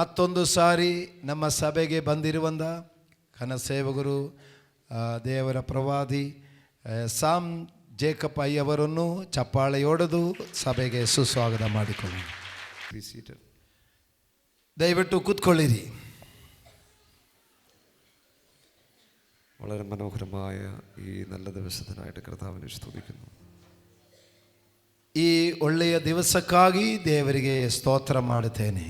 ಮತ್ತೊಂದು ಸಾರಿ ನಮ್ಮ ಸಭೆಗೆ ಬಂದಿರುವಂಥ ಘನಸೇವಕರು ದೇವರ ಪ್ರವಾದಿ ಸಾಮ್ ಜೇಕಬ್ ಅಯ್ಯವರನ್ನು ಚಪ್ಪಾಳೆಯೊಡೆದು ಸಭೆಗೆ ಸುಸ್ವಾಗತ ಮಾಡಿಕೊಳ್ಳಿ. ದಯವಿಟ್ಟು ಕೂತ್ಕೊಳ್ಳಿರಿ. വളരെ മനോഹരമായ ഈ നല്ല ദിവസത്തിനായിട്ട് കർത്താവിനെ സ്തുതിക്കുന്നു. ಈ ಒಳ್ಳೆಯ ದಿವಸಕ್ಕಾಗಿ ದೇವರಿಗೆ ಸ್ತೋತ್ರ ಮಾಡುತ್ತೇನೆ.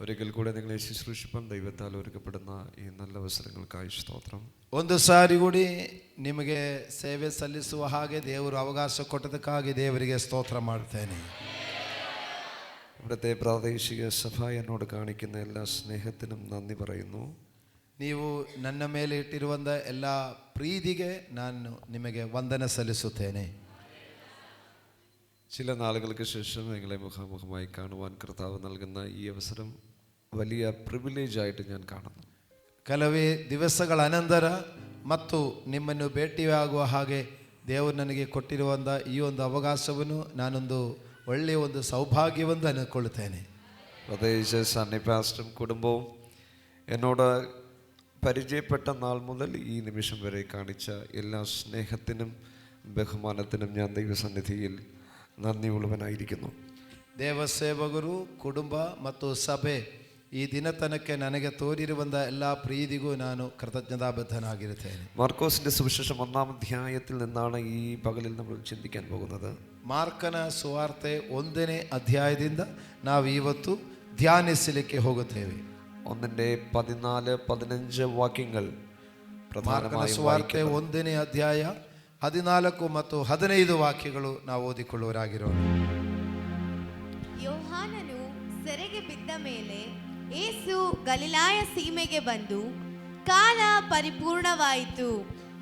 ഒരിക്കൽ കൂടെ നിങ്ങളെ ശുശ്രൂഷിപ്പാൻ ദൈവത്താൽ ഒരുക്കപ്പെടുന്ന ഈ നല്ല അവസരങ്ങൾക്കായി സ്തോത്രം. ಒಂದು ಸಾರಿ കൂടി ನಿಮಗೆ ಸೇವೆ ಸಲ್ಲಿಸುವ ಹಾಗೆ ದೇವರು ಅವಕಾಶ ಕೊಟ್ಟದಕ್ಕಾಗಿ ದೇವರಿಗೆ ಸ್ತೋತ್ರ ಮಾಡುತ್ತೇನೆ. ഇവിടുത്തെ പ്രാദേശിക സഭ എന്നോട് കാണിക്കുന്ന എല്ലാ സ്നേഹത്തിനും നന്ദി പറയുന്നു. ನೀವು ನನ್ನ ಮೇಲೆ ಇಟ್ಟಿರುವಂಥ ಎಲ್ಲ ಪ್ರೀತಿಗೆ ನಾನು ನಿಮಗೆ ವಂದನೆ ಸಲ್ಲಿಸುತ್ತೇನೆ. ചില നാളുകൾക്ക് ശേഷം നിങ്ങളെ മുഖാമുഖമായി കാണുവാൻ കർത്താവ് നൽകുന്ന ഈ അവസരം വലിയ പ്രിവിലേജ് ആയിട്ട് ഞാൻ കാണുന്നു. ಕೆಲವೇ ದಿವಸಗಳ ಅನಂತರ ಮತ್ತು ನಿಮ್ಮನ್ನು ಭೇಟಿಯಾಗುವ ಹಾಗೆ ದೇವರು ನನಗೆ ಕೊಟ್ಟಿರುವಂಥ ಈ ಒಂದು ಅವಕಾಶವನ್ನು ನಾನೊಂದು ಒಳ್ಳೆಯ ಒಂದು ಸೌಭಾಗ್ಯವೆಂದು ಅಂದುಕೊಳ್ಳುತ್ತೇನೆ. പ്രത്യേകിച്ച് സണ്ണി പാസ്റ്ററും കുടുംബവും എന്നോട് പരിചയപ്പെട്ട നാൾ മുതൽ ഈ നിമിഷം വരെ കാണിച്ച എല്ലാ സ്നേഹത്തിനും ബഹുമാനത്തിനും ഞാൻ ദൈവസന്നിധിയിൽ നന്ദിയുള്ളവനായിരിക്കുന്നു. ದೇವಸೇವಕರು ಕುಟುಂಬ ಮತ್ತು ಸಭೆ ಈ ದಿನ ತನಕ ನನಗೆ ತೋರಿರುವಂಥ ಎಲ್ಲ ಪ್ರೀತಿಗೂ ನಾನು ಕೃತಜ್ಞತಾಬದ್ಧನಾಗಿರುತ್ತೇನೆ. മാർക്കോസിന്റെ സുവിശേഷം 1-ാം അധ്യായത്തിൽ നിന്നാണ് ഈ പകലിൽ നമ്മൾ ചിന്തിക്കാൻ പോകുന്നത്. ಮಾರ್ಕನ ಸುವಾರ್ತೆ 1ನೇ ಅಧ್ಯಾಯದಿಂದ ನಾವು ಇವತ್ತು ಧ್ಯಾನಿಸಲಿಕ್ಕೆ ಹೋಗುತ್ತೇವೆ. 1-15 ವಾಕ್ಯങ്ങൾ ಮಾರ್ಕನ ಸುವಾರ್ತೆ 1ನೇ ಅಧ್ಯಾಯ 14 ಮತ್ತು 15 ವಾಕ್ಯಗಳು ನಾವು ಓದಿಕೊಳ್ಳುವರಾಗಿರೋಣ. ಯೋಹಾನನು ಸೆರೆಗೆ ಬಿದ್ದ ಮೇಲೆ ಯೇಸು ಗಲಿಲಾಯ ಸೀಮೆಗೆ ಬಂದು, ಕಾಲ ಪರಿಪೂರ್ಣವಾಯಿತು,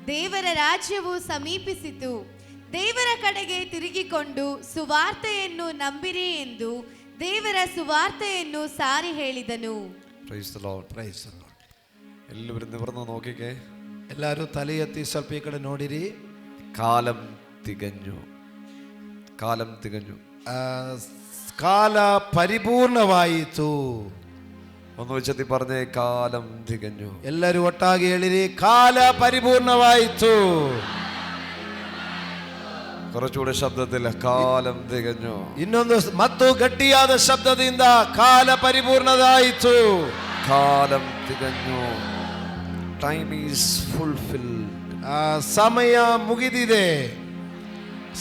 ದೇವರ ರಾಜ್ಯವು ಸಮೀಪಿಸಿತು, ದೇವರ ಕಡೆಗೆ ತಿರುಗಿಕೊಂಡು ಸುವಾರ್ತೆಯನ್ನು ನಂಬಿರಿ ಎಂದು ದೇವರ ಸುವಾರ್ತೆಯನ್ನು ಸಾರಿ ಹೇಳಿದನು. Praise the lord. Praise the lord. എല്ലാവരും നിവർന്ന് നോക്കിക്കേ. ಎಲ್ಲರೂ ತಲೆ ಎತ್ತಿ ಸ್ವಲ್ಪ ಈ ಕಡೆ ನೋಡಿರಿ. കാലം തികഞ്ഞു. കാലം തികഞ്ഞു. ಕಾಲ ಪರಿಪೂರ್ಣವಾಯಿತು. ഒന്ന് ഉച്ചത്തി പറഞ്ഞേ, കാലം തികഞ്ഞു. ಎಲ್ಲರೂ ಒಟ್ಟಾಗಿ ಹೇಳಿರಿ, ಕಾಲ ಪರಿಪೂರ್ಣವಾಯಿತು. കുറച്ചുകൂടെ ശബ്ദത്തിൽ, കാലം തികഞ്ഞു. ಇನ್ನೊಂದು ಮತ್ತು ಗಟ್ಟಿಯಾದ ಶಬ್ದದಿಂದ, ಕಾಲ ಪರಿಪೂರ್ಣವಾಯಿತು. കാലം തികഞ്ഞു. Time is fulfilled. ಸಮಯ ಮುಗಿದಿದೆ,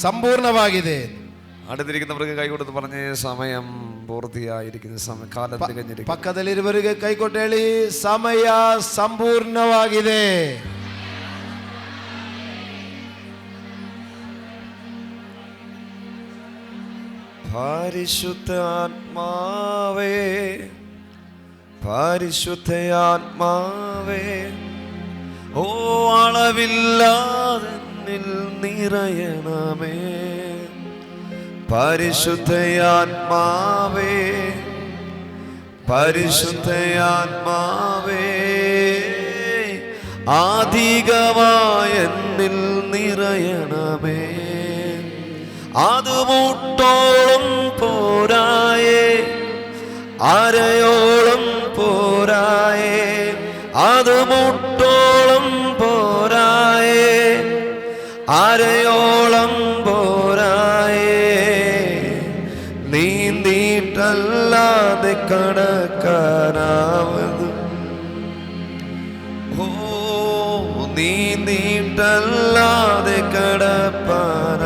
ಸಂಪೂರ್ಣವಾಗಿದೆ. അടുത്തിരിക്കുന്നവർക്ക് കൈകൊടുത്ത് പറഞ്ഞേ, സമയം പൂർത്തിയായിരിക്കുന്നു, കാലം തികഞ്ഞിരിക്കുന്നു. ಪಕ್ಕದಲ್ಲಿರುವವರಿಗೆ ಕೈಕೊಟ್ಟು ಹೇಳಿ, ಸಮಯ ಸಂಪೂರ್ಣವಾಗಿದೆ. പരിശുദ്ധാത്മാവേ, പരിശുദ്ധയാത്മാവേ, ഓ അളവില്ലാതെന്നിൽ നിറയണമേ. പരിശുദ്ധയാത്മാവേ, പരിശുദ്ധയാത്മാവേ, അധികമായെന്നിൽ നിറയണമേ. അത് മുട്ടോളം പോരായേ, അരയോളം പോരായേ, അത് മുട്ടോളം പോരായേ, അരയോളം പോരായേ. നീന്തിയിട്ടല്ലാതെ കടക്കാനാവത്, ഓ നീന്തിയിട്ടല്ലാതെ കടപ്പാനാവത്.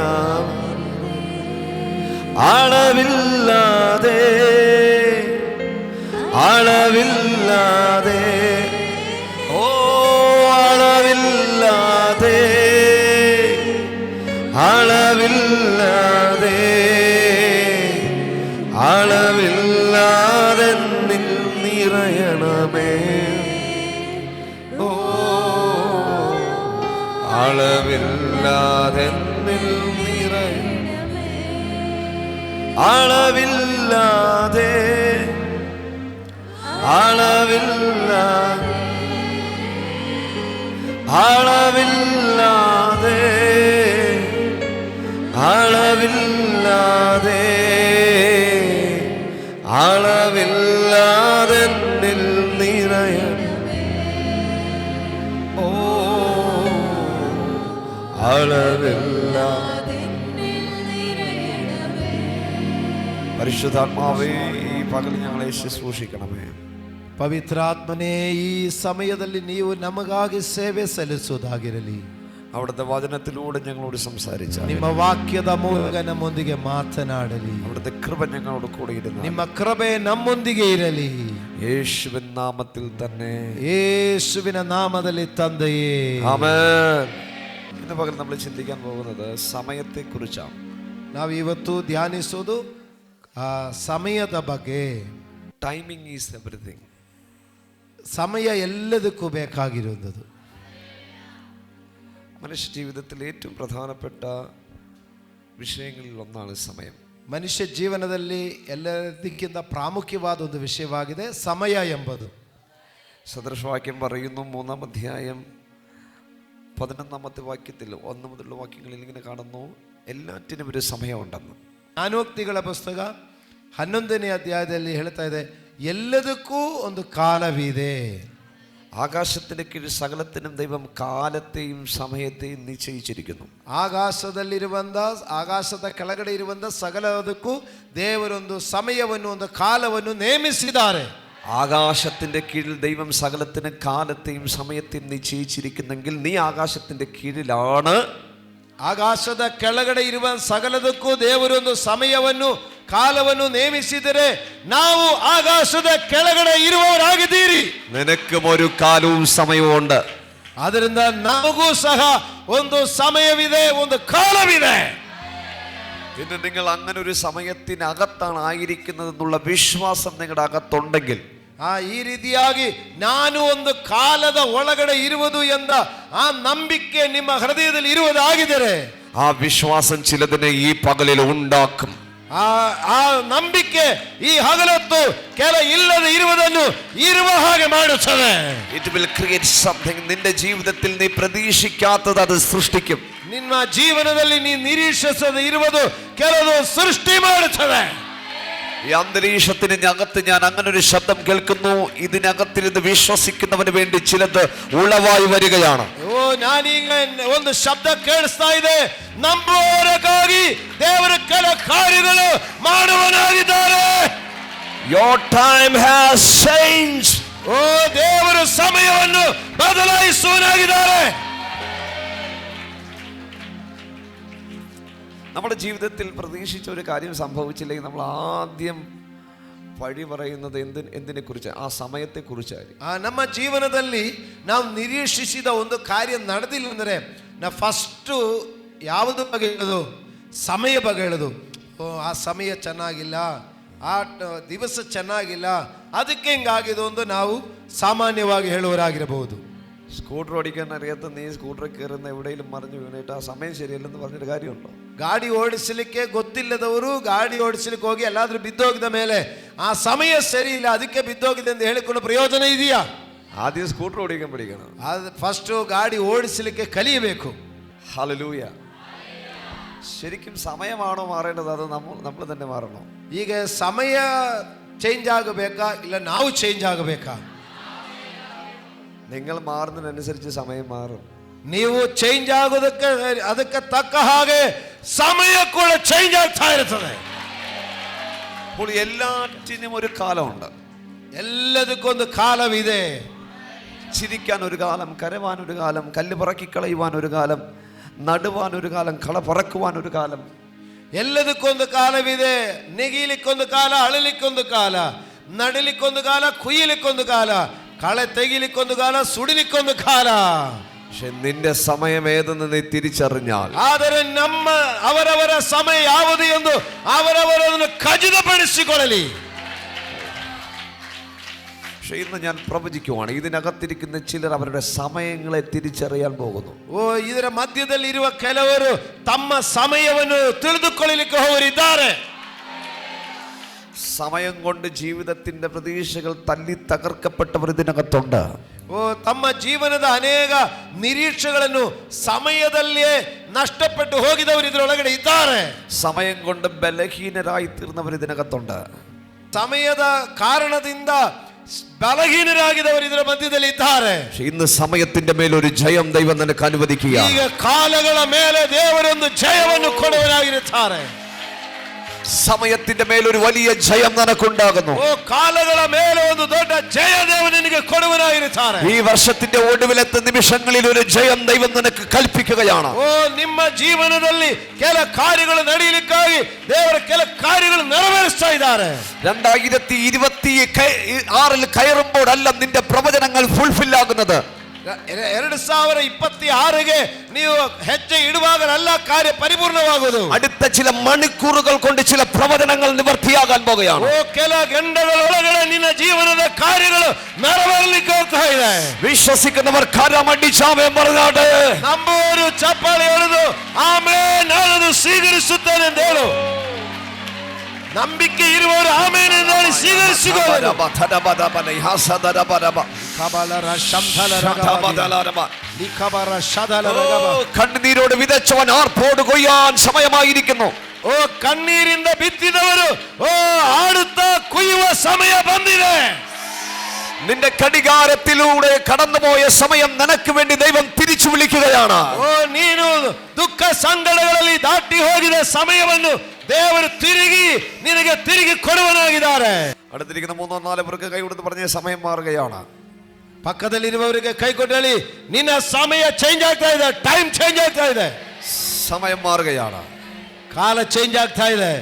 അളവില്ലാതെ, അളവില്ലാതെ, ഓ അളവില്ലാതെ, അളവില്ലാതെ, അളവില്ലാതെ നിറയണമേ. ഓ അളവില്ലാതെ നിറയണമേ. അളവില്ലാതെ, അളവില്ലാതെ, അളവില്ലാതെ, അളവില്ലാതെ, അളവില്ലാതെ നിറയണമേ. ഓ അളവില്ലാതെ പരിശുദ്ധാത്മാവേ ഈ പകൽ ഞങ്ങളെ ശുശ്രൂഷിക്കണമേ. ಪವಿತ್ರಾತ್ಮನೇ, ಈ ಸಮಯದಲ್ಲಿ ನೀವು ನಮಗಾಗಿ ಸೇವೆ ಸಲ್ಲಿಸುವುದಾಗಿರಲಿ. അവിടുത്തെ വചനത്തിലൂടെ ഞങ്ങളോട് സംസാരിച്ച ನಿಮ್ಮ ವಾಕ್ಯದ ಮೂಲಕ ನಮ್ಮೊಂದಿಗೆ ಮಾತನಾಡಲಿ. അവിടുത്തെ കൃപ ഞങ്ങളോട് കൂടെ ഇരുന്നു. ನಿಮ್ಮ ಕೃಪೆ ನಮ್ಮೊಂದಿಗೆ ಇರಲಿ. യേശുവിൻ നാമത്തിൽ തന്നെ. ಯೇಸುವಿನ ನಾಮದಲ್ಲಿ ತಂದೆಯೇ, ആമേൻ. ഇന്ന് പകൽ നമ്മൾ ചിന്തിക്കാൻ പോകുന്നത് സമയത്തെ കുറിച്ചാണ്. ನಾವು ಇವತ್ತು ಧ್ಯಾನಿಸೋದು ಸಮಯದ ಬಗ್ಗೆ. Timing is everything. ಸಮಯ ಎಲ್ಲದಕ್ಕೂ ಬೇಕಾಗಿರುವುದು. മനുഷ്യ ജീവിതത്തിൽ ഏറ്റവും പ്രധാനപ്പെട്ട വിഷയങ്ങളിൽ ഒന്നാണ് സമയം. ಮನುಷ್ಯ ಜೀವನದಲ್ಲಿ ಎಲ್ಲದಕ್ಕಿಂತ ಪ್ರಾಮುಖ್ಯವಾದ ಒಂದು ವಿಷಯವಾಗಿದೆ ಸಮಯ ಎಂಬುದು. സദൃശവാക്യം പറയുന്നു 3-ാം അധ്യായം 11-ാമത്തെ വാക്യത്തിൽ 1 മുതലുള്ള വാക്യങ്ങളിൽ ഇങ്ങനെ കാണുന്നു, എല്ലാറ്റിനും ഒരു സമയമുണ്ടെന്ന്. ಜ್ಞಾನೋಕ್ತಿಗಳ ಪುಸ್ತಕ 11ನೇ ಅಧ್ಯಾಯದಲ್ಲಿ ಹೇಳ್ತಾ ಇದೆ, ಎಲ್ಲದಕ್ಕೂ ಒಂದು ಕಾಲವಿದೆ. ആകാശത്തിന്റെ കീഴിൽ സകലത്തിനും ദൈവം കാലത്തെയും സമയത്തെയും നിശ്ചയിച്ചിരിക്കുന്നു. ಆಕಾಶದ ಕೆಳಗಡೆ ಇರುವಂತ ಸಕಲದಕ್ಕೂ ದೇವರೊಂದು ಸಮಯವನ್ನು, ಒಂದು ಕಾಲವನ್ನು ನೇಮಿಸಿದ್ದಾರೆ. ആകാശത്തിന്റെ കീഴിൽ ദൈവം സകലത്തിനും കാലത്തെയും സമയത്തെയും നിശ്ചയിച്ചിരിക്കുന്നെങ്കിൽ നീ ആകാശത്തിന്റെ കീഴിലാണ്. ಆಕಾಶದ ಕೆಳಗಡೆ ಇರುವ ಸಕಲದಕ್ಕೂ ದೇವರೊಂದು ಸಮಯವನ್ನು, ಕಾಲವನ್ನು ನೇಮಿಸಿದರೆ ನಾವು ಆಕಾಶದ ಕೆಳಗಡೆ ಇರುವವರಾಗಿದ್ದೀರಿ. നിനക്കും ഒരു കാലവും സമയവും ഉണ്ട്. ಆದ್ದರಿಂದ ನಮಗೂ ಸಹ ಒಂದು ಸಮಯವಿದೆ, ಒಂದು ಕಾಲವಿದೆ. പിന്നെ നിങ്ങൾ അങ്ങനെ ഒരു സമയത്തിനകത്താണ് ആയിരിക്കുന്നതെന്നുള്ള വിശ്വാസം നിങ്ങളുടെ അകത്തുണ്ടെങ്കിൽ, ಈ ರೀತಿಯಾಗಿ ನಾನು ಒಂದು ಕಾಲದ ಒಳಗಡೆ ಇರುವುದು ಎಂದ ಆ ನಂಬಿಕೆ ನಿಮ್ಮ ಹೃದಯದಲ್ಲಿ ಇರುವುದಾಗಿದ್ದರೆ, ആ വിശ്വാസം ചിലതിനെ ഈ പകലിൽ ഉണ്ടാക്കും. ಆ ನಂಬಿಕೆ ಈ ಹಗಲೊತ್ತು ಕೆಲ ಇಲ್ಲದೆ ಇರುವುದನ್ನು ಇರುವ ಹಾಗೆ ಮಾಡುತ್ತದೆ. It will create something. നിന്റെ ജീവിതത്തിൽ നീ പ്രതീക്ഷിക്കാത്തത് അത് സൃഷ്ടിക്കും. ನಿಮ್ಮ ಜೀವನದಲ್ಲಿ ನೀ ನಿರೀಕ್ಷಿಸದೆ ಇರುವುದು ಕೆಲವು ಸೃಷ್ಟಿ ಮಾಡುತ್ತದೆ. ഈ അന്തരീക്ഷത്തിന് അകത്ത് ഞാൻ അങ്ങനെ ഒരു ശബ്ദം കേൾക്കുന്നു. ഇതിനകത്തിരുന്ന് വിശ്വസിക്കുന്നവന് വേണ്ടി ചിലത് ഉളവായി വരികയാണ്. ನಾನೀಗ ಒಂದು ಶಬ್ದ ಕೇಳಿಸ್ತಾ ಇದೆ, ನಂಬುವವರಿಗಾಗಿ ದೇವರ ಕೆಲ ಕಾರ್ಯಗಳು ಮಾಡುವನಾಗಿದ್ದಾರೆ. Your time has changed. ದೇವರು ಸಮಯವನ್ನು ಬದಲಾಯಿಸುವನಾಗಿದ್ದಾರೆ. നമ്മുടെ ജീവിതത്തിൽ പ്രതീക്ഷിച്ച ഒരു കാര്യം സംഭവിച്ചില്ലെങ്കിൽ നമ്മൾ ആദ്യം പഴി പറയുന്നത് എന്തിനെ കുറിച്ച്? ആ സമയത്തെ കുറിച്ചായിരിക്കും. ನಮ್ಮ ಜೀವನದಲ್ಲಿ ನಾವು ನಿರೀಕ್ಷಿಸಿದ ಒಂದು ಕಾರ್ಯ ನಡೆದಿಲ್ಲ ಅಂದರೆ ನಾವು ಫಸ್ಟು ಯಾವುದು ಬಗ್ಗೆ ಹೇಳೋದು? ಸಮಯ ಬಗ್ಗೆ ಹೇಳೋದು. ಆ ಸಮಯ ಚೆನ್ನಾಗಿಲ್ಲ, ಆ ದಿವಸ ಚೆನ್ನಾಗಿಲ್ಲ, ಅದಕ್ಕೆ ಹಿಂಗಾಗಿದ್ದು ಒಂದು ನಾವು ಸಾಮಾನ್ಯವಾಗಿ ಹೇಳುವವರಾಗಿರಬಹುದು. സ്കൂട്ടർ ഓടിക്കാൻ അറിയാത്ത നീ സ്കൂട്ടറിൽ കയറുന്ന എവിടെയെങ്കിലും മറിഞ്ഞു വീണിട്ട് ആ സമയം ശരിയല്ലെന്ന് പറഞ്ഞിട്ട് കാര്യമുണ്ടോ? ಗಾಡಿ ಓಡಿಸಲಿಕ್ಕೆ ಗೊತ್ತಿಲ್ಲದವರು ಗಾಡಿ ಓಡಿಸಲಿಕ್ಕೆ ಹೋಗಿ ಎಲ್ಲಾದ್ರೂ ಬಿದ್ದೋಗಿದ ಮೇಲೆ ಆ ಸಮಯ ಸರಿ ಇಲ್ಲ, ಅದಕ್ಕೆ ಬಿದ್ದೋಗಿದೆ ಅಂತ ಹೇಳಿಕೊಂಡು ಪ್ರಯೋಜನ ಇದೆಯಾ? ആദ്യം സ്കൂട്ടർ ഓടിക്കാൻ പഠിക്കണം. ಅದು ಫಸ್ಟ್ ಗಾಡಿ ಓಡಿಸಲಿಕ್ಕೆ ಕಲಿಯಬೇಕು. ഹല്ലേലൂയ. ശരിക്കും സമയമാണോ മാറേണ്ടത്? അത് നമ്മൾ തന്നെ മാറണോ? ಈಗ ಸಮಯ ಚೇಂಜ್ ಆಗಬೇಕಾ ಇಲ್ಲ ನಾವು ಚೇಂಜ್ ಆಗಬೇಕಾ? നിങ്ങൾ മാറുന്നതിനനുസരിച്ച് സമയം മാറും. ನೀವು ಚೇಂಜ್ ಆಗೋದಕ್ಕೆ ಅದಕ್ಕೆ ತಕ್ಕ ಹಾಗೆ ಸಮಯ ಕೂಡ ಚೇಂಜ್ ಆಗ್ತಾ ಇರ್ತದೆ. അപ്പോൾ എല്ലാറ്റിനും ഒരു കാലമുണ്ട്. ಎಲ್ಲದಕ್ಕೊಂದು ಕಾಲವಿದೆ. ചിരിക്കാൻ ഒരു കാലം, കരവാൻ ഒരു കാലം, കല്ല് പറക്കിക്കളയുവാൻ ഒരു കാലം, നടുവാൻ ഒരു കാലം, കള പറക്കുവാൻ ഒരു കാലം. ಎಲ್ಲದಕ್ಕೊಂದು ಕಾಲವಿದೆ. ನೆಗೀಲಿಕ್ಕೊಂದು ಕಾಲ, ಅಳಲಿಕ್ಕೊಂದು ಕಾಲ, ನಡಲಿಕ್ಕೊಂದು ಕಾಲ, ಕುಯ್ಯಲಿಕ್ಕೊಂದು ಕಾಲ, ಕಳೆ ತೆಗಿಲಿಕ್ಕೊಂದು ಕಾಲ, ಸುಡಿಲಿಕ್ಕೊಂದು ಕಾಲ. പക്ഷെ നിന്റെ സമയം ഏതെന്ന് നീ തിരിച്ചറിഞ്ഞാൽ, ಆದರೆ ನಮ್ಮ ಅವರವರ ಸಮಯ ಯಾವುದು ಎಂದು ಅವರವರನ್ನು ಖಚಿತಪಡಿಸಿಕೊಳ್ಳಲಿ. പക്ഷെ ഇന്ന് ഞാൻ പ്രവചിക്കുവാണ്, ഇതിനകത്തിരിക്കുന്ന ചിലർ അവരുടെ സമയങ്ങളെ തിരിച്ചറിയാൻ പോകുന്നു. ಇದರ ಮಧ್ಯದಲ್ಲಿ ಇರುವ ಕೆಲವರು ತಮ್ಮ ಸಮಯವನ್ನು ತಿಳಿದುಕೊಳ್ಳಲಿಕ್ಕೆ ಹೋಗರಿದ್ದಾರೆ. സമയം കൊണ്ട് ജീവിതത്തിന്റെ പ്രതീക്ഷകൾ തല്ലി തകർക്കപ്പെട്ടവർ ഇതിനകത്തുണ്ട്. ತಮ್ಮ ಜೀವನದ ಅನೇಕ ನಿರೀಕ್ಷೆಗಳನ್ನು ಸಮಯದಲ್ಲಿಯೇ ನಷ್ಟಪಟ್ಟು ಹೋಗಿದವರು ಇದರೊಳಗಡೆ ಇದ್ದಾರೆ. സമയം കൊണ്ട് ബലഹീനരായി തീർന്നവർ ഇതിനകത്തുണ്ട്. ಸಮಯದ ಕಾರಣದಿಂದ ಬಲಹೀನರಾಗಿದ್ದವರು ಇದರ ಮಧ್ಯದಲ್ಲಿ ಇದ್ದಾರೆ. പക്ഷേ ഇന്ന് സമയത്തിന്റെ മേലൊരു ജയം ദൈവം നിനക്ക് അനുവദിക്കുക. ಈಗ ಕಾಲಗಳ ಮೇಲೆ ದೇವರೊಂದು ಜಯವನ್ನು ಕೊಡುವವರಾಗಿರುತ್ತಾರೆ. സമയത്തിന്റെ മേലൊരു വലിയ ജയം നിനക്കുണ്ടാകുന്നു. ಓ ಕಾಲಗಳ ಮೇಲೆ ಒಂದು ದೊಡ್ಡ ಜಯ ದೇವರು ನಿನಗೆ ಕೊಡುವವರಾಗಿರುತ್ತಾರೆ. ഈ വർഷത്തിന്റെ ഒടുവിലത്തെ നിമിഷങ്ങളിൽ ഒരു ജയം ദൈവം നിനക്ക് കൽപ്പിക്കുകയാണ്. ಓ ನಿಮ್ಮ ಜೀವನದಲ್ಲಿ ಕೆಲ ಕಾರ್ಯಗಳು ನಡೆಯಲಿಕ್ಕಾಗಿ ದೇವರ ಕೆಲ ಕಾರ್ಯಗಳು ನೆರವೇರಿಸ್ತಾ ಇದ್ದಾರೆ. 2026 കയറുമ്പോഴല്ല നിന്റെ പ്രവചനങ്ങൾ ഫുൾഫിൽ ആകുന്നത്. 2026 ನೀವು ಹೆಜ್ಜೆ ಇಡುವಾಗಲೆಲ್ಲ ಕಾರ್ಯ ಪರಿಪೂರ್ಣವಾಗುವುದು. അടുത്ത ചില മണിക്കൂറുകൾ കൊണ്ട് ചില പ്രവചനങ്ങൾ നിവർത്തിയാകാൻ പോകുകയാണ്. ಓ ಕೆಲ ಗಂಟೆಗಳೊಳಗಡೆ ನಿನ್ನ ಜೀವನದ ಕಾರ್ಯಗಳು ನೆರವೇರಲಿಕ್ಕೆ ಹೋಗ್ತಾ ಇದೆ. വിശ്വസിക്കുന്നവർ കരമടിച്ചാമേ പറഞ്ഞാട്ടെ. ನಂಬುವವರು ಚಪ್ಪಾಳೆ ಹೊಡೆದು ಆಮೇನ್ ನಾನು ಸ್ವೀಕರಿಸುತ್ತೇನೆ ಎಂದು ಹೇಳು. ನಂಬಿಕೆ ಇರುವವರು ಆಮೇನ್ ಎಂದು ಹೇಳಿ ಸ್ವೀಕರಿಸಿಕೊಳ್ಳುವರು. കണ്ണുനീരോട് വിതച്ചവൻ ആർപ്പോട് കൊയ്യാൻ സമയമായിരിക്കുന്നു. ಓ ಕಣ್ಣೀರಿಂದ ಬಿತ್ತಿದವರು ಓ ಆಡುತ್ತಾ ಕೊಯ್ಯುವ ಸಮಯ ಬಂದಿದೆ. നിന്റെ കടികാരത്തിലൂടെ കടന്നുപോയ സമയം നിനക്ക് വേണ്ടി ദൈവം തിരിച്ചു വിളിക്കുകയാണ്. ಓ ನೀನು ದುಃಖ ಸಂಕಟಗಳಲ್ಲಿ ದಾಟಿ ಹೋಗಿದ ಸಮಯವನ್ನು ದೇವರು ನಿನಗೆ ತಿರುಗಿ ಕೊಡುವನಾಗಿದ್ದಾರೆ. അടുത്തിരിക്കുന്ന 3-4 പേർക്ക് കൈ കൊടുത്ത് പറഞ്ഞ സമയം മാറുകയാണ്. ಪಕ್ಕದಲ್ಲಿರುವವರಿಗೆ ಕೈ ಕೊಟ್ಟು ಹೇಳಿ ನಿನ್ನ ಸಮಯ ಚೇಂಜ್ ಆಗ್ತಾ ಇದೆ. ಟೈಮ್ ಚೇಂಜ್ ಆಗ್ತಾ ಇದೆ. സമയം മാറുകയാണ്. ಕಾಲ ಚೇಂಜ್ ಆಗ್ತಾ ಇದೆ.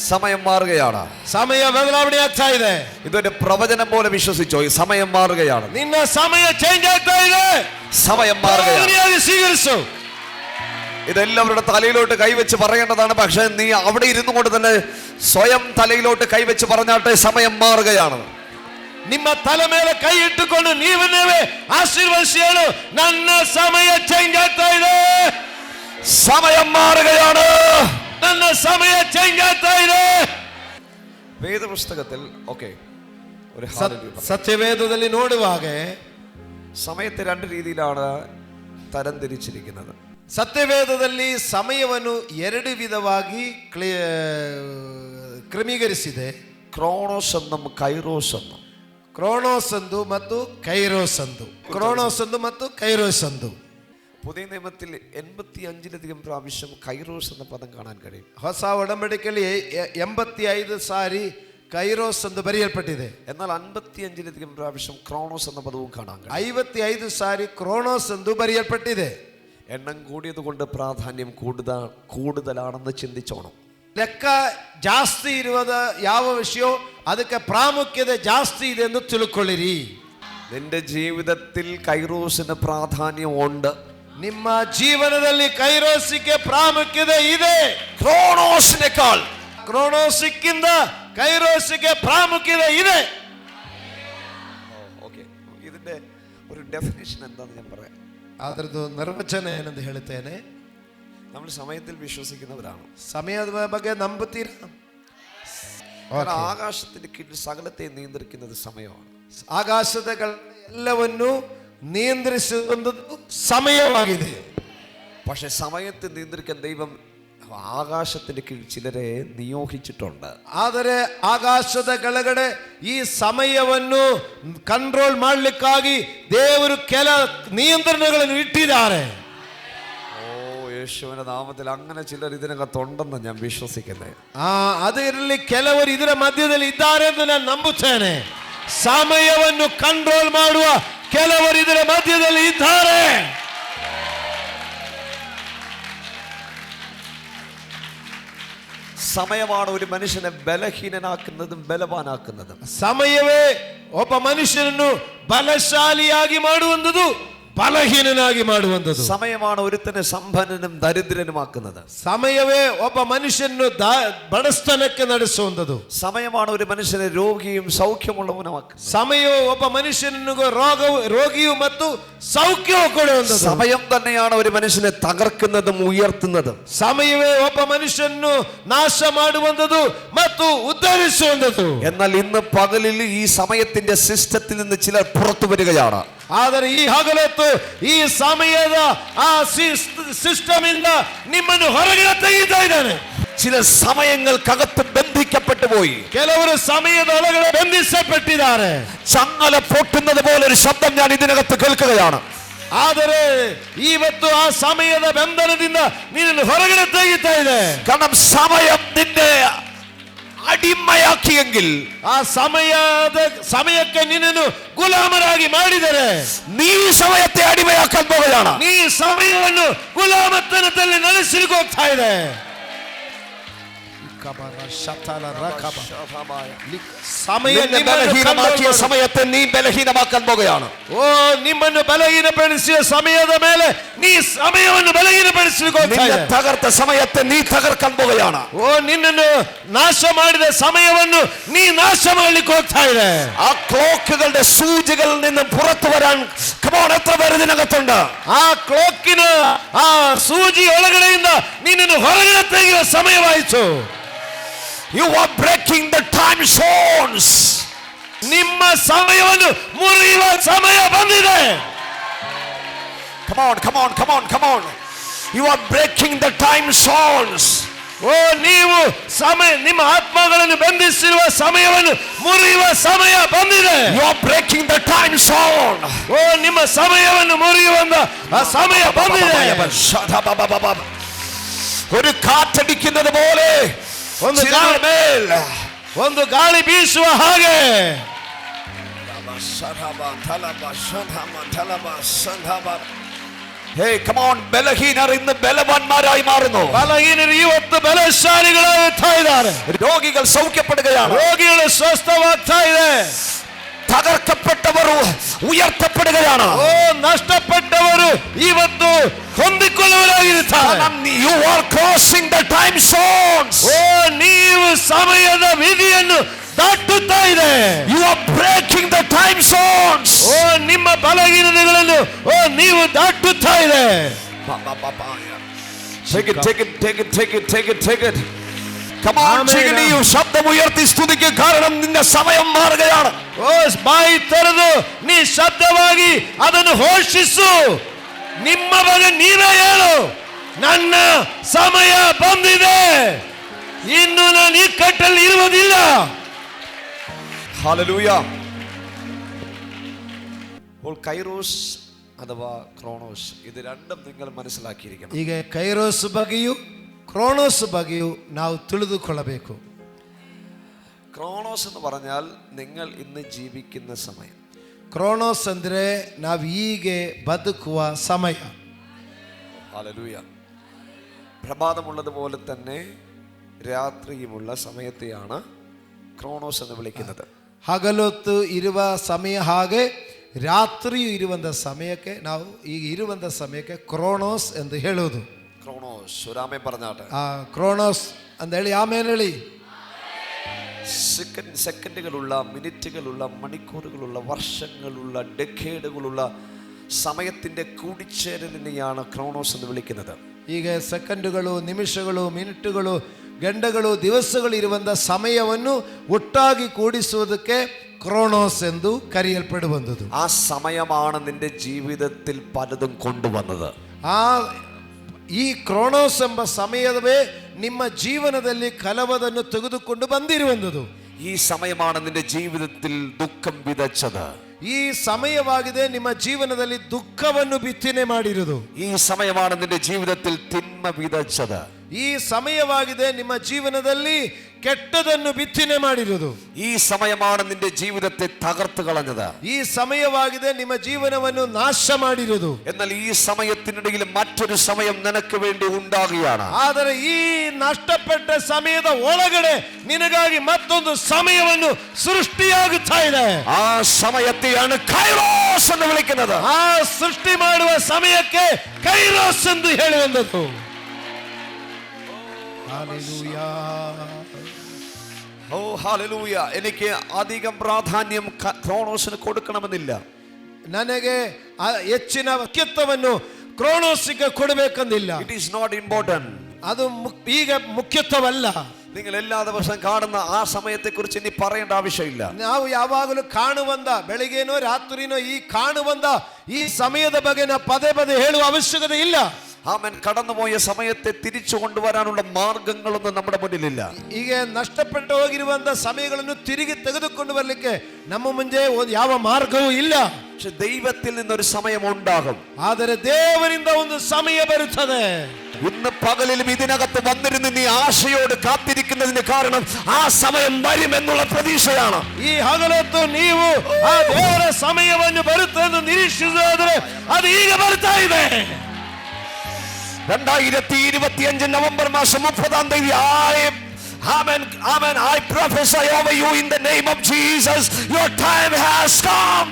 സമയം മാറുകയാണ്. ಸಮಯ ಬದಲಾವಣೆ ಆಗ್ತಾ ಇದೆ. ഇതൊരു പ്രവചനം പോലെ വിശ്വസിച്ചോ? ഈ സമയം മാറുകയാണ്. ನಿನ್ನ ಸಮಯ ಚೇಂಜ್ ಆಗ್ತಾ ಇದೆ. സമയം മാറുകയാണ്. സ്വീകരിച്ചു. ഇതെല്ലാവരുടെ തലയിലോട്ട് കൈവച്ച് പറയേണ്ടതാണ്. പക്ഷെ നീ അവിടെ ഇരുന്നു കൊണ്ട് തന്നെ സ്വയം തലയിലോട്ട് കൈവച്ച് പറഞ്ഞാട്ടെ, സമയം മാറുകയാണ്. ನಿಮ್ಮ ತಲೆ ಮೇಲೆ ಕೈ ಇಟ್ಟುಕೊಂಡು ನೀವೇ ಆಶೀರ್ವದಿಸಿ ಹೇಳು, ನನ್ನ ಸಮಯ ಚೇಂಜ್ ಆಗ್ತಾ ಇದೆ. സമയം മാറുകയാണ്. ನನ್ನ ಸಮಯ ಚೇಂಜ್ ಆಗ್ತಾ ಇದೆ. വേദപുസ്തകത്തിൽ ഒരു സത്യവേദದಲ್ಲಿ ನೋಡುವಾಗ സമയത്തെ 2 രീതിയിലാണ് തരംതിരിച്ചിരിക്കുന്നത്. ಸತ್ಯವೇದದಲ್ಲಿ ಸಮಯವನ್ನು 2 ವಿಧವಾಗಿ ಕ್ರಮೀಕರಿಸಿದೆ. ക്രോണോസ് എന്നും കൈറോസ് എന്നും. ಕ್ರೋನೋಸ್ ಎಂದು ಮತ್ತು ಕೈರೋಸ್ ಎಂದು. ಕ್ರೋನೋಸ್ ಎಂದು ಮತ್ತು ಕೈರೋಸ್ ಎಂದು. പുതിയ നിയമത്തിൽ 85-ലധികം പ്രാവശ്യം കൈറോസ് എന്ന പദം കാണാൻ കഴിയും. ಹೊಸ ಒಡಂಬಡಿಕೆಯಲ್ಲಿ 85 ಸಾರಿ ಕೈರೋಸ್ ಎಂದು ಬರೆಯಲ್ಪಟ್ಟಿದೆ. എന്നാൽ 55-ലധികം പ്രാവശ്യം ക്രോണോസ് എന്ന പദവും കാണാൻ കഴിയും. 55 ಸಾರಿ ಕ್ರೋನೋಸ್ ಎಂದು ಬರೆಯಲ್ಪಟ್ಟಿದೆ. എണ്ണം കൂടിയത് കൊണ്ട് പ്രാധാന്യം കൂടുതലാണെന്ന് ചിന്തിച്ചോണം. ಲೆಕ್ಕ ಜಾಸ್ತಿ ಇರುವುದ ಯಾವ ವಿಷಯ ಅದಕ್ಕೆ ಪ್ರಾಮುಖ್ಯತೆ ಜಾಸ್ತಿ ಇದೆ ಎಂದು ತಿಳ್ಕೊಳ್ಳಿರಿ. നിന്റെ ജീവിതത്തിൽ കൈറോസിന് പ്രാധാന്യമുണ്ട്. ನಿಮ್ಮ ಜೀವನದಲ್ಲಿ ಕೈರೋಸಿಗೆ ಪ್ರಾಮುಖ್ಯತೆ ಇದೆ. ക്രോണോസിനേക്കാൾ ಕ್ರೋನೋಸಿಕ್ಕಿಂತ ಕೈರೋಸಿಗೆ ಪ್ರಾಮುಖ್ಯತೆ ಇದೆ. ഇതിന്റെ ഒരു ഡെഫിനിഷൻ എന്താണെന്ന് ഞാൻ പറയാം. ಅದರದ್ದು ನಿರ್ವಚನ ಏನೆಂದು ಹೇಳುತ್ತೇನೆ. നമ്മൾ സമയത്തിൽ വിശ്വസിക്കുന്നവരാണ്. ಸಮಯದ ಬಗ್ಗೆ ನಂಬುತ್ತೀರಾ? ആകാശത്തിന്റെ കീഴിൽ സകലത്തെ നിയന്ത്രിക്കുന്നത് സമയമാണ്. ಆಕಾಶದ ಎಲ್ಲವನ್ನು നിയന്ത്രിಸುವುದು സമയವಾಗಿದೆ. പക്ഷെ സമയത്തെ നിയന്ത്രിക്കാൻ ദൈവം ആകാശത്തിന്റെ കീഴിൽ ചിലരെ നിയോഗിച്ചിട്ടുണ്ട്. ಆದರೆ ಆಕಾಶದ ಕೆಳಗಡೆ ಈ ಸಮಯವನ್ನು ಕಂಟ್ರೋಲ್ ಮಾಡಲಿಕ್ಕಾಗಿ ದೇವರು ಕೆಲ ನಿಯಂತ್ರಣಗಳನ್ನು ಇಟ್ಟಿದ್ದಾರೆ. യേശുവിന്റെ നാമത്തിൽ അങ്ങനെ ചിലർ ഇതിനകത്തുണ്ടെന്ന് ഞാൻ വിശ്വസിക്കുന്നത്. ಅದರಲ್ಲಿ ಕೆಲವರು ಇದರ ಮಧ್ಯದಲ್ಲಿ ಇದ್ದಾರೆ ಎಂದು ನಾನು ನಂಬುತ್ತೇನೆ. ಸಮಯವನ್ನು ಕಂಟ್ರೋಲ್ ಮಾಡುವ ಕೆಲವರು ಇದರ ಮಧ್ಯದಲ್ಲಿ ಇದ್ದಾರೆ. സമയമാണ് ഒരു മനുഷ്യനെ ബലഹീനനാക്കുന്നതും ബലവാനാക്കുന്നതും. ಸಮಯವೇ ಒಬ್ಬ ಮನುಷ್ಯನನ್ನು ಬಲಶಾಲಿಯಾಗಿ ಮಾಡುವಂಥದ್ದು, ಬಲಹೀನನಾಗಿ ಮಾಡುವಂಥದ್ದು. സമയമാണ് ഒരുത്തനെ സമ്പന്നനും ദരിദ്രനുമാക്കുന്നത്. ಸಮಯವೇ ಒಬ್ಬ ಮನುಷ್ಯನನ್ನು ಬಡಸ್ತನಕ್ಕೆ ನಡೆಸುವಂಥದ್ದು. സമയമാണ് ഒരു മനുഷ്യനെ രോഗിയും സൗഖ്യമുള്ളവനുമാക്കുന്നത്. ಸಮಯವು ಒಬ್ಬ ಮನುಷ್ಯನನ್ನು ರೋಗಿಯು ಮತ್ತು ಸೌಖ್ಯವು ಕೊಡುವಂಥದ್ದು. സമയം തന്നെയാണ് ഒരു മനുഷ്യനെ തകർക്കുന്നതും ഉയർത്തുന്നതും. ಸಮಯವೇ ಒಬ್ಬ ಮನುಷ್ಯನನ್ನು ನಾಶ ಮಾಡುವಂಥದ್ದು ಮತ್ತು ಉದ್ಧರಿಸುವಂಥದ್ದು. എന്നാൽ ഇന്ന് പകലിൽ ഈ സമയത്തിന്റെ സിസ്റ്റത്തിൽ നിന്ന് ചിലർ പുറത്തു വരികയാണ്. ಆದರೆ ಈ ಹಗಲೊತ್ತು ಈ ಸಮಯದ ಆ ಸಿಸ್ಟಮ್ ಇಂದ ನಿಮ್ಮನ್ನು ಹೊರಗೆ ತೆಗೆಯುತ್ತಾ ಇದ್ದಾನೆ. ചില സമയങ്ങൾക്കകത്ത് ബന്ധിക്കപ്പെട്ടു പോയി. ಕೆಲವರು ಸಮಯದ ಒಳಗಡೆ ಬಂಧಿಸಲ್ಪಟ್ಟಿದ್ದಾರೆ. ചങ്ങല പൊട്ടുന്നത് പോലെ ഒരു ശബ്ദം ഞാൻ ഇതിനകത്ത് കേൾക്കുകയാണ്. ಆದರೆ ಇವತ್ತು ಆ ಸಮಯದ ಬಂಧನದಿಂದ ನೀನನ್ನು ಹೊರಗಡೆ ತೆಗಿತಾ ಇದೆ. കാരണം സമയം നിന്നെ അടിമയാക്കിയെങ്കിൽ, ಆ ಸಮಯಕ್ಕೆ ನಿನ್ನನ್ನು ಗುಲಾಮರಾಗಿ ಮಾಡಿದರೆ, നീ സമയത്തെ അടിമയാക്കാൻ പോവുകയാണ്. ನೀ ಸಮಯವನ್ನು ಗುಲಾಮತನದಲ್ಲಿ ನಡೆಸಲಿಕ್ಕೆ ಹೋಗ್ತಾ ಇದೆ. നിന്നെ ബലഹീനമാക്കിയ സമയത്തെ നീ ബലഹീനമാക്കാൻ പോകുകയാണ്. ಓ ನಿಮ್ಮನ್ನು ಬಲಹೀನಪಡಿಸಿದ ಸಮಯದ ಮೇಲೆ ನೀ ಸಮಯವನ್ನು ಬಲಹೀನಪಡಿಸಲಿಕ್ಕೆ ಹೋಗ್ತಾ നിന്നെ ಇದೆ. തകർത്ത സമയത്തെ നീ തകർക്കാൻ പോകുകയാണ്. ಓ ನಿನ್ನನ್ನು ನಾಶ ಮಾಡಿದ ಸಮಯವನ್ನು ನೀ ನಾಶ ಮಾಡಲಿಕ್ಕೆ ಹೋಗ್ತಾ ಇದೆ. ആ ക്ലോക്കുകളുടെ സൂചികളിൽ നിന്നും പുറത്തു വരാൻ എത്ര പേര് ഇതിനകത്തുണ്ട്? ಆ ಕ್ಲೋಕಿನ ಆ ಸೂಜಿ ಒಳಗಡೆಯಿಂದ ನಿನ್ನನ್ನು ಹೊರಗಡೆ ತೆಗೆಯುವ ಸಮಯವಾಯಿತು. You are breaking the time zones. ನಿಮ್ಮ ಸಮಯವನ್ನು ಮುರಿಯುವ ಸಮಯ ಬಂದಿದೆ. Come on. You are breaking the time zones. ಓ ನೀವು ನಿಮ್ಮ ಆತ್ಮಗಳನ್ನು ಬಂಧಿಸಿರುವ ಸಮಯವನ್ನು ಮುರಿಯುವ ಸಮಯ ಬಂದಿದೆ. You are breaking the time zone. ಓ ನಿಮ್ಮ ಸಮಯವನ್ನು ಮುರಿಯುವ ಆ ಸಮಯ ಬಂದಿದೆ. ഒരു കാറ്റടിക്കുന്നത് പോലെ ಒಂದು ಗಾಳಿ ಬೀಸುವ ಹಾಗೆ ബലഹീനർ ഇന്ന് ബലവാന്മാരായി മാറുന്നു. ബലഹീനർ ಇವತ್ತು ബലശാലികളാಗ್ತಾ ಇದ್ದಾರೆ. രോഗികൾ സൗഖ്യപ്പെടുകയാണ്. രോഗികൾ സ്വസ്ഥವಾಗ್ತಾ ಇದೆ. തകർക്കപ്പെട്ടവർ ഉയർത്തപ്പെടുകയാണ്. ಓ ನಷ್ಟപ്പെട്ടವರು ಇವತ್ತು ಹೊಂದಿಕೊಳ್ಳುವವರಾಗಿರುತ್ತಾರೆ. You are crossing the time zones. ಓ ನೀವು ಸಮಯದ ವಿಧಿಯನ್ನು ದಾಟುತ್ತಾ ಇದೆ. You are breaking the time zones. ಓ ನಿಮ್ಮ ಬಲಹೀನತೆಗಳನ್ನು ಓ ನೀವು ದಾಟುತ್ತಾ ಇದೆ. Take it. Come on, you ശബ്ദം ഉയർത്തി സ്തുതിക്ക്. കാരണം നിന്റെ സമയം മാറുകയാണ്. ಓ ಬಾಯಿ ತೆರೆದು ನೀ ಶಬ್ದವಾಗಿ ಅದನ್ನು ಘೋಷಿಸು. ನಿಮ್ಮ ಬಗ್ಗೆ ನೀವೇ ಹೇಳು, ನನ್ನ ಸಮಯ ಬಂದಿದೆ, ಇನ್ನು ನಾನು ಈ ಕಟ್ಟಲ್ಲಿ ಇರುವುದಿಲ್ಲ. ഹല്ലേലൂയ. അപ്പോൾ കൈറോസ് അഥവാ ക്രോണോസ്, ഇത് രണ്ടും നിങ്ങൾ മനസ്സിലാക്കിയിരിക്കണം. ಈಗ ಕೈರೋಸ್ ಬಗ್ಗೆಯೂ ಕ್ರೋನೋಸ್ ಬಗ್ಗೆಯೂ ನಾವು ತಿಳಿದುಕೊಳ್ಳಬೇಕು. ക്രോണോസ് എന്ന് പറഞ്ഞാൽ നിങ്ങൾ ഇന്ന് ജീവിക്കുന്ന സമയം. ಕ್ರೋನೋಸ್ ಅಂದ್ರೆ ನಾವು ಹೀಗೆ ಬದುಕುವ ಸಮಯ. ഹല്ലേലൂയ. പ്രഭാതമുള്ളതുപോലെ തന്നെ രാത്രിയുമുള്ള സമയത്തെയാണ് ക്രോണോസ് എന്ന് വിളിക്കുന്നത്. ಹಗಲೊತ್ತು ಇರುವ ಸಮಯ ಹಾಗೆ ರಾತ್ರಿಯೂ ಇರುವಂಥ ಸಮಯಕ್ಕೆ ನಾವು ಈಗ ಇರುವಂಥ ಸಮಯಕ್ಕೆ ಕ್ರೋನೋಸ್ ಎಂದು ಹೇಳುವುದು. ക്രോണോസ് ഒരാമേ പറഞ്ഞാട്ടെ. ക്രോണോസ് ಅಂದೇಳಿ ಆಮೇಲೆ ಹೇಳಿ. സെക്കൻഡുകളുള്ള, മിനിറ്റുകളുള്ള, മണിക്കൂറുകളുള്ള, വർഷങ്ങളുള്ള, ഡെക്കേഡുകളുള്ള സമയത്തിന്റെ കൂടിച്ചേരലിനെയാണ് ക്രോണോസ് എന്ന് വിളിക്കുന്നത്. ಈಗ ಸೆಕೆಂಡುಗಳು, ನಿಮಿಷಗಳು, ಮಿನಿಟುಗಳು, ಗಂಟೆಗಳು, ದಿವಸಗಳು ಇರುವಂಥ ಸಮಯವನ್ನು ಒಟ್ಟಾಗಿ ಕೂಡಿಸುವುದಕ್ಕೆ ക്രോണോസ് ಎಂದು ಕರೆಯಲ್ಪಡುವಂಥದ್ದು. ആ സമയമാണ് നിന്റെ ജീവിതത്തിൽ പലതും കൊണ്ടുവന്നത്. ಈ ಕ್ರೋನೋಸ್ ಎಂಬ ಸಮಯವೇ ನಿಮ್ಮ ಜೀವನದಲ್ಲಿ ಕಲವದನ್ನು ತೆಗೆದುಕೊಂಡು ಬಂದಿರುವಂಥದ್ದು. ഈ സമയമാണ് നിന്റെ ജീവിതത്തിൽ ദുഃഖം വിതച്ചത്. ಈ ಸಮಯವಾಗಿದೆ ನಿಮ್ಮ ಜೀವನದಲ್ಲಿ ದುಃಖವನ್ನು ಬಿತ್ತನೆ ಮಾಡಿರುವುದು. ഈ സമയമാണ് നിന്റെ ജീവിതത്തിൽ തിന്മ വിതച്ചത്. ಈ ಸಮಯವಾಗಿದೆ ನಿಮ್ಮ ಜೀವನದಲ್ಲಿ ಕೆಟ್ಟದನ್ನು ಬಿತ್ತನೆ ಮಾಡಿರುವುದು. ഈ സമയമാണ് നിന്റെ ജീവിതത്തെ തകർത്തു കളഞ്ഞത്. ಈ ಸಮಯವಾಗಿದೆ ನಿಮ್ಮ ಜೀವನವನ್ನು ನಾಶ ಮಾಡಿರುವುದು. എന്നാൽ ഈ സമയത്തിനിടയിൽ മറ്റൊരു സമയം നിനക്ക് വേണ്ടി ഉണ്ടാകുകയാണ്. ಆದರೆ ಈ ನಷ್ಟപ്പെട്ട ಸಮಯದ ಒಳಗಡೆ ನಿನಗಾಗಿ ಮತ್ತೊಂದು ಸಮಯವನ್ನು ಸೃಷ್ಟಿಯಾಗುತ್ತಾ ಇದೆ. ആ സമയത്തെയാണ് കൈറോസ് എന്ന് വിളിക്കുന്നത്. ಆ ಸೃಷ್ಟಿ ಮಾಡುವ ಸಮಯಕ್ಕೆ ಕೈರೋಸ್ ಎಂದು ಹೇಳುವಂಥದ್ದು. ഓ ഹല്ലേലൂയ. എനിക്ക് അധികം പ്രാധാന്യം ക്രോണോസിന് കൊടുക്കണമെന്നില്ല. ನನಗೆ ಹೆಚ್ಚಿನ ಮುಖ್ಯತ್ವವನ್ನು ಕ್ರೋನೋಸ್ಗೆ ಕೊಡಬೇಕೆಂದಿಲ್ಲ. It is not important. ಅದು ಈಗ ಮುಖ್ಯತ್ವವಲ್ಲ. നിങ്ങൾ എല്ലാ ദിവസവും കാണുന്ന ആ സമയത്തെ കുറിച്ച് ഇനി പറയേണ്ട ആവശ്യമില്ല. ನಾವು ಯಾವಾಗಲೂ ಕಾಣುವಂತ ಬೆಳಿಗ್ಗೆನೋ ರಾತ್ರಿನೋ ಈ ಕಾಣುವಂತ ಈ ಸಮಯದ ಬಗ್ಗೆ ನಾವು ಪದೇ ಪದೇ ಹೇಳುವ ಅವಶ್ಯಕತೆ ಇಲ್ಲ. ആമേൻ കടന്നുപോയ സമയത്തെ തിരിച്ചു കൊണ്ടുവരാനുള്ള മാർഗങ്ങളൊന്നും നമ്മുടെ മുന്നിലില്ല. ಈಗ ನಷ್ಟಪಟ್ಟು ಹೋಗಿರುವಂತ ಸಮಯಗಳನ್ನು ತಿರುಗಿ ತೆಗೆದುಕೊಂಡು ಬರಲಿಕ್ಕೆ ನಮ್ಮ ಮುಂದೆ ಒಂದು ಯಾವ ಮಾರ್ಗವೂ ಇಲ್ಲ. പക്ഷെ ദൈവത്തിൽ നിന്നൊരു സമയം ഉണ്ടാകും. ಆದರೆ ದೇವರಿಂದ ಒಂದು ಸಮಯ ಬರುತ್ತದೆ. ഇന്ന് പകലിലും ഇതിനകത്ത് വന്നിരുന്ന് നീ ആശയോട് കാത്തിരിക്കുന്നതിന് കാരണം ആ സമയം വരുമെന്നുള്ള പ്രതീക്ഷയാണ്. ಈ ಹಗಲೊತ್ತು ನೀವು ಆ ದೇವರ ಸಮಯವನ್ನು ಬರುತ್ತೆ ಎಂದು ನಿರೀಕ್ಷಿಸಿದರೆ ಅದು ಈಗ ಬರ್ತಾ ಇದೆ. 2025 നവംബർ മാസം 30-ാം തീയതി I prophesy over you in the name of Jesus. Your time has come.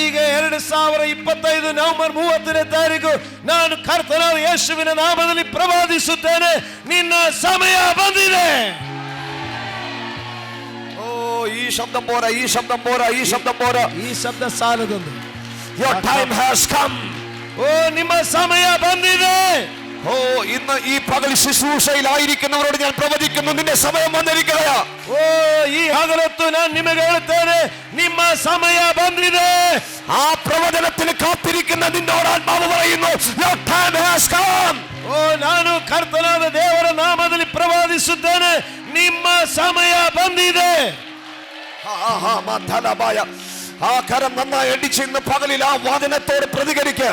ಈಗ 2025 ನವೆಂಬರ್ 30ನೇ ತಾರೀಕು ನಾನು ಕರ್ತನಾದ ಯೇಸುವಿನ ನಾಮದಲ್ಲಿ ಪ್ರವಾದಿಸುತ್ತೇನೆ, ನಿನ್ನ ಸಮಯ ಬಂದಿದೆ. ഓ ഈ ശബ്ദം പോരാ, ഈ ശബ്ദം പോരാ, ഈ ശബ്ദം പോരാ, ಈ ಶಬ್ದ ಸಾಲದೊಂದು. Your time has come. ಓ ನಿಮ್ಮ ಸಮಯ ಬಂದಿದೆ. ഓ ഇന്ന് ഈ പകൽ ശുശ്രൂഷയിലായിരിക്കുന്നവരോട് ഞാൻ പ്രവചിക്കുന്നു, നിന്റെ സമയം വന്നിരിക്കുകയാ. ಓ ಈ ಹಗಲೊತ್ತು ನಾನು ನಿಮಗೆ ಹೇಳುತ್ತೇನೆ, ನಿಮ್ಮ ಸಮಯ ಬಂದಿದೆ. ആ പ്രവചനത്തിന് കാത്തിരിക്കുന്ന നിന്നോട് ആത്മാവ് പറയുന്നു, Your time has come. ಓ ನಾನು ಕರ್ತನಾದ ದೇವರ ನಾಮದಲ್ಲಿ ಪ್ರವಾದಿಸುತ್ತೇನೆ, ನಿಮ್ಮ ಸಮಯ ಬಂದಿದೆ. ആ കരം നന്നായി അടിച്ച് ഇന്ന് പകലിൽ ആ വചനത്തോട് പ്രതികരിക്കുക.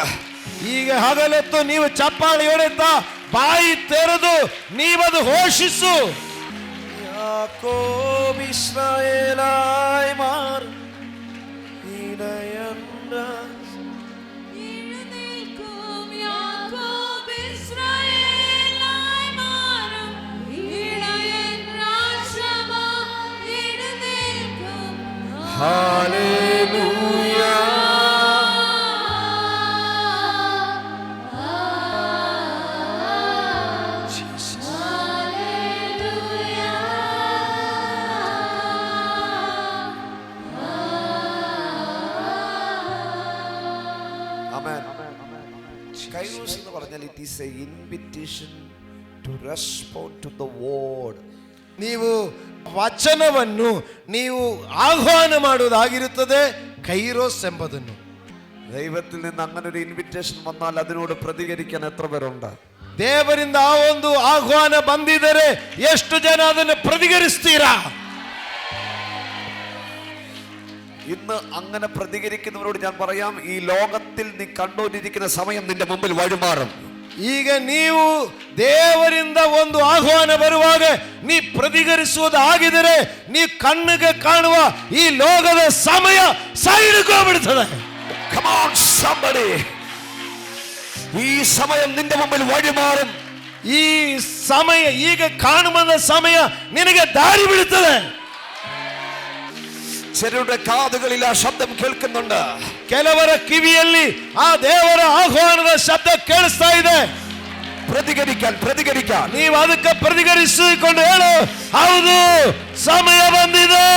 ಈಗ ಹಗಲೊತ್ತು ನೀವು ಚಪ್ಪಾಳೆ ಹೊಡೆಯುತ್ತಾ ಬಾಯಿ ತೆರೆದು ನೀವದು ಘೋಷಿಸು. ಯಾಕೋಬ್ ಇಸ್ರಾಯೇಲಾಯ್ ಮಾರ್ ಇಡಯಂದ್ರ എഴുന്നേൽക്കും യാക്കോബ് ഇസ്രായേലായി മാറും, ഇടയൻ രാജാവാ എഴുന്നേൽക്കും. ഹല്ലേലൂയ. കൈറോസ് എന്ന് പറഞ്ഞാൽ it is a invitation to respond to the word. ನೀವು ವಚನವನ್ನು ನೀವು ಆಹ್ವಾನ ಮಾಡುವುದಾಗಿರುತ್ತದೆ ಕೈರೋಸ್ ಎಂಬುದನ್ನು. ദൈവത്തിൽ നിന്ന് അങ്ങനെ ഒരു ഇൻവിറ്റേഷൻ വന്നാൽ അതിനോട് പ്രതികരിക്കാൻ എത്ര പേരുണ്ട്? ದೇವರಿಂದ ಆ ಒಂದು ಆಹ್ವಾನ ಬಂದಿದ್ದರೆ ಎಷ್ಟು ಜನ ಅದನ್ನು പ്രതികരിಸ್ತೀರಾ? ഇന്ന് അങ്ങനെ പ്രതികരിക്കുന്നവരോട് ഞാൻ പറയാം, ഈ ലോകത്തിൽ നീ കണ്ടുകൊണ്ടിരിക്കുന്ന സമയം നിന്റെ മുമ്പിൽ വഴിമാറും. ಈಗ ನೀವು ದೇವರಿಂದ ಒಂದು ಆಹ್ವಾನ ಬರುವಾಗ ನೀ ಪ್ರತಿകരിಸುವುದು ಆಗಿದರೆ ನೀ ಕಣ್ಣಿಗೆ ಕಾಣುವ ಈ ಲೋಕದ ಸಮಯ ಸೈಡ್ಗೆ ಹೋಗ್ಬಿಡ್ತದೆ. Come on somebody. ഈ സമയം നിന്റെ മുമ്പിൽ വഴിമാറും. ಈ ಸಮಯ ಈಗ ಕಾಣುವ ಸಮಯ ನಿನಗೆ ದಾರಿ ಬಿಡುತ್ತದೆ. ചിലരുടെ കാതുകളിൽ ആ ശബ്ദം കേൾക്കുന്നുണ്ട്. ಕೆಲವರ ಕಿವಿಯಲ್ಲಿ ಆ ದೇವರ ಆಹ್ವಾನದ ಶಬ್ದ ಕೇಳಿಸ್ತಾ ಇದೆ. പ്രതികരിക്കാൻ ನೀವು ಅದಕ್ಕೆ ಪ್ರತಿകരിಸಿಕೊಂಡು ಹೇಳು, ಹೌದು ಸಮಯ ಬಂದಿದೆ.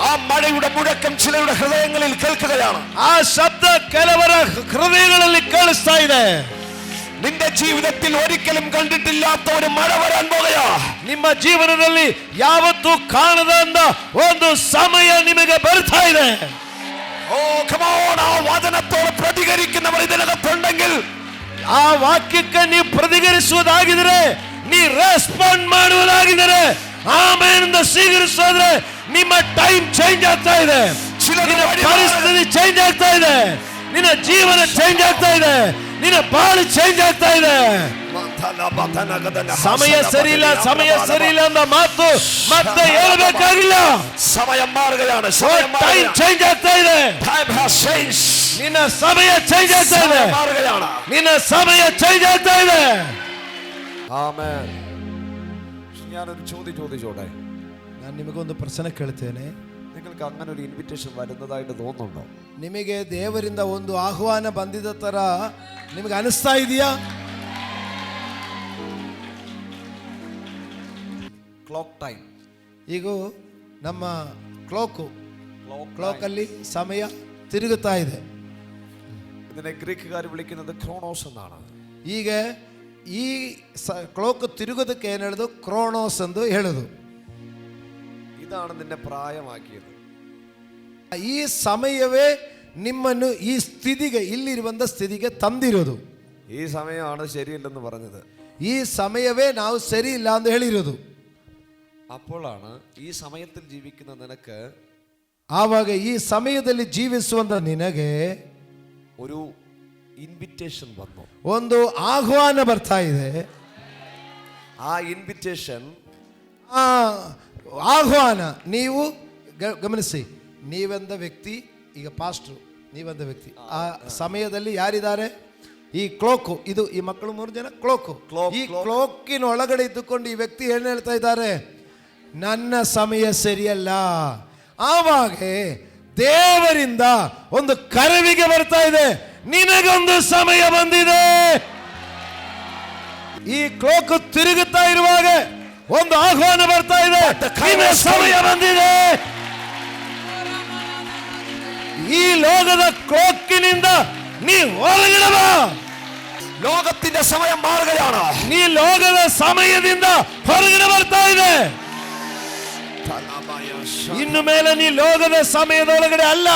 ആ മഴയുടെ മുഴക്കം ചിലരുടെ ഹൃദയങ്ങളിൽ കേൾക്കുകയാണ്. ಆ ಶಬ್ದ ಕೆಲವರ ಹೃದಯಗಳಲ್ಲಿ ಕೇಳಿಸ್ತಾ ಇದೆ. നിന്റെ ജീവിതത്തിൽ ഒരിക്കലും കണ്ടിട്ടില്ലാത്ത ഒരു മഴ വരാൻ പോകുകയാ. ನಿಮ್ಮ ಜೀವನದಲ್ಲಿ ಯಾವತ್ತೂ ಕಾಣದಂತ ಒಂದು ಸಮಯ ನಿಮಗೆ ಬರ್ತಾ ಇದೆ. ഓ come on, ആ വചനത്തോട് പ്രതികരിക്കുന്നവർ ഇതിനകത്തുണ്ടെങ്കിൽ, ಆ ವಾಕ್ಯಕ್ಕೆ ನೀವು ಪ್ರತಿകരിಸುವುದಾಗಿದ್ರೆ, ನೀ ರೆಸ್ಪಾಂಡ್ ಮಾಡುವುದಾಗಿದ್ರೆ, ಆಮೇನ್ ಸ್ವೀಕರಿಸೋದ್ರೆ ನಿಮ್ಮ ಟೈಮ್ ಚೇಂಜ್ ಆಗ್ತಾ ಇದೆ, ನಿನ್ನ ಪರಿಸ್ಥಿತಿ ಚೇಂಜ್ ಆಗ್ತಾ ಇದೆ, ನಿನ್ನ ಜೀವನ ಚೇಂಜ್ ಆಗ್ತಾ ಇದೆ, ನಿನ್ನ ಬಾಳು ಚೇಂಜ್ ಆಗ್ತಾ ಇದೆ. ಸಮಯ ಸರಿ ಇಲ್ಲ, ಸಮಯ ಸರಿ ಇಲ್ಲ ಅಂತ ಮಾತು ಮತ್ತೆ ಹೇಳಬೇಕಾಗಿಲ್ಲ. സമയം മാറുകയാണ്. ಟೈಮ್ ಚೇಂಜ್ ಆಗ್ತಾ ಇದೆ. ನಿನ್ನ ಸಮಯ ಚೇಂಜ್ ಆಗ್ತಾ ಇದೆ. ನಿನ್ನ ಸಮಯ ಚೇಂಜ್ ಆಗ್ತಾ ಇದೆ. ആമേൻ. ഞാനൊരു ചോദ്യം ചോദിച്ചോട്ടെ? ನಾನು ನಿಮಗೊಂದು ಪ್ರಶ್ನೆ ಕೇಳ್ತೇನೆ. നിങ്ങൾക്ക് അങ്ങനെ ഒരു ഇൻവിറ്റേഷൻ വരുന്നതായിട്ട് തോന്നുന്നുണ്ടോ? ನಿಮಗೆ ದೇವರಿಂದ ಒಂದು ಆಹ್ವಾನ ಬಂದಿದ ತರ ನಿಮಗೆ ಅನಿಸ್ತಾ ಇದೆಯಾ? Clock time. ಈಗ ನಮ್ಮ ಕ್ಲಾಕಲ್ಲಿ ಸಮಯ ತಿರುಗುತ್ತಾ ಇದೆ. ഇതിനെ ഗ്രീക്കുകാർ വിളിക്കുന്നത് ക്രോണോസ് എന്നാണ്. ಈಗ ಈ ಕ್ಲಾಕ್ ತಿರುಗೋದಕ್ಕೆ ಏನು ಹೇಳೋದು? ಕ್ರೋನೋಸ್ ಎಂದು ಹೇಳೋದು. ഇതാണ് നിന്നെ പ്രായമാക്കിയത്. ಈ ಸಮಯವೇ ನಿಮ್ಮನ್ನು ಈ ಸ್ಥಿತಿಗೆ, ಇಲ್ಲಿರುವಂಥ ಸ್ಥಿತಿಗೆ ತಂದಿರೋದು. ഈ സമയമാണ് ശരിയല്ലെന്ന് പറഞ്ഞത്. ಈ ಸಮಯವೇ ನಾವು ಸರಿ ಇಲ್ಲ ಅಂತ ಹೇಳಿರೋದು. അപ്പോഴാണ് ഈ സമയത്തിൽ ജീവിക്കുന്ന നിനക്ക് ಆವಾಗ ಈ ಸಮಯದಲ್ಲಿ ಜೀವಿಸುವಂತ ನಿನಗೆ ഒരു ഇൻവിറ്റേഷൻ വന്നു. ಒಂದು ಆಹ್ವಾನ ಬರ್ತಾ ಇದೆ. ആ ഇൻവിറ്റേഷൻ, ಆ ಆಹ್ವಾನ ನೀವು ಗಮನಿಸಿ. ನೀವೆಂದ ವ್ಯಕ್ತಿ, ಈಗ ಪಾಸ್ಟ್ರು ನೀವೆಂದ ವ್ಯಕ್ತಿ, ಆ ಸಮಯದಲ್ಲಿ ಯಾರಿದ್ದಾರೆ? ಈ ಕ್ಲೋಕು, ಇದು ಈ ಮಕ್ಕಳು 3 ಜನ ಕ್ಲೋಕು. ಈ ಕ್ಲೋಕಿನ ಒಳಗಡೆ ಇದ್ದುಕೊಂಡು ಈ ವ್ಯಕ್ತಿ ಏನು ಹೇಳ್ತಾ ಇದ್ದಾರೆ? ನನ್ನ ಸಮಯ ಸರಿಯಲ್ಲ. ಆವಾಗ ದೇವರಿಂದ ಒಂದು ಕರವಿಗೆ ಬರ್ತಾ ಇದೆ, ನಿನಗೊಂದು ಸಮಯ ಬಂದಿದೆ. ಈ ಕ್ಲೋಕು ತಿರುಗುತ್ತಾ ಇರುವಾಗ ಒಂದು ಆಹ್ವಾನ ಬರ್ತಾ ಇದೆ, ನಿನ್ನ ಸಮಯ ಬಂದಿದೆ. ಈ ಲೋಕದ ಕ್ಲೋಕಿನಿಂದ ನೀ ಹೊರಗಡೆ ಬಾ. ലോകത്തിന്റെ സമയം മാറുകയാണ്. ನೀ ಲೋಕದ ಸಮಯದಿಂದ ಹೊರಗಡೆ ಬರ್ತಾ ಇದೆ. ಇನ್ನು ಮೇಲೆ ನೀ ಲೋಕದ ಸಮಯದ ಒಳಗಡೆ ಅಲ್ಲ.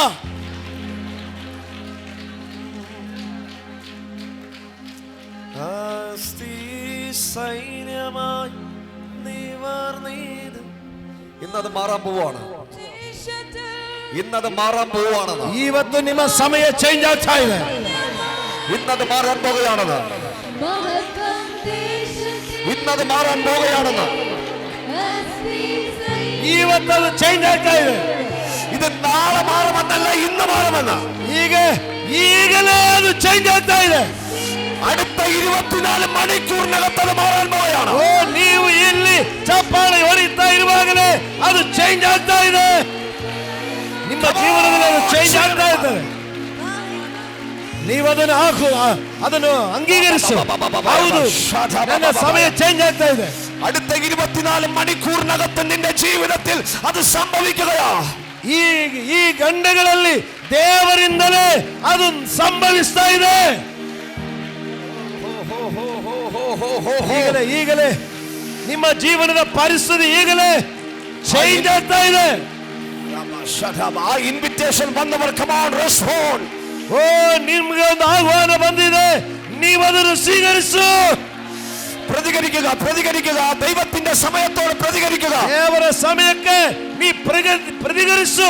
ഇന്നത് മാറാൻ പോവാണ്. ഇന്നത് മാറാൻ പോവാണ്. ಇವತ್ತು ನಿಮ್ಮ ಸಮಯ ಚೇಂಜ್ ಆಗ್ತಾ ಇದೆ. ഇന്നത് മാറാൻ പോകുകയാണെന്ന്. ഇന്നത് മാറാൻ പോകുകയാണെന്ന്. ಇವತ್ತು ಚೇಂಜ್ ಆಗ್ತಾ ಇದೆ. ഇത് നാളെ മാറുമെന്നല്ല, ഇന്ന് മാറുമെന്ന്. ಈಗಲೇ ಅದು ಚೇಂಜ್ ಆಗ್ತಾ ಇದೆ. അടുത്ത 24 മണിക്കൂറിനകത്ത് അത് മാറാൻ പോവുകയാണ്. ಓ, ನೀವು ಇಲ್ಲಿ ಚಪ್ಪಾಳೆ ಹೊಡಿತಾ ಇರುವಾಗಲೇ ಅದು ಚೇಂಜ್ ಆಗ್ತಾ ಇದೆ. ನಿಮ್ಮ ಜೀವನದಲ್ಲಿ ಅದು ಚೇಂಜ್ ಆಗ್ತಾ ಇರ್ತದೆ. ನೀವು ಅದನ್ನು ಅಂಗೀಕರಿಸು. ಹೌದು, ನನ್ನ ಸಮಯ ಚೇಂಜ್ ಆಗ್ತಾ ಇದೆ. അടുത്ത 24 മണിക്കൂറിനകത്ത് നിന്റെ ജീവിതത്തിൽ അത് സംഭവിക്കുകയാ. ಈ ಗಂಟೆಗಳಲ್ಲಿ ದೇವರಿಂದಲೇ ಅದು ಸಂಭವಿಸ್ತಾ ಇದೆ. ಈಗಲೇ ನಿಮ್ಮ ಜೀವನದ ಪರಿಸ್ಥಿತಿ ಈಗಲೇ ಚೇಂಜ್ ಆಗ್ತಾ ಇದೆ. ಆ ಇನ್ವಿಟೇಷನ್ ಬಂದವರು ಕಮ್ ಆನ್ ರೆಸ್ಪಾಂಡ್. ಓ, ನಿಮ್ಗೆ ಒಂದು ಆಹ್ವಾನ ಬಂದಿದೆ, ನೀವು ಅದನ್ನು ಸ್ವೀಕರಿಸು. പ്രതികരിക്കുക. ദൈവത്തിന്റെ സമയത്തോട് പ്രതികരിക്കുക. ದೇವರ ಸಮಯಕ್ಕೆ ನೀ പ്രതികരിಸು.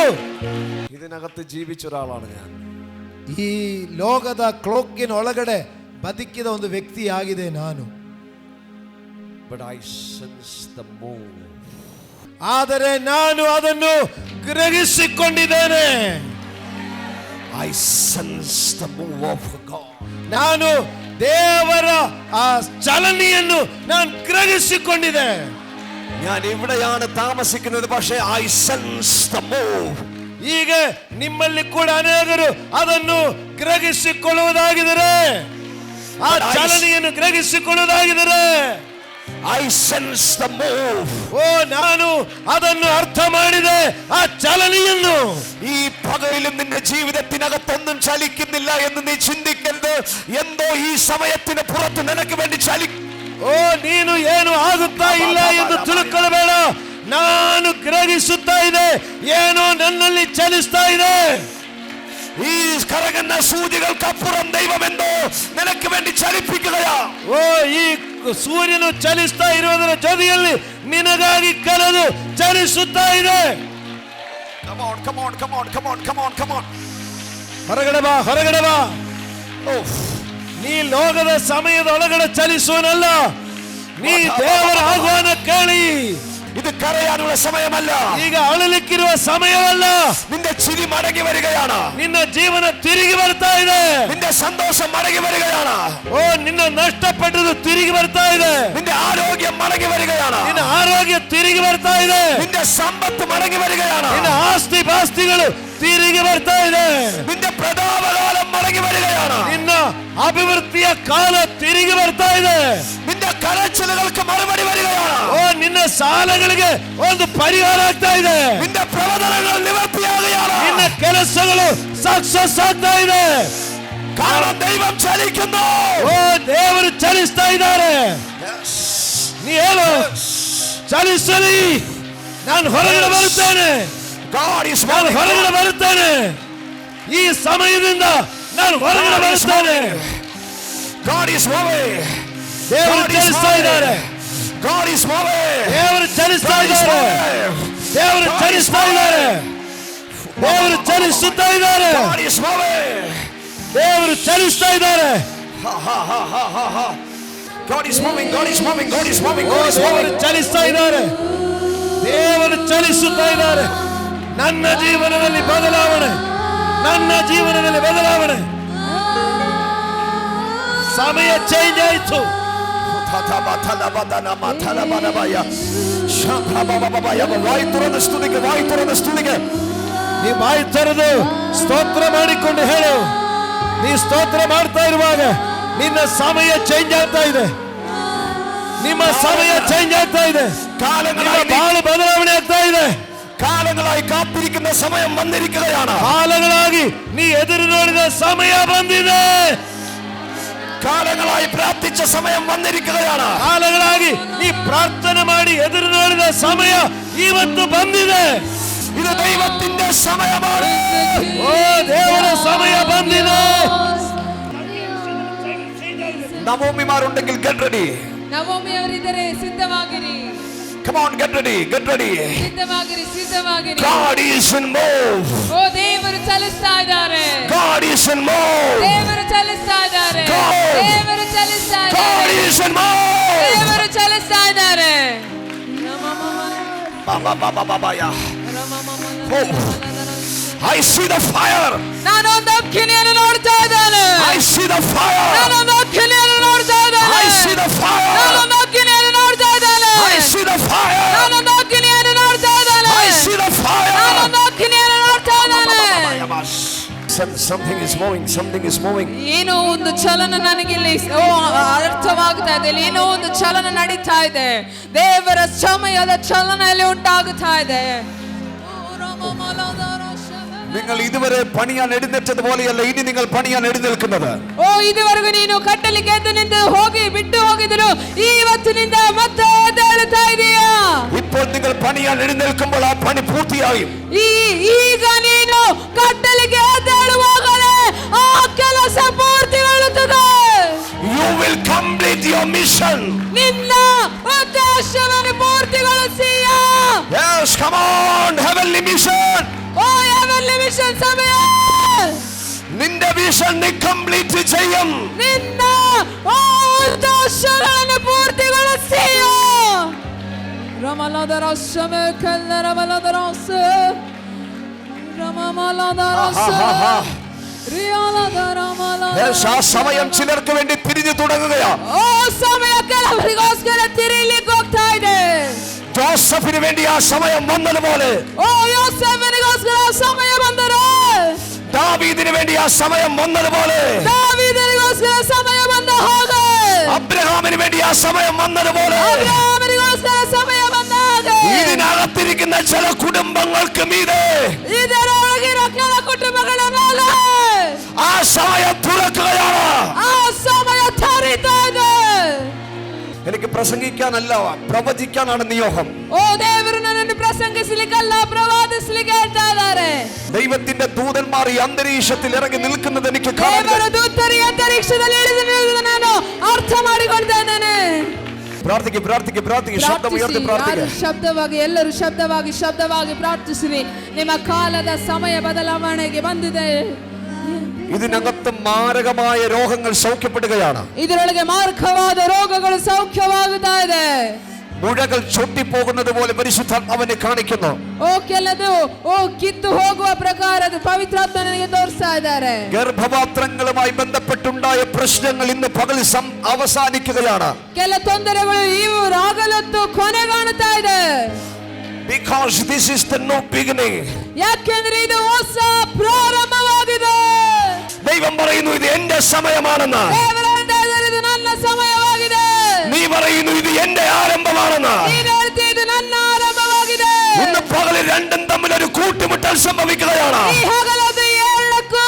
ഇതിനകത്ത് ജീവിച്ച ഒരാളാണ് ഞാൻ. ಈ ಲೋಕದ ಕ್ಲೋಕಿನ ಒಳಗಡೆ ಬದುಕಿದ ಒಂದು ವ್ಯಕ್ತಿ ಆಗಿದೆ ನಾನು. But I sense the move. ಆದರೆ ನಾನು ಅದನ್ನು ಗ್ರಹಿಸಿಕೊಂಡಿದ್ದೇನೆ. I sense the move of God. ನಾನು ದೇವರ ಆ ಚಲನೆಯನ್ನು ನಾನು ಗ್ರಹಿಸಿಕೊಂಡಿದ್ದೆ. ഞാൻ ഇവിടെയാണ് താമസിക്കുന്നത്, പക്ഷേ I sense the move. ಈಗ ನಿಮ್ಮಲ್ಲಿ ಕೂಡ ಅನೇಕರು ಅದನ್ನು ಗ್ರಹಿಸಿಕೊಳ್ಳುವುದಾಗಿದ್ದಾರೆ, ಆ ಚಲನೆಯನ್ನು ಗ್ರಹಿಸಿಕೊಳ್ಳುವುದಾಗಿದ್ದಾರೆ. I sense the move. ಓ, ನಾನು ಅದನ್ನು ಅರ್ಥ ಮಾಡಿದೆ, ಆ ಚಲನೆಯನ್ನು. ഈ പകലിലും നിന്റെ ജീവിതത്തിനകത്തൊന്നും ചലിക്കുന്നില്ല എന്ന് നീ ചിന്തിക്കരുത്. എന്തോ ഈ സമയത്തിന് പുറത്ത് നിനക്ക് വേണ്ടി ಓ, ನೀನು ಏನು ಆಗುತ್ತಾ ಇಲ್ಲ ಎಂದು ತಿಳ್ಕೊಳ್ಳಬೇಡ. ನಾನು ಗ್ರಹಿಸುತ್ತಾ ಇದೆ, ಏನೋ ನನ್ನಲ್ಲಿ ಚಲಿಸ್ತಾ ಇದೆ. ഈ കറങ്ങുന്ന സൂചികൾക്കപ്പുറം ദൈവമെന്തോ നിനക്ക് വേണ്ടി ചലിപ്പിക്കുകയാ. ಓ, ಈ ಸೂರ್ಯನು ಚಲಿಸ್ತಾ ಇರುವುದರ ಜೊತೆಯಲ್ಲಿ ನಿನಗಾಗಿ ಕರೆದು ಚಲಿಸುತ್ತಾ ಇದೆ. ಹೊರಗಡೆ ಬಾ. ನೀ ಲೋಕದ ಸಮಯದ ಒಳಗಡೆ ಚಲಿಸುವನಲ್ಲ, ನೀ ದೇವರ ಆಹ್ವಾನ ಕೇಳಿ. ഇത് കരയാനുള്ള സമയമല്ല. ಈಗ ಅಳಲಿಕ್ಕಿರುವ ಸಮಯವಲ್ಲ. നിന്റെ ചിരി മടങ്ങി വരികയാണ്. ನಿನ್ನ ಜೀವನ ತಿರುಗಿ ಬರ್ತಾ ಇದೆ. നിന്റെ സന്തോഷം മടങ്ങി വരികയാണ്. ಓ, ನಿನ್ನ ನಷ್ಟಪಟ್ಟದು ತಿರುಗಿ ಬರ್ತಾ ಇದೆ. നിന്റെ ആരോഗ്യം മടങ്ങി വരികയാണ്. ನಿನ್ನ ಆರೋಗ್ಯ ತಿರುಗಿ ಬರ್ತಾ ಇದೆ. നിന്റെ സമ്പത്ത് മടങ്ങി വരികയാണ്. ನಿನ್ನ ಆಸ್ತಿ ಪಾಸ್ತಿಗಳು ತಿರುಗಿ ಬರ್ತಾ ಇದೆ. നിന്റെ പ്രതാപകാലം മടങ്ങി വരികയാണ്. ನಿನ್ನ ಅಭಿವೃದ್ಧಿಯ ಕಾಲ ತಿರುಗಿ ಬರ್ತಾ ಇದೆ. നിന്റെ കരച്ചിലുകൾക്ക് മറുപടി വരികയാണ്. ಓ, ನಿನ್ನ ಸಾಲಗಳಿಗೆ ಒಂದು ಪರಿಹಾರ ಆಗ್ತಾ ಇದೆ. നിന്റെ പ്രവചനങ്ങൾ നിവർത്തിയാകുകയാണ്. ನಿನ್ನ ಕೆಲಸಗಳು ಸಕ್ಸಸ್ ಆಗ್ತಾ ಇದೆ. കാരണം ദൈവം ചലിക്കുന്നു. ಓ, ದೇವರು ಚಲಿಸ್ತಾ ಇದ್ದಾರೆ. ನೀ ಹೇಳು, ಚಲಿಸಲಿ, ನಾನು ಹೊರಗಡೆ ಬರುತ್ತೇನೆ. ನಾನು ಹೊರಗಡೆ ಬರುತ್ತೇನೆ. ಈ ಸಮಯದಿಂದ ನಾನು ಹೊರಗಡೆ ಬರುತ್ತೇನೆ. God is moving. ದೇವರು God is ಚಲಿಸ್ತಾ ಇದ್ದಾರೆ. moving. God is moving. ದೇವರು ಚಲಿಸ್ತಾ God is ಇದ್ದಾರೆ. moving. ದೇವರು God is ಚಲಿಸ್ತಾ ಇದ್ದಾರೆ. ದೇವರು ಚಲಿಸುತ್ತಾ ಇದ್ದಾರೆ. God is moving. ದೇವರು ಚಲಿಸ್ತಾ ಇದ್ದಾರೆ. Ha ha ha ha ha ha. God is moving. God is moving. God is moving. God is ದೇವರು moving. ಚಲಿಸ್ತಾ ಇದ್ದಾರೆ. ದೇವರು ಚಲಿಸುತ್ತಾ ಇದ್ದಾರೆ. ನನ್ನ ಜೀವನದಲ್ಲಿ ಬದಲಾವಣೆ, ನನ್ನ ಜೀವನದಲ್ಲಿ ಬದಲಾವಣೆ. ಸಮಯ ಚೇಂಜ್ ಆಯಿತು. ವಾಯು ತುರನ ಸ್ತುತಿಗೆ, ವಾಯು ತುರನ ಸ್ತುತಿಗೆ. ನೀ ಬಾಯಿ ತೆರೆದು ಸ್ತೋತ್ರ ಮಾಡಿಕೊಂಡು ಹೇಳು. ನೀ ಸ್ತೋತ್ರ ಮಾಡ್ತಾ ಇರುವಾಗ ನಿನ್ನ ಸಮಯ ಚೇಂಜ್ ಆಗ್ತಾ ಇದೆ. ನಿಮ್ಮ ಸಮಯ ಚೇಂಜ್ ಆಗ್ತಾ ಇದೆ. കാലങ്ങളായി ಬಾಳು ಬದಲಾವಣೆ ಆಗ್ತಾ ಇದೆ. കാലങ്ങളായി കാത്തിരിക്കുന്ന സമയം വന്നിരിക്കുകയാണ്. ಕಾಲಗಳಾಗಿ ನೀ ಎದುರು ನೋಡಿದ ಸಮಯ ಬಂದಿದೆ. കാലങ്ങളായി പ്രാർത്ഥിച്ച സമയം വന്നിരിക്കുകയാണ്. ಕಾಲಗಳಾಗಿ ನೀ ಪ್ರಾರ್ಥನೆ ಮಾಡಿ ಎದುರು ನೋಡಿದ ಸಮಯ ಇವತ್ತು ಬಂದಿದೆ. ഇത് ദൈവത്തിന്റെ സമയമാണ്. ಓ ದೇವರ ಸಮಯ ಬಂದಿದೆ. നവോമിമാരുണ്ടെങ്കിൽ get ready. ನವೋಮಿಯವರಿದ್ದರೆ ಸಿದ್ಧವಾಗಿರಿ. Come on, get ready, get ready. ಸಿದ್ಧವಾಗಿರಿ, ಸಿದ್ಧವಾಗಿರಿ. God is in move. ಓ ದೇವರು ಚಲಿಸ್ತಾ ಇದ್ದಾರೆ. God is in move. ದೇವರು ಚಲಿಸ್ತಾ ಇದ್ದಾರೆ. God. ದೇವರು ಚಲಿಸ್ತಾ God ಇದ್ದಾರೆ. is in move. ದೇವರು ಚಲಿಸ್ತಾ ಇದ್ದಾರೆ. Oh. I see the fire. ನಾನು ಒಂದು ಅಗ್ನಿಯನ್ನು ನೋಡ್ತಾ ಇದ್ದೇನೆ. I see the fire. ನಾನು ಒಂದು ಅಗ್ನಿಯನ್ನು ನೋಡ್ತಾ ಇದ್ದೇನೆ. I see the fire. ನಾನು ಒಂದು ಅಗ್ನಿಯನ್ನು ನೋಡ್ತಾ ಇದ್ದೇನೆ. I see the fire. ನಾನು ಒಂದು ಅಗ್ನಿಯನ್ನು ನೋಡ್ತಾ ಇದ್ದೇನೆ. I see the fire. ನಾನು ಒಂದು ಅಗ್ನಿಯನ್ನು ನೋಡ್ತಾ ಇದ್ದೇನೆ. Something is moving. Something is moving. ಏನೋ ಒಂದು ಚಲನ ನನಗೆ ಇಲ್ಲಿ ಅರ್ಥವಾಗ್ತಾ ಇದೆ. ಏನೋ ಒಂದು ಚಲನ ನಡೀತಾ ಇದೆ. ದೇವರ ಸಮಯದ ಚಲನ ಇಲ್ಲಿ ಉಂಟಾಗುತ್ತಾ ಇದೆ. നിങ്ങൾ ഇതുവരെ പണിയാൻ എഴുന്നേറ്റത് പോലെയല്ല ഇനി നിങ്ങൾ പണിയാൻ എഴുന്നേൽക്കുന്നത്. ಓ ಇದುವರೆಗೂ ನೀನು ಕಟ್ಟಲಿಕ್ಕೆ ಎದ್ದು ನಿಂತು ಹೋಗಿ ಬಿಟ್ಟು ಹೋಗಿದ್ರು, ಇವತ್ತಿನಿಂದ ಮತ್ತೆ ಎದ್ದೇಳುತ್ತಾ ಇದೀಯಾ. ഇപ്പോൾ നിങ്ങൾ പണിയാൻ എഴുന്നേൽക്കുമ്പോൾ ആ പണി പൂർത്തിയായി. ಈಗ ನೀನು ಕಟ್ಟಲಿಕ್ಕೆ ಎದ್ದೇಳುವಾಗಲೇ ಆ ಕೆಲಸ ಪೂರ್ತಿಗೊಳ್ಳುತ್ತದೆ. You will complete your mission. ನಿನ್ನ ಉದ್ದೇಶವನ್ನು ಪೂರ್ತಿಗೊಳಿಸಿಯ. Yes, come on, heavenly mission. ಓ ಹೆವೆನ್ಲಿ ಮಿಷನ್ ಸಮಯ. നിന്റെ വിഷൻ നീ കംപ്ലീറ്റ് ചെയ്യും. ನಿನ್ನ ಉದ್ದೇಶಗಳನ್ನು ಪೂರ್ತಿಗೊಳಿಸಿಯ. ರಮಲದರಶಮ ಕಲ್ಲರಮಲದರಸ ರಮಮಲದರಸ ರಿಯಲದರಮಲ. Yes, ആ സമയം ചിലർക്ക് വേണ്ടി തിരിഞ്ഞു തുടങ്ങുകയാ. ಓ ಸಮಯ ಕೆಲವರಿಗೋಸ್ಕರ ತಿರುಗಲಿಕ್ಕೆ ಹೋಗ್ತಾ ಇದೆ. ജോസഫിന് വേണ്ടി ആ സമയം വന്നതുപോലെ ಓ ಯೋಸೇಫನಿಗೋಸ್ಕರ ಸಮಯ ಬಂದರೆ, ദാവീദിന് വേണ്ടി ആ സമയം വന്നതുപോലെ, ದಾವೀದನಿಗೋಸ್ಕರ ಸಮಯ ಬಂದ ಹಾಗೆ, അബ്രഹാമിന് വേണ്ടി ആ സമയം വന്നതുപോലെ, ಅಬ್ರಹಾಮನಿಗೋಸ್ಕರ ಸಮಯ ಬಂದ ಹಾಗೆ, ഇതിനകത്തിരിക്കുന്ന ചില കുടുംബങ്ങൾക്ക് മീതെ ಇದರೊಳಗಿರೋ ಕೆಲ ಕುಟುಂಬಗಳ ಮೇಲೆ ആ സമയം തുറക്കുകയാണ്. ಆ ಸಮಯ ತರಿತಾ ಇದೆ. എനിക്ക് പ്രസംഗിക്കാനല്ല, പ്രവചിക്കാനാണ് നിയോഗം. ಓ ದೇವರು ನನ್ನನ್ನು ಪ್ರಸಂಗಿಸಲಿಕ್ಕಲ್ಲ, ಪ್ರವಾದಿಸಲಿಕ್ಕೆ ಹೇಳ್ತಾ ಇದ್ದಾರೆ. ദൈവത്തിന്റെ ദൂതന്മാർ ഈ അന്തരീക്ഷത്തിൽ ഇറങ്ങി നിൽക്കുന്നത് എനിക്ക് കാണാൻ ದೇವರ ದೂತರು ಈ ಅಂತರಿಕ್ಷದಲ್ಲಿ ಇಳಿದು ನಿಲ್ಲುವುದನ್ನು ನಾನು ಅರ್ಥ ಮಾಡಿಕೊಳ್ತಾ ಇದ್ದೇನೆ. പ്രാർത്ഥിക്ക്, പ്രാർത്ഥിക്ക്, പ്രാർത്ഥിക്ക്. ശബ്ദം ഉയർത്തി പ്രാർത്ഥിക്ക്. ಶಬ್ದವಾಗಿ ಎಲ್ಲರೂ ಶಬ್ದವಾಗಿ ಪ್ರಾರ್ಥಿಸಿರಿ. ನಿಮ್ಮ ಕಾಲದ ಸಮಯ ಬದಲಾವಣೆಗೆ ಬಂದಿದೆ. ഇതിനകത്ത് മാരകമായ രോഗങ്ങൾ സൗഖ്യപ്പെടുകയാണ്. ಇದರೊಳಗೆ ಮಾರಕವಾದ ರೋಗಗಳು ಸೌಖ್ಯವಾಗುತ್ತಾ ಇದೆ. മുഴകൾ ചൊട്ടിപ്പോകുന്നത് പോലെ പരിശുദ്ധാത്മാവിനെ കാണിക്കുന്നു. ಓ ಕೆಲದು ಕಿತ್ತು ಹೋಗುವ ಪ್ರಕಾರ ಪವಿತ್ರಾತ್ಮ ನನಗೆ ತೋರಿಸ್ತಾ ಇದ್ದಾರೆ. ഗർഭപാത്രങ്ങളുമായി ബന്ധപ്പെട്ടുണ്ടായ പ്രശ്നങ്ങൾ ഇന്ന് പകൽ അവസാനിക്കുകയാണ്. ಕೆಲ ತೊಂದರೆಗಳು ಇವು ರಾಗಲತ್ತು ಕೊನೆ ಕಾಣುತ್ತಾ ಇದೆ. Because this is the new beginning. ಯಾಕೆಂದ್ರೆ ಇದು ಹೊಸ ಪ್ರಾರಂಭವಾಗಿದೆ. ദൈവം പറയുന്നു ഇത് എന്റെ സമയമാണെന്ന്. ಇದು ನನ್ನ ಸಮಯವಾಗಿದೆ. നീ പറയുന്നു ഇത് എന്റെ ആരംഭമാണെന്ന്. ഇത് ನನ್ನ ಆರಂಭವಾಗಿದೆ. ഇന്ന് പകൽ രണ്ടും തമ്മിൽ ഒരു കൂട്ടിമുട്ടൽ സംഭവിക്കുകയാണ്. ಈ ಹಗಲದು ಏಳಕ್ಕೂ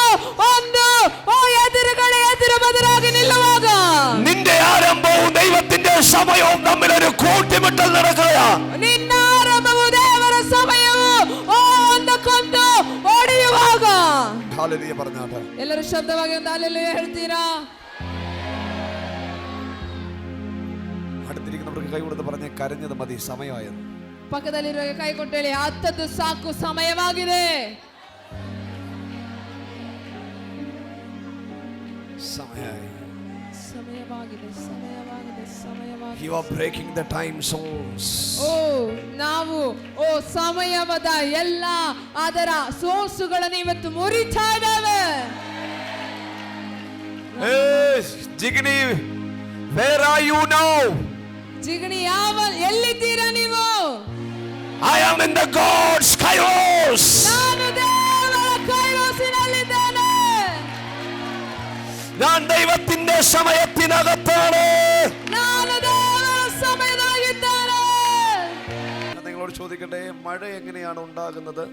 ಒಂದು ಎದುರು ಬದಲಾಗಿ ನಿಲ್ಲುವಾಗ നിന്റെ ആരംഭവും ദൈവത്തിന്റെ സമയവും തമ്മിൽ ഒരു കൂട്ടിമുട്ടൽ നടക്കുകയാണ്. ನಿನ್ನ ಆರಂಭವು ದೇವರ ಸಮಯವು ಒಂದಕ್ಕೊಂದು ಒಡೆಯುವಾಗ. ഹല്ലേലൂയ പറഞ്ഞാട്ടെ. ಎಲ್ಲರೂ ಶಬ್ದವಾಗಿ ಒಂದು ಹಲ್ಲೆಲೂಯ ಹೇಳ್ತೀರಾ? അടുത്തിരിക്കുന്നവർക്ക് കൈ കൊടുത്ത് പറഞ്ഞ് കരഞ്ഞത് മതി, സമയമായത്. ಪಕ್ಕದಲ್ಲಿರೋ ಕೈ ಕೊಟ್ಟೇಳಿ ಹತ್ತದ್ದು ಸಾಕು, ಸಮಯವಾಗಿದೆ. സമയമായി. ಸಮಯವಾಗಿದೆ, ಸಮಯವಾಗಿದೆ, ಸಮಯವಾಗಿದೆ. You are breaking the time zones. ನಾವು ಸಮಯವಾದ ಎಲ್ಲ ಅದರ ಸೋಸುಗಳನ್ನು ಇವತ್ತು ಮುರಿತಾ ಇದ್ದೇವೆ. Jigani, where are you now? Jigani, ಎಲ್ಲಿದ್ದೀರಾ ನೀವು? I am in the God's kairos. ನಾನು ದೇವರ ಕೈರೋಸಿನಲ್ಲಿದ್ದೇನೆ. ഞാൻ ദൈവത്തിന്റെ സമയത്തിനകത്താണ്. ನಾನು ದೇವರ ಸಮಯದಾಗಿದ್ದೇನೆ. നിങ്ങളോട് ചോദിക്കട്ടെ, മഴ എങ്ങനെയാണ് ഉണ്ടാകുന്നത്?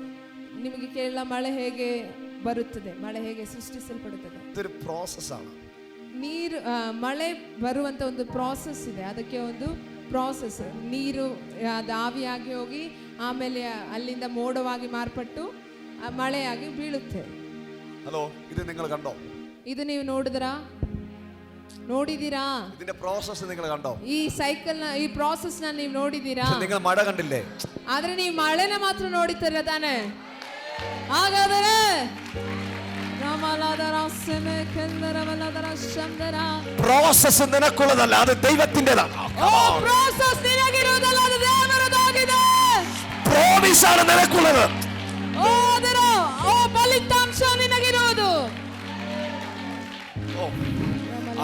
ನಿಮಗೆ ಕೇಳಲ, ಮಳೆ ಹೇಗೆ ಬರುತ್ತದೆ, ಮಳೆ ಹೇಗೆ ಸೃಷ್ಟಿಸಲ್ಪಡುತ್ತದೆ? ഇതൊരു പ്രോസസ്സാണ്. ನೀರು ಮಳೆ ಬರುವಂತ ಒಂದು ಪ್ರಾಸೆಸ್ ಇದೆ. ಅದಕ್ಕೆ ಒಂದು ಪ್ರಾಸೆಸ್. ನೀರು ಅದು ಆವಿಯಾಗಿ ಹೋಗಿ ಆಮೇಲೆ ಅಲ್ಲಿಂದ ಮೋಡವಾಗಿ ಮಾರ್ಪಟ್ಟು ಮಳೆಯಾಗಿ ಬೀಳುತ್ತೆ. ഹലോ, ഇത് നിങ്ങൾ കണ്ടോ? ಇದು ನೀವು ನೋಡಿದೀರಾ? ഇതിന്റെ പ്രോസസ് നിങ്ങൾ കണ്ടോ? ಈ ಸೈಕಲ್ ಈ ಪ್ರಾಸೆಸ್ ನ ನೀವು ನೋಡಿದೀರಾ? നിങ്ങൾ മഴ കണ്ടില്ലേ? ಆದ್ರೆ ನೀವು ಮಳೆನ ಮಾತ್ರ ನೋಡಿತೀರಾ ತಾನೆ? ಹಾಗಾದರೆ പ്രോസസ് നിനക്കുള്ളതല്ല, അത് ദൈവത്തിൻ്റെതാണ്. പ്രോസസ് നിനക്കിരുന്നതല്ല, അത് ദേവരതാಗಿದೆ. പ്രോമിസ് ആണ് നിനക്കുള്ളത്. ಅದರ ಫಲಿತಾಂಶ ನಿನಗಿರುವುದು.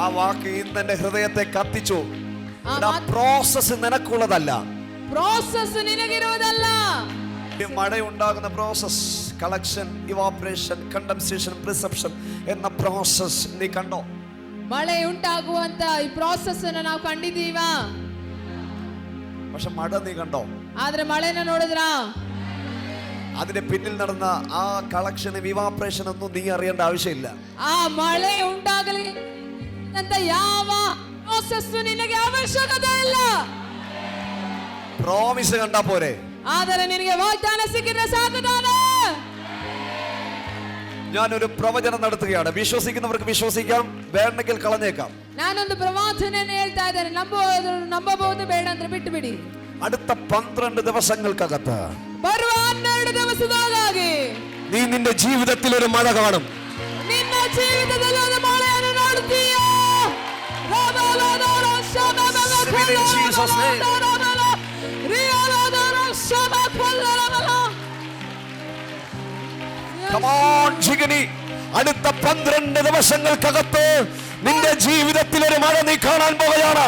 ആ വാക്ക് ഇന്ന് എന്റെ ഹൃദയത്തെ കത്തിച്ചു. പ്രോസസ് നിനക്കുള്ളതല്ല, പ്രോസസ് നിനക്കിരുന്നതല്ല. മഴ ഉണ്ടാകുന്ന process, collection, evaporation, condensation, precipitation എന്ന പ്രോസസ് നീ കണ്ടോ? മഴ ഉണ്ടാകുವಂತ ಈ ಪ್ರೋಸೆಸ್ ಅನ್ನು ನಾವು ಕಂಡಿದ್ದೀವಾ? പക്ഷെ മഴ നീ കണ്ടോ? ಆದ್ರೆ ಮಳೆನ ನೋಡಿದ್ರಾ? അതിന്റെ പിന്നിൽ നടന്ന ആ കളക്ഷനും ഇവാപറേഷൻ ഒന്നും നീ അറിയേണ്ട ആവശ്യമില്ല. ಆ ಮಳೆ ಉಂಟಾಗಲಿ ಅಂತ ಯಾವ ಪ್ರೋಸೆಸ್ ನಿನಗೆ ಅವಶ್ಯಕತೆ ಇಲ್ಲ. പ്രോമിസ് കണ്ടാ പോരെ? ಆದರೆ ನಿನಗೆ ವಾಗ್ದಾನ ಸಿಕ್ಕಿದ್ರೆ ಸಾಕು ತಾನೆ. ഞാനൊരു പ്രവചനം നടത്തുകയാണ്. വിശ്വസിക്കുന്നവർക്ക് വിശ്വസിക്കാം, വേണമെങ്കിൽ കളഞ്ഞേക്കാം. ನಾನೊಂದು ಪ್ರವಾದನೆಯನ್ನು ಹೇಳ್ತಾ ಇದ್ದೇನೆ. ನಂಬಬಹುದು, ಬೇಡ ಅಂದ್ರೆ ಬಿಟ್ಟು ಬಿಡಿ. അടുത്ത 12 ദിവസങ്ങൾക്കകത്ത് ಬರುವ 12 ದಿವಸದೊಳಗಾಗಿ നീ നിന്റെ ജീവിതത്തിൽ ഒരു മഴ കാണും. ನಿನ್ನ ಜೀವಿತದಲ್ಲಿ ಒಂದು ಮಳೆಯನ್ನು ನೋಡುತ್ತೀಯಾ? Come on, ജിഗനി, അടുത്ത 12 ദിവസങ്ങൾക്കകത്ത് നിന്റെ ജീവിതത്തിൽ ഒരു മഴ നീ കാണാൻ പോവുകയാണ്.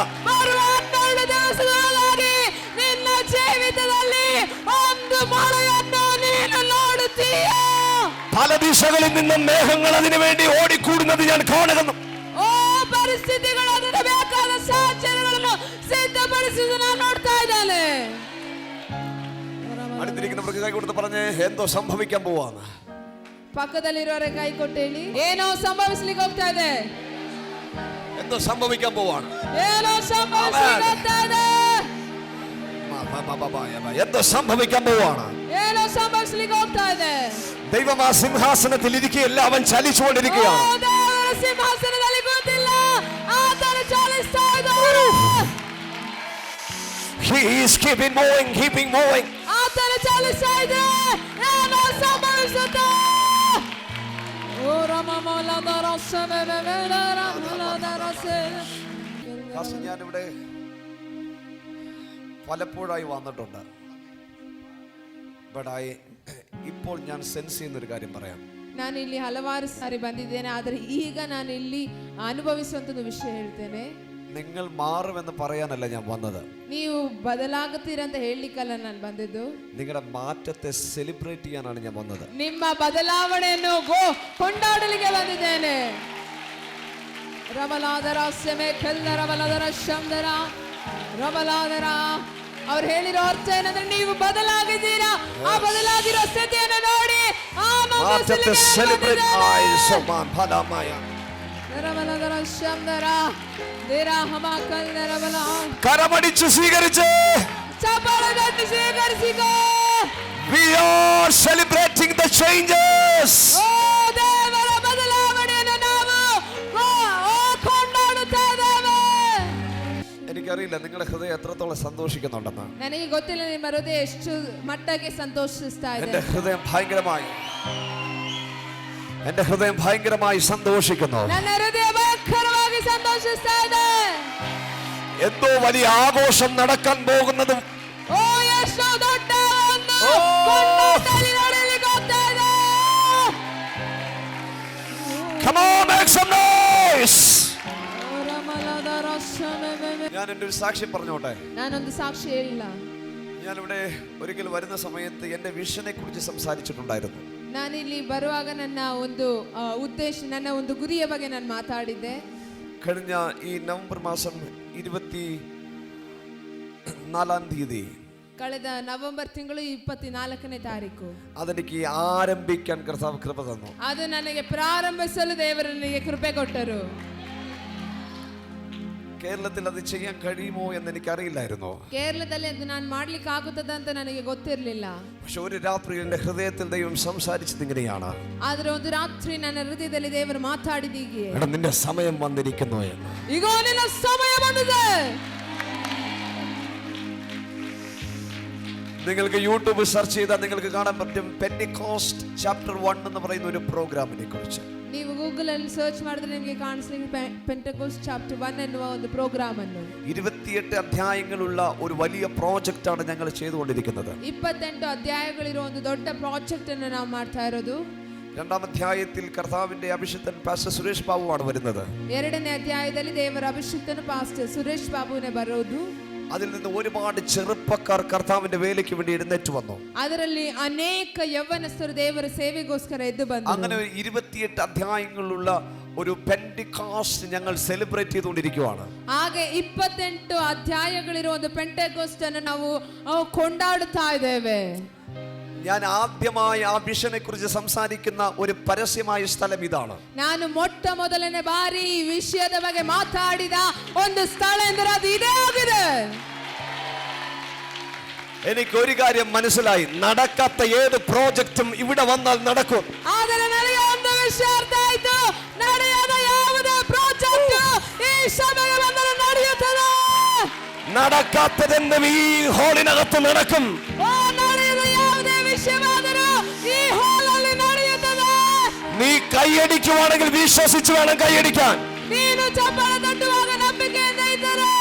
ನಿನ್ನ ಜೀವಿತದಲ್ಲಿ ಒಂದು ಮಳೆಯನ್ನು ನೀನು ನೋಡುತ್ತೀಯಾ? പല ദിശകളിൽ നിന്നും മേഘങ്ങൾ അതിനു വേണ്ടി ഓടിക്കൂടുന്നത് ഞാൻ കാണുന്നു. ಪರಿಸ್ಥಿತಿಗಳು ಅದಕ್ಕೆ ಬೇಕಾದ ಸಾಹಚರ್ಯಗಳನ್ನು ಸಿದ್ಧಪಡಿಸಿದ್ದು ನಾನು ನೋಡ್ತಾ ಇದ್ದೇನೆ. അടുത്തിരിക്കുന്നവർക്ക് കൈ കൊടുത്ത് പറഞ്ഞേ, എന്തോ സംഭവിക്കാൻ പോവാണ്. ಪಕ್ಕದಲ್ಲಿರೋರೆ ಕೈ ಕೊಟ್ಟು ಹೇಳಿ, ಏನೋ ಸಂಭವಿಸ್ಲಿಕ್ಕೆ ಹೋಗ್ತಾ ಇದೆ. എന്തോ സംഭവിക്കാൻ പോവാണ്. ಏನೋ ಸಂಭವಿಸ್ಲಿಕ್ಕೆ ಹೋಗ್ತಾ ಇದೆ. എന്തോ സംഭവിക്കാൻ പോവാണ്. ಏನೋ ಸಂಭವಿಸ್ಲಿಕ್ಕೆ ಹೋಗ್ತಾ ಇದೆ. ദൈവം ആ സിംഹാസനത്തിൽ ഇരിക്കുകയല്ല, അവൻ ചലിച്ചുകൊണ്ടിരിക്കുകയാണ്. ದೇವರ ಸಿಂಹಾಸನದಲ್ಲಿ ಕೂತಿಲ್ಲ, ಆತನು ಚಲಿಸ್ತಾ ಇದ್ದಾನೆ. He is keeping moving. ಆತನು ಚಲಿಸ್ತಾ ಇದ್ದಾನೆ. ಏನೋ ಸಂಭವಿಸುತ್ತೆ. ഞാനിവിടെ പലപ്പോഴായി വന്നിട്ടുണ്ട്. ഇപ്പോൾ ഞാൻ സെൻസ് ചെയ്യുന്ന ഒരു കാര്യം പറയാം. ನಾನು ಇಲ್ಲಿ ಹಲವಾರು ಸಾರಿ ಬಂದಿದ್ದೇನೆ, ಆದರೆ ಈಗ ನಾನು ಇಲ್ಲಿ ಅನುಭವಿಸುವಂತ ವಿಷಯ ಹೇಳ್ತೇನೆ. നിങ്ങൾ മാറുമെന്ന് പറയാനല്ല ഞാൻ വന്നത്. ನೀವು ಬದಲಾಗುತ್ತೀರಾ ಅಂತ ಹೇಳಲಿಕ್ಕಲ್ಲ ನಾನು ಬಂದಿದ್ದು. നിങ്ങളുടെ മാറ്റത്തെ സെലിബ്രേറ്റ് ചെയ്യാനാണ് ഞാൻ വന്നത്. ನಿಮ್ಮ ಬದಲಾವಣೆಯನ್ನು ಕೊಂಡಾಡಲಿಕ್ಕೆ ಬಂದಿದ್ದೇನೆ. ರಬಲಾದರ ಸೆಮೆ ಕೆಲ್ಲ ರಬಲಾದರ ಶಂದರ ರಬಲಾದರ ಅವ್ರು ಹೇಳಿರೋ ಅರ್ಥ ಏನಂದ್ರೆ, ನೀವು ಬದಲಾಗಿದ್ದೀರಾ. ಆ ಬದಲಾಗಿರೋ ಸ್ಥಿತಿಯನ್ನು ನೋಡಿ മാറ്റത്തെ സെലിബ്രേറ്റ് ആയി സോമാൻ ഫലമായ ರಬಲಾದರ ಶಂದರ കരമടിച്ച് സ്വീകരിച്ച് ചപ്പാളി സ്വീകരിಸಿಕೋ. We are celebrating the changes. ದೇವರ ಬದಲಾವಣೆಯನ್ನು ನಾವು ಕೊಂಡಾಡುತ್ತಾ ಇದ್ದೇವೆ. എനിക്കറിയില്ല എനിക്കറിയില്ല നിങ്ങളുടെ ഹൃദയം എത്രത്തോളം സന്തോഷിക്കുന്നുണ്ടെന്ന്. ನನಗೆ ಗೊತ್ತಿಲ್ಲ ನಿಮ್ಮ ಹೃದಯ ಎಷ್ಟು ಮಟ್ಟಕ್ಕೆ ಸಂತೋಷಿಸ್ತಾ ಇದೆ. എന്റെ ഹൃദയം ഭയങ്കരമായി സന്തോഷിക്കുന്നു. ನನ್ನ ಹೃದಯ ಭಯಂಕರವಾಗಿ ಸಂತೋಷಿಸ್ತಾ ಇದೆ. എന്തോ വലിയ ആഘോഷം നടക്കാൻ പോകുന്നതും ಓ ಎಷ್ಟು ದೊಡ್ಡ ಒಂದು ಕೊಂಡಾಟದಲ್ಲಿ ನಡೆಯಲಿಕ್ಕೆ ಹೋಗ್ತಾ ಇದೆ. Come on, make some noise. ഞാൻ എൻ്റെ ഒരു സാക്ഷ്യം പറഞ്ഞോട്ടെ. ನಾನೊಂದು ಸಾಕ್ಷಿ ಹೇಳಿಲ್ಲ. ഞാനിവിടെ ഒരിക്കൽ വരുന്ന സമയത്ത് എൻ്റെ വിഷനെ കുറിച്ച് സംസാരിച്ചിട്ടുണ്ടായിരുന്നു. ನಾನಿಲ್ಲಿ ಬರುವಾಗ ನನ್ನ ಒಂದು ಉದ್ದೇಶ, ನನ್ನ ಒಂದು ಗುರಿಯ ಬಗ್ಗೆ ನಾನು ಮಾತಾಡಿದ್ದೆ. കഴിഞ്ഞ ഈ നവംബർ മാസം 24-ാം തീയതി, ಕಳೆದ ನವೆಂಬರ್ ತಿಂಗಳು 24ನೇ ತಾರೀಕು അതെനിക്ക് ആരംഭിക്കാൻ കർത്താവ് കൃപ തന്നു. ಅದು ನನಗೆ ಪ್ರಾರಂಭಿಸಲು ದೇವರು ನನಗೆ ಕೃಪೆ ಕೊಟ್ಟರು. കേരളത്തിൽ അത് ചെയ്യാൻ കഴിയുമോ എന്ന് എനിക്കറിയില്ലായിരുന്നു. ಕೇರಳದಲ್ಲಿ ಅದು ನಾನು ಮಾಡ್ಲಿಕ್ಕೆ ಆಗುತ್ತದೆ ಅಂತ ನನಗೆ ಗೊತ್ತಿರಲಿಲ್ಲ. പക്ഷെ ഒരു രാത്രി എൻ്റെ ഹൃദയത്തിൽ ദൈവം സംസാരിച്ചത് ഇങ്ങനെയാണ്. ಆದ್ರೆ ಒಂದು ರಾತ್ರಿ ನನ್ನ ಹೃದಯದಲ್ಲಿ ದೇವರು ಮಾತಾಡಿದೀಗೆ, എടാ നിന്റെ സമയം വന്നിരിക്കുന്നു എന്ന്. ಈಗ ನಿನ್ನ ಸಮಯ ಬಂದಿದೆ. നിങ്ങൾക്ക് യൂട്യൂബ് സെർച്ച് ചെയ്താൽ നിങ്ങൾക്ക് കാണാൻ പറ്റും പെന്റിക്കോസ്റ്റ് ചാപ്റ്റർ 1 എന്ന് പറയുന്ന ഒരു പ്രോഗ്രാമിനെ കുറിച്ച്. ನೀವು ಗೂಗಲ್ ಅಲ್ಲಿ ಸರ್ಚ್ ಮಾಡಿದ್ರೆ ನಿಮಗೆ ಕಾಣಿಸ್ಲಿಕ್ಕೆ ಪೆಂಟೆಕೋಸ್ಟ್ ಚಾಪ್ಟರ್ 1 ಎನ್ನುವ ಒಂದು ಪ್ರೋಗ್ರಾಮ್ ಅನ್ನು 28 അധ്യായങ്ങളുള്ള ഒരു വലിയ പ്രോജക്റ്റ് ആണ് ഞങ്ങൾ ചെയ്തുകൊണ്ടിരിക്കുന്നത്. 28 ಅಧ್ಯಾಯಗಳಿರೋ ಒಂದು ದೊಡ್ಡ ಪ್ರಾಜೆಕ್ಟ್ ಅನ್ನು ನಾವು ಮಾಡ್ತಾ ಇರೋದು. രണ്ടാം അധ്യായത്തിൽ കർത്താവിന്റെ അഭിഷിക്തൻ പാസ്റ്റർ സുരേഷ് ബാബു ആണ് വരുന്നത്. ಎರಡನೇ ಅಧ್ಯಾಯದಲ್ಲಿ ದೇವರ ಅಭಿಷಿಕ್ತನು ಪಾಸ್ಟರ್ ಸುರೇಶ್ ಬಾಬುನೇ ಬರೋದು. അതിൽ നിന്ന് ഒരുപാട് ചെറുപ്പക്കാർ കർത്താവിന്റെ വേലയ്ക്ക് വേണ്ടി എഴുന്നേറ്റ് വന്നു. ಅದರಲ್ಲಿ ಅನೇಕ ಯೌವನಸ್ಥರು ದೇವರ ಸೇವೆಗೋಸ್ಕರ ಎದ್ದು ಬಂದರು. അങ്ങനെ 28 അധ്യായങ്ങളുള്ള ഒരു പെന്റിക്കോസ്റ്റ് ഞങ്ങൾ സെലിബ്രേറ്റ് ചെയ്തുകൊണ്ടിരിക്കുകയാണ്. ಹಾಗೆ 28 ಅಧ್ಯಾಯಗಳಿರೋ ಒಂದು ಪೆಂಟೆಕೋಸ್ಟ್ ಅನ್ನು ನಾವು ಕೊಂಡಾಡುತ್ತಾ ಇದ್ದೇವೆ. ഞാൻ ആദ്യമായി ആ വിഷനെ കുറിച്ച് സംസാരിക്കുന്ന ഒരു പരസ്യമായ സ്ഥലം ഇതാണ്. ನಾನು ಮೊಟ್ಟ ಮೊದಲನೇ ಬಾರಿ ಈ ವಿಷಯದ ಬಗ್ಗೆ ಮಾತಾಡಿದ ಒಂದು ಸ್ಥಳ ಎಂದರೆ ಅದು ಇದೇ ಆಗಿದೆ. എനിക്ക് ഒരു കാര്യം മനസ്സിലായി, നടക്കാത്ത ഏത് പ്രോജക്റ്റും ഇവിടെ വന്നാൽ നടക്കും. ಆದರೆ ನನಗೆ ಒಂದು ವಿಷಯ ಅರ್ಥ ಆಯ್ತು, ನಡೆಯದ ಯಾವುದೇ ಪ್ರಾಜೆಕ್ಟ್ ಈ ಸಭೆಗೆ ಬಂದರೆ ನಡೆಯುತ್ತದೆ. നടക്കാത്തതെന്നും ഈ ഹാളിനകത്ത് നടക്കും. ನಡೆಯದ ಯಾವುದೇ ವಿಷಯವಾದರೂ ಈ ಹಾಲಲ್ಲಿ ನಡೆಯುತ್ತದೆ. നീ കൈയടിക്കുവാണെങ്കിൽ വിശ്വസിച്ച് വേണം കൈയടിക്കാൻ. ನೀನು ಚಪ್ಪಾಳೆ ತಟ್ಟುವಾಗ ನಂಬಿಕೆಯಿಂದ ಇದ್ದರೆ,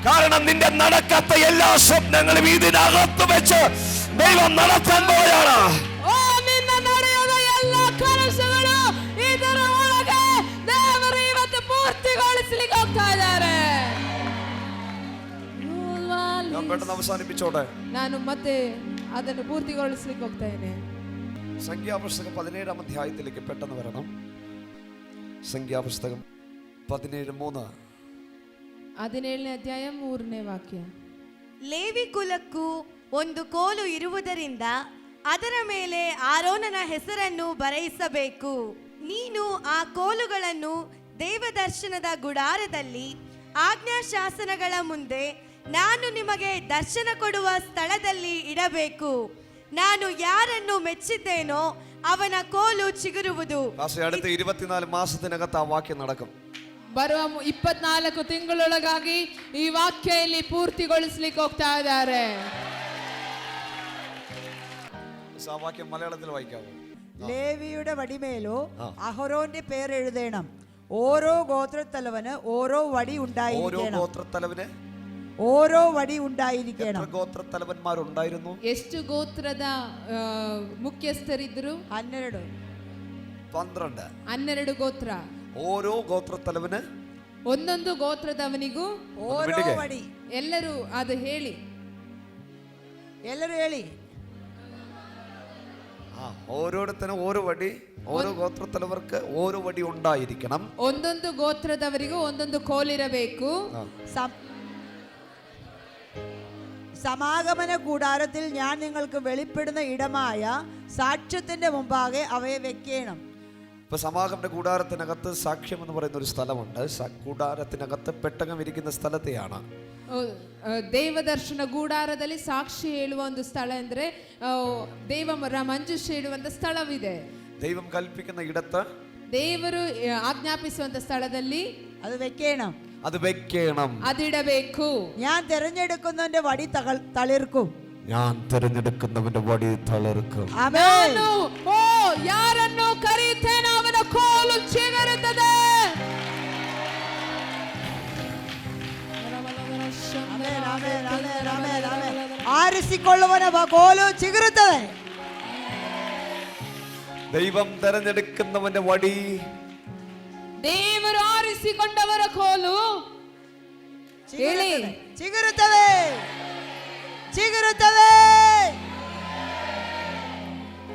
കാരണം നിന്റെ നടക്കാത്ത എല്ലാ സ്വപ്നങ്ങളും ഇതിനകത്ത് വെച്ച് ദൈവം നടത്താൻ പോവുകയാണ്. ಓ ನಿನ್ನ ನಡೆಯದ ಎಲ್ಲ ಕನಸುಗಳು ಇದರ ಒಳಗೆ ದೇವರು ಇವತ್ತು ಪೂರ್ತಿಗೊಳಿಸಲಿಕ್ಕೆ ಹೋಗ್ತಾ ಇದ್ದಾರೆ. ഞാൻ പെട്ടെന്ന് അവസാനിപ്പിച്ചോട്ടെ. ನಾನು ಮತ್ತೆ ಅದನ್ನು ಪೂರ್ತಿಗೊಳಿಸಲಿಕ್ಕೆ ಹೋಗ್ತಾ ಇದ್ದೇನೆ. സംഖ്യാപുസ്തകം 17-ാം അധ്യായത്തിലേക്ക് പെട്ടെന്ന് വരണം. സംഖ്യാപുസ്തകം 17:3. 17ನೇ ಅಧ್ಯಾಯ 3ನೇ ವಾಕ್ಯ. ಲೇವಿ ಕುಲಕ್ಕೂ ಒಂದು ಕೋಲು ಇರುವುದರಿಂದ ಅದರ ಮೇಲೆ ಆರೋನನ ಹೆಸರನ್ನು ಬರೆಯಿಸಬೇಕು. ನೀನು ಆ ಕೋಲುಗಳನ್ನು ದೇವದರ್ಶನದ ಗುಡಾರದಲ್ಲಿ ಆಜ್ಞಾಶಾಸನಗಳ ಮುಂದೆ ನಾನು ನಿಮಗೆ ದರ್ಶನ ಕೊಡುವ ಸ್ಥಳದಲ್ಲಿ ಇಡಬೇಕು. ನಾನು ಯಾರನ್ನು ಮೆಚ್ಚಿದ್ದೇನೋ ಅವನ ಕೋಲು ಚಿಗುರುವುದು. അടുത്ത 24 മാസത്തിനകത്ത് ആ വാക്യം നടക്കും. ಬರುವ 24 ತಿಂಗಳೊಳಗಾಗಿ ಈ ವಾಕ್ಯ ಇಲ್ಲಿ ಪೂರ್ತಿಗೊಳಿಸಲಿಕ್ಕೆ ಹೋಗ್ತಾ ಇದ್ದಾರೆ. ആ വാക്യം മലയാളത്തിൽ വായിക്കാമോ? ലേവിയുടെ വടിമേലോ അഹരോന്റെ പേര് എഴുതണം. ഓരോ ഗോത്രത്തലവന് ഓരോ വടി ഉണ്ടായിരിക്കണം. ഗോത്രത്തലവന് ഓരോ വടി ഉണ്ടായിരിക്കണം. ഗോത്രത്തലവന്മാരുണ്ടായിരുന്നു. ಎಷ್ಟು ಗೋತ್ರದ ಮುಖ್ಯಸ್ಥರಿದ್ರು? 12 ಗೋತ್ರ. ഓരോ ഗോത്രത്തലവന് ಒಂದೊಂದು ಗೋತ್ರದವನಿಗೂ ഓരോ വടി. ಎಲ್ಲರೂ ಅದು ಹೇಳಿ, ಎಲ್ಲರೂ ಹೇಳಿ. ഓരോരുത്തരും ഓരോ വടി, ഓരോ ഗോത്രത്തലവർക്ക് ഓരോ വടി ഉണ്ടായിരിക്കണം. ಒಂದೊಂದು ಗೋತ್ರದವರಿಗೂ ಒಂದೊಂದು ಕೋಲಿರಬೇಕು. സമാഗമന കൂടാരത്തിൽ ഞാൻ നിങ്ങൾക്ക് വെളിപ്പെടുന്ന ഇടമായ സാക്ഷ്യത്തിന്റെ മുമ്പാകെ അവയെ വെക്കണം. ഇപ്പൊ സമാഗമന കൂടാരത്തിനകത്ത് സാക്ഷ്യം എന്ന് പറയുന്ന ഒരു സ്ഥലമുണ്ട്. കൂടാരത്തിനകത്ത് പെട്ടകം ഇരിക്കുന്ന സ്ഥലത്തെയാണ് ದೇವದರ್ಶನ ಗೂಡಾರದಲ್ಲಿ ಸಾಕ್ಷಿ ಹೇಳುವ ಒಂದು ಸ್ಥಳ ಅಂದ್ರೆ ದೇವರ ಮಂಜುಷೆ ಇಡುವಂತ ಸ್ಥಳವಿದೆ. ദൈവം കൽപ്പിക്കുന്ന ഇടത്ത്, ದೇವರು ಆಜ್ಞಾಪಿಸುವಂತ ಸ್ಥಳದಲ್ಲಿ അത് വെക്കണം. അത് വെക്കണം. അതിടಬೇಕು. ഞാൻ തിരഞ്ഞെടുക്കുന്നവന്റെ വടി തളിർക്കും. ഞാൻ തിരഞ്ഞെടുക്കുന്നവന്റെ വടി തളിർക്കും. ആമേൻ. ಯಾರನ್ನು ಕರೆಯುತ್ತೇನೆ ಅವನ ಕೋಲು ಚಿಗುರುತ್ತದೆ. Amen, amen, amen, amen, amen. ಆರಿಸಿಕೊಳ್ಳುವನ ಕೋಲು ಚಿಗುರುತ್ತದೆ. ദൈവം തിരഞ്ഞെടുക്കുന്നവന്റെ വടി, ದೇವರು ಆರಿಸಿಕೊಂಡವರ ಕೋಲು ಚಿಗುರುತ್ತದೆ, ಚಿಗುರುತ್ತದೆ, ಚಿಗುರುತ್ತದೆ.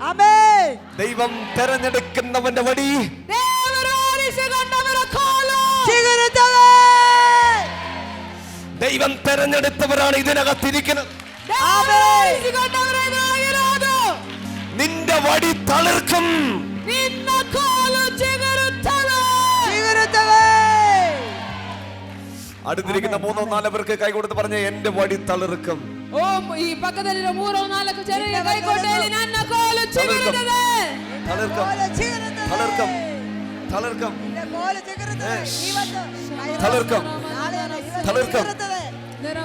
ಆಮೆನ್. ദൈവം തിരഞ്ഞെടുക്കുന്നവന്റെ വടി, ದೇವರು ಆರಿಸಿಕೊಂಡವರ ಕೋಲು ಚಿಗುರುತ್ತದೆ. ദൈവം തിരഞ്ഞെടുത്തവരാണ് ഇതിനകത്തിരിക്കുന്നത്. ಆರಿಸಿಕೊಂಡವರ ಎದುರಾಗಿರೋದು. നിന്റെ വടി തളിർക്കും. ನಿನ್ನ ಕೋಲು ಚಿಗುರುತ್ತದೆ. ಚಿಗುರುತ್ತದೆ. അടുത്തിരിക്കുന്ന 3-4 പേർക്ക് കൈ കൊടുത്ത് പറഞ്ഞ എന്റെ വടി തളിർക്കും. ಓ ಈ ಪಕ್ಕದಲ್ಲಿರೋ 3-4 ಜನರಿಗೆ ಕೈ ಕೊಟ್ಟು ಹೇಳಿ ನನ್ನ ಕೋಲು ಚಿಗುರುತ್ತದೆ. തളിർക്കും, ಕೋಲು ಚಿಗುರುತ್ತದೆ. തളിർക്കും, തളിർക്കും, ನಿನ್ನ ಕೋಲು ಚಿಗುರುತ್ತದೆ. ಇವತ್ತು തളിർക്കും, ನಾಳೆ ಇವತ್ತು തളിർക്കും. ಚಿಗುರುತ್ತದೆ.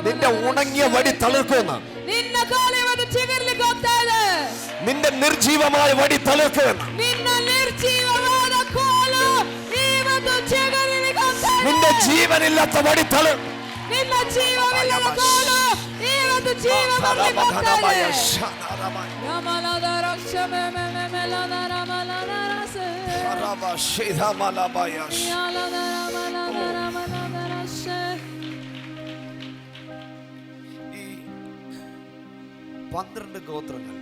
നിന്റെ ഉണങ്ങിയ വടി തളിർക്കുമെന്ന്. ನಿನ್ನ ಕೋಲು ಇವತ್ತು ಚಿಗುರ್ಲಿಕ್ಕೆ ಹೋಗ್ತಾ ಇದೆ. നിന്റെ നിർജീവമായ വടി തളിർക്കുമെന്ന്. ನಿನ್ನ ನಿರ್ಜೀವವಾದ ಕೋಲು ಇವತ್ತು ಚಿಗುರ್ಲಿಕ್ಕೆ ಹೋಗ್ತಾ ಇದೆ. നിന്റെ ജീവനില്ലാത്ത വടി തളിർ. ನಿನ್ನ ಜೀವವಿಲ್ಲದ ಕೋಲು ಇವತ್ತು ಜೀವ ಬರ್ಲಿಕ್ಕೆ ಹೋಗ್ತಾ ಇದೆ. ಯಮಲದ ರಕ್ಷಮೆ ಮೆ ಮೆಲದ ರಮಲದ ರಸ. ಯಲದ ರಮಲದ ರಮಲದ ರಸ. ഈ 12 ഗോത്രങ്ങൾ,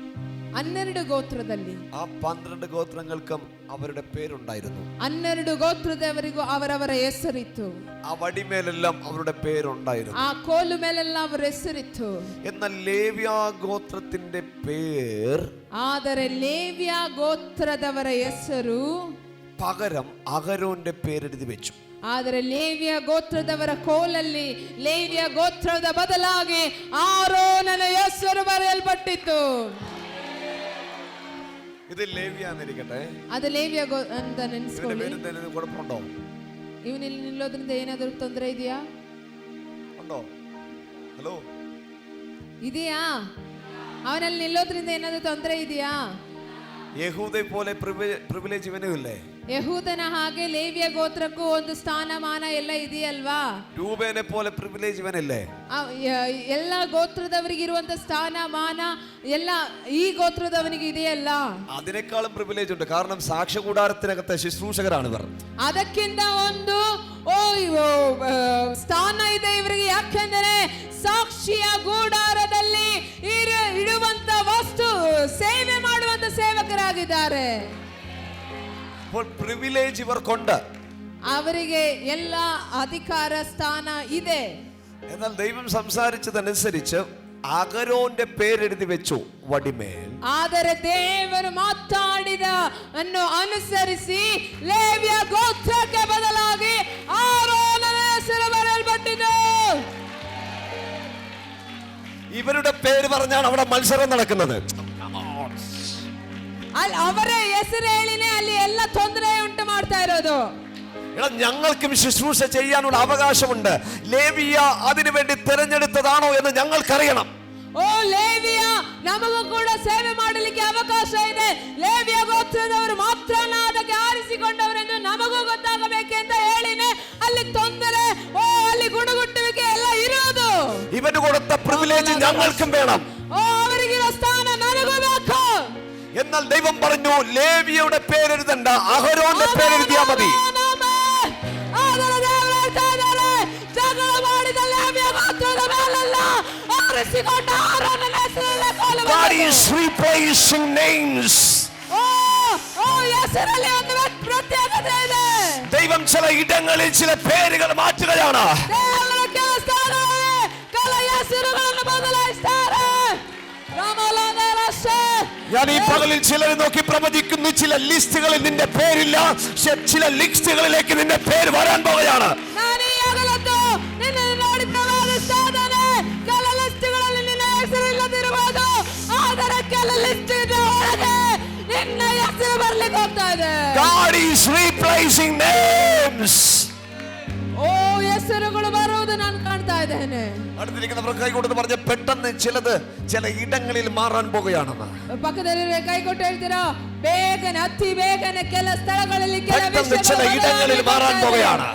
12 ಗೋತ್ರದಲ್ಲಿ ആ 12 ഗോത്രങ്ങൾക്കും അവരുടെ പേരുണ്ടായിരുന്നു. 12 ಗೋತ್ರದವರಿಗೂ ಅವರವರ ಹೆಸರಿತ್ತು. ആ വടിമേലെല്ലാം അവരുടെ പേരുണ്ടായിരുന്നു. ಆ ಕೋಲು ಮೇಲೆಲ್ಲ ಅವರ ಹೆಸರಿತ್ತು. എന്നാൽ ലേവ്യ ഗോത്രത്തിന്റെ പേർ ಆದರೆ ಲೇವ್ಯ ಗೋತ್ರದವರ ಹೆಸರು പകരം അഹരോന്റെ പേരെഴുതി വെച്ചു. ಆದರೆ ಲೇವ್ಯ ಗೋತ್ರದವರ ಕೋಲಲ್ಲಿ ಲೇವ್ಯ ಗೋತ್ರದ ಬದಲಾಗಿ ಆರೋನನ ಹೆಸರು ಬರೆಯಲ್ಪಟ್ಟಿತ್ತು. ഇത് ലേവ്യ എന്നിരിക്കട്ടെ. ಅದು ಲೇವ್ಯ ಅಂತ ഇതിന്റെ ನೆನೆಸ್ಕೊಳ್ಳಿ. പേര് എന്തെങ്കിലും കുഴപ്പമുണ്ടോ? ಇವನಲ್ಲಿ ನಿಲ್ಲೋದ್ರಿಂದ ಏನಾದರೂ ತೊಂದರೆ ಇದೆಯಾ? ഉണ്ടോ? ഹലോ, ಇದೆಯಾ? ಅವನಲ್ಲಿ ನಿಲ್ಲೋದ್ರಿಂದ ಏನಾದರೂ ತೊಂದರೆ ಇದೆಯಾ? യഹൂദയെ പോലെ പ്രിവിലേജ് ഇവനും ഇല്ലേ? ಯಹೂದನ ಹಾಗೆ ಲೇವ್ಯ ಗೋತ್ರಕ್ಕೂ ಒಂದು ಸ್ಥಾನಮಾನ ಎಲ್ಲ ಇದೆಯಲ್ವಾ? രൂപേനെ പോലെ പ്രിവിലേജ് ഇവനില്ലേ? ಎಲ್ಲ ಗೋತ್ರದವರಿಗೆ ಇರುವಂತ ಸ್ಥಾನಮಾನ ಎಲ್ಲ ಈ ಗೋತ್ರದವನಿಗೆ ಇದೆಯಲ್ಲ? അതിനേക്കാളും പ്രിവിലേജ് ഉണ്ട്. കാരണം സാക്ഷ്യ കൂടാരത്തിനകത്തെ ശുശ്രൂഷകരാണ് ഇവർ. ಅದಕ್ಕಿಂತ ಒಂದು ಸ್ಥಾನ ಇದೆ ಇವರಿಗೆ. ಯಾಕೆಂದರೆ ಸಾಕ್ಷಿಯ ಗೂಡಾರದಲ್ಲಿ ಇಡುವಂತ ವಸ್ತು ಸೇವೆ ಮಾಡುವಂತ ಸೇವಕರಾಗಿದ್ದಾರೆ. അപ്പോൾ പ്രിവിലേജ് ഇവർക്കുണ്ട്. ಅವರಿಗೆ ಎಲ್ಲ ಅಧಿಕಾರ ಸ್ಥಾನ ಇದೆ. എന്നാൽ ദൈവം സംസാരിച്ചതനുസരിച്ച് അഹരോന്റെ പേരെഴുതി വെച്ചു വടിമേൽ. ಆದರೆ ದೇವರು ಮಾತಾಡಿದ ಅನ್ನು ಅನುಸರಿಸಿ ಲೇವ್ಯ ಗೋತ್ರಕ್ಕೆ ಬದಲಾಗಿ ಆರೋನನ ಹೆಸರು ಬರೆಯಲ್ಪಟ್ಟಿತು. ഇവരുടെ പേര് പറഞ്ഞാണ് അവിടെ മത്സരം നടക്കുന്നത്. ಅವರ ಹೆಸರು ಹೇಳಿನೇ ಅಲ್ಲಿ ಎಲ್ಲ ತೊಂದರೆ ಉಂಟು ಮಾಡ್ತಾ ಇರೋದು. ഞങ്ങൾക്കും ശുശ്രൂഷ ചെയ്യാനുള്ള അവകാശമുണ്ട്. ലേവിയ അതിനു വേണ്ടി തിരഞ്ഞെടുത്തതാണോ എന്ന് ഞങ്ങൾക്കറിയണം. ಓ ಲೇವಿಯ, ನಮಗೂ ಕೂಡ ಸೇವೆ ಮಾಡಲಿಕ್ಕೆ ಅವಕಾಶ ಇದೆ. ಲೇವಿಯ ಗೋತ್ರದವರು ಮಾತ್ರ ಅದಕ್ಕೆ ಆರಿಸಿಕೊಂಡವರೆಂದು ನಮಗೂ ಗೊತ್ತಾಗಬೇಕೆಂತ ಹೇಳಿನೇ ಅಲ್ಲಿ ತೊಂದರೆ, ಅಲ್ಲಿ ಗುಣಗುಟ್ಟುವಿಕೆ ಎಲ್ಲ ಇರೋದು. ഇവന് കൊടുത്ത പ്രിവിലേജ് ഞങ്ങൾക്കും വേണം. ಅವರಿಗಿರೋ ಸ್ಥಾನ ನನಗೂ ಬೇಕು. എന്നാൽ ദൈവം പറഞ്ഞു ലേവിയയുടെ പേരെഴുതണ്ട, അഹരോന്റെ പേരെഴുതിയാ മതി. ಜಗಳ ಮಾಡಿದ ಲೇವಿಯ ಗೋತ್ರದ ಮೇಲೆಲ್ಲ ಆರಿಸಿಕೊಂಡ ಆರೋನನ ಹೆಸರಲ್ಲೇ ಕೋಲು God is replacing names. ಹೆಸರಲ್ಲಿ ಒಂದು ಪ್ರತ್ಯೇಕತೆ ಇದೆ. ദൈവം ചില ഇടങ്ങളിൽ ചില പേരുകൾ മാറ്റുകയാണ്. ದೇವರ ಕೆಲ ಸ್ಥಾನಗಳಲ್ಲಿ ಕೆಲ ಹೆಸರುಗಳನ್ನು ಬದಲಾಯಿಸ್ತಾರೆ. ഞാൻ ഈ പകലിൽ ചിലരെ നോക്കി പ്രവചിക്കുന്നു. ചില ലിസ്റ്റുകളിൽ നിന്റെ പേരില്ല, ചില ലിസ്റ്റുകളിലേക്ക് നിന്റെ പേര് വരാൻ പോവുകയാണ്. ನಾನು ಈ ಹಗಲೊತ್ತು ನಿನ್ನನ್ನು ನೋಡಿ ಪ್ರವಾದಿಸುತ್ತೇನೆ. ಕೆಲ ಲಿಸ್ಟ್ಗಳಲ್ಲಿ ನಿನ್ನ ಹೆಸರು ಇಲ್ಲದಿರಬಹುದು, ಆದರೆ ಕೆಲ ಲಿಸ್ಟ್ ಒಳಗೆ ನಿನ್ನ ಹೆಸರು ಬರ್ಲಿಕ್ಕೆ ಹೋಗ್ತಾ ಇದೆ. God is replacing names. ಓ ಹೆಸರು ಹೆಸರುಗಳು ಬರುವುದು ನಾನು ಕಾಣ್ತಾ ಇದ್ದೇನೆ. അടുത്തിരിക്കുന്നവർ കൈ കൊടുത്ത് പറഞ്ഞ പെട്ടെന്ന് ചില ഇടങ്ങളിൽ മാറാൻ പോകുകയാണെന്ന്. ಪಕ್ಕದಲ್ಲಿರೋ ಕೈ ಕೊಟ್ಟು ಹೇಳ್ತೀರಾ, ಬೇಗನೆ ಅತಿ ಬೇಗನೆ ಕೆಲ ಸ್ಥಳಗಳಲ್ಲಿ ಕೆಲ പെട്ടെന്ന് ചില ഇടങ്ങളിൽ മാറാൻ പോകുകയാണ്.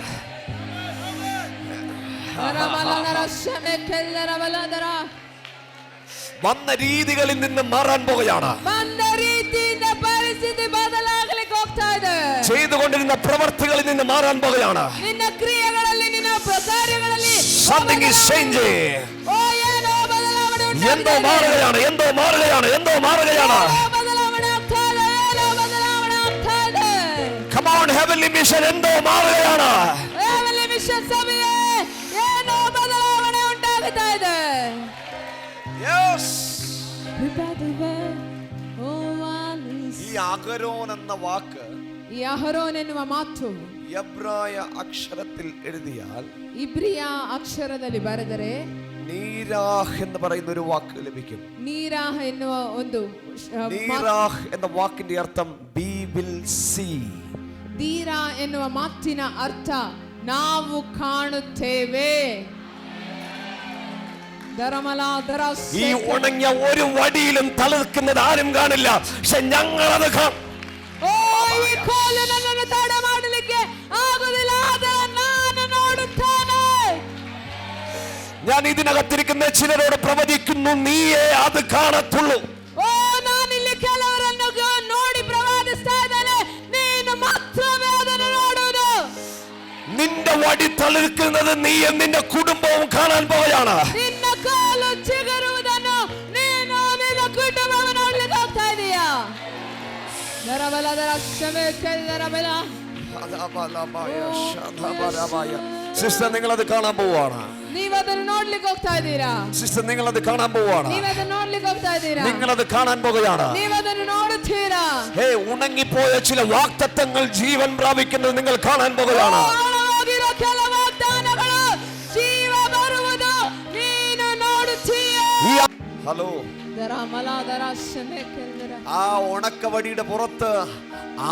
വന്ന രീതികളിൽ നിന്ന് മാറാൻ പോകുകയാണ്. ಬಂದ ರೀತಿಯಿಂದ ಪರಿಸ್ಥಿತಿ ಬದಲಾಗಲಿಕ್ಕೆ ಹೋಗ್ತಾ ಇದೆ. ചെയ്തുകൊണ്ടിരുന്ന പ്രവർത്തികളിൽ നിന്ന് മാറാൻ പോകുകയാണ്. ನಿನ್ನ ಕ್ರಿಯೆಗಳಲ್ಲಿ, ನಿನ್ನ ಕಾರ್ಯಗಳಲ್ಲಿ something is changing. ಓ ಏನೋ ಬದಲಾವಣೆ ಉಂಟಾಗಿದೆ. എന്തോ മാറുകയാണ്, എന്തോ മാറുകയാണ്, എന്തോ മാറുകയാണ്. ಬದಲಾವಣೆ ಆಗ್ತಾ ಇದೆ, ಏನೋ ಬದಲಾವಣೆ ಆಗ್ತಾ ಇದೆ. come on heavenly mission, എന്തോ മാറുകയാണ്. heavenly mission ಸಭೆಯೇ, ಏನೋ ಬದಲಾವಣೆ ಉಂಟಾಗ್ತಾ ಇದೆ. yes prepare the way, ഈ അഹരോൻ എന്ന വാക്ക് ಈ ಅಹರೋನ್ ಎನ್ನುವ ಮಾತು എബ്രായ അക്ഷരത്തിൽ എഴുതിയാൽ, ಇಬ್ರಿಯ ಅಕ್ಷರದಲ್ಲಿ ಬರೆದರೆ നീരാഹ് എന്ന് പറയുന്ന ഒരു വാക്ക് ലഭിക്കും. ನೀರಾಹ ಎನ್ನುವ ಒಂದು നീരാഹ് എന്ന വാക്കിന്റെ അർത്ഥം we will see. ದೀರಾ ಎನ್ನುವ ಮಾತಿನ ಅರ್ಥ ನಾವು ಕಾಣುತ್ತೇವೆ. ഈ ഉണങ്ങിയ ഒരു വടിയിലും തളിർക്കുന്നത് ആരും കാണില്ല, പക്ഷെ ഞങ്ങളത് കാണും. ಓ ಈ ಕೋಲು ನನ್ನನ್ನು ತಡ ಮಾಡಲಿಕ್ಕೆ ಆಗುವುದಿಲ್ಲ, ಆದರೆ ನಾನು ನೋಡುತ್ತೇನೆ. ഞാൻ ഇതിനകത്തിരിക്കുന്ന ചിലരോട് പ്രവചിക്കുന്നു, നീയേ അത് കാണത്തുള്ളൂ. ಓ ನಾನಿಲ್ಲಿ ಕೆಲವರನ್ನು ನೋಡಿ ಪ್ರವಾದಿಸ್ತಾ ಇದ್ದೇನೆ, ನೀನು ಮಾತ್ರವೇ ಅದನ್ನು ನೋಡುವುದು. നിന്റെ വടി തളിർക്കുന്നത് നീയും നിന്റെ കുടുംബവും കാണാൻ പോവുകയാണ്. ನಿನ್ನ ಕಾಲು ಚಿಗುರುವುದನ್ನು ನೀನು ನಿನ್ನ ಕುಟುಂಬವನ್ನು ನೋಡ್ಲಿಕ್ಕೆ ಹೋಗ್ತಾ ಇದೀಯಾ? സിസ്റ്റർ, നിങ്ങൾ അത് കാണാൻ പോവാണ്. ನೀವದನ್ನು ನೋಡ್ಲಿಕ್ಕೆ ಹೋಗ್ತಾ ಇದ್ದೀರಾ? സിസ്റ്റർ, നിങ്ങൾ അത് കാണാൻ പോവാണ്. ನೀವದನ್ನು ನೋಡ್ಲಿಕ್ಕೆ ಹೋಗ್ತಾ ಇದ್ದೀರಾ? നിങ്ങളത് കാണാൻ പോകുകയാണ്. ನೀವದನ್ನು ನೋಡುತ್ತೀರಾ? ഹേ, ഉണങ്ങിപ്പോയ ചില വാഗ്ദത്തങ്ങൾ ജീവൻ പ്രാപിക്കുന്നത് നിങ്ങൾ കാണാൻ പോകുകയാണ്. ಹಾಳಾಗಿರೋ ಕೆಲ ವಾಗ್ದಾನಗಳು ಜೀವ ಬರುವುದು ನೀನು ನೋಡುತ್ತೀಯಾ? ഹലോ, ആ ഉണക്കവടിയുടെ പുറത്ത്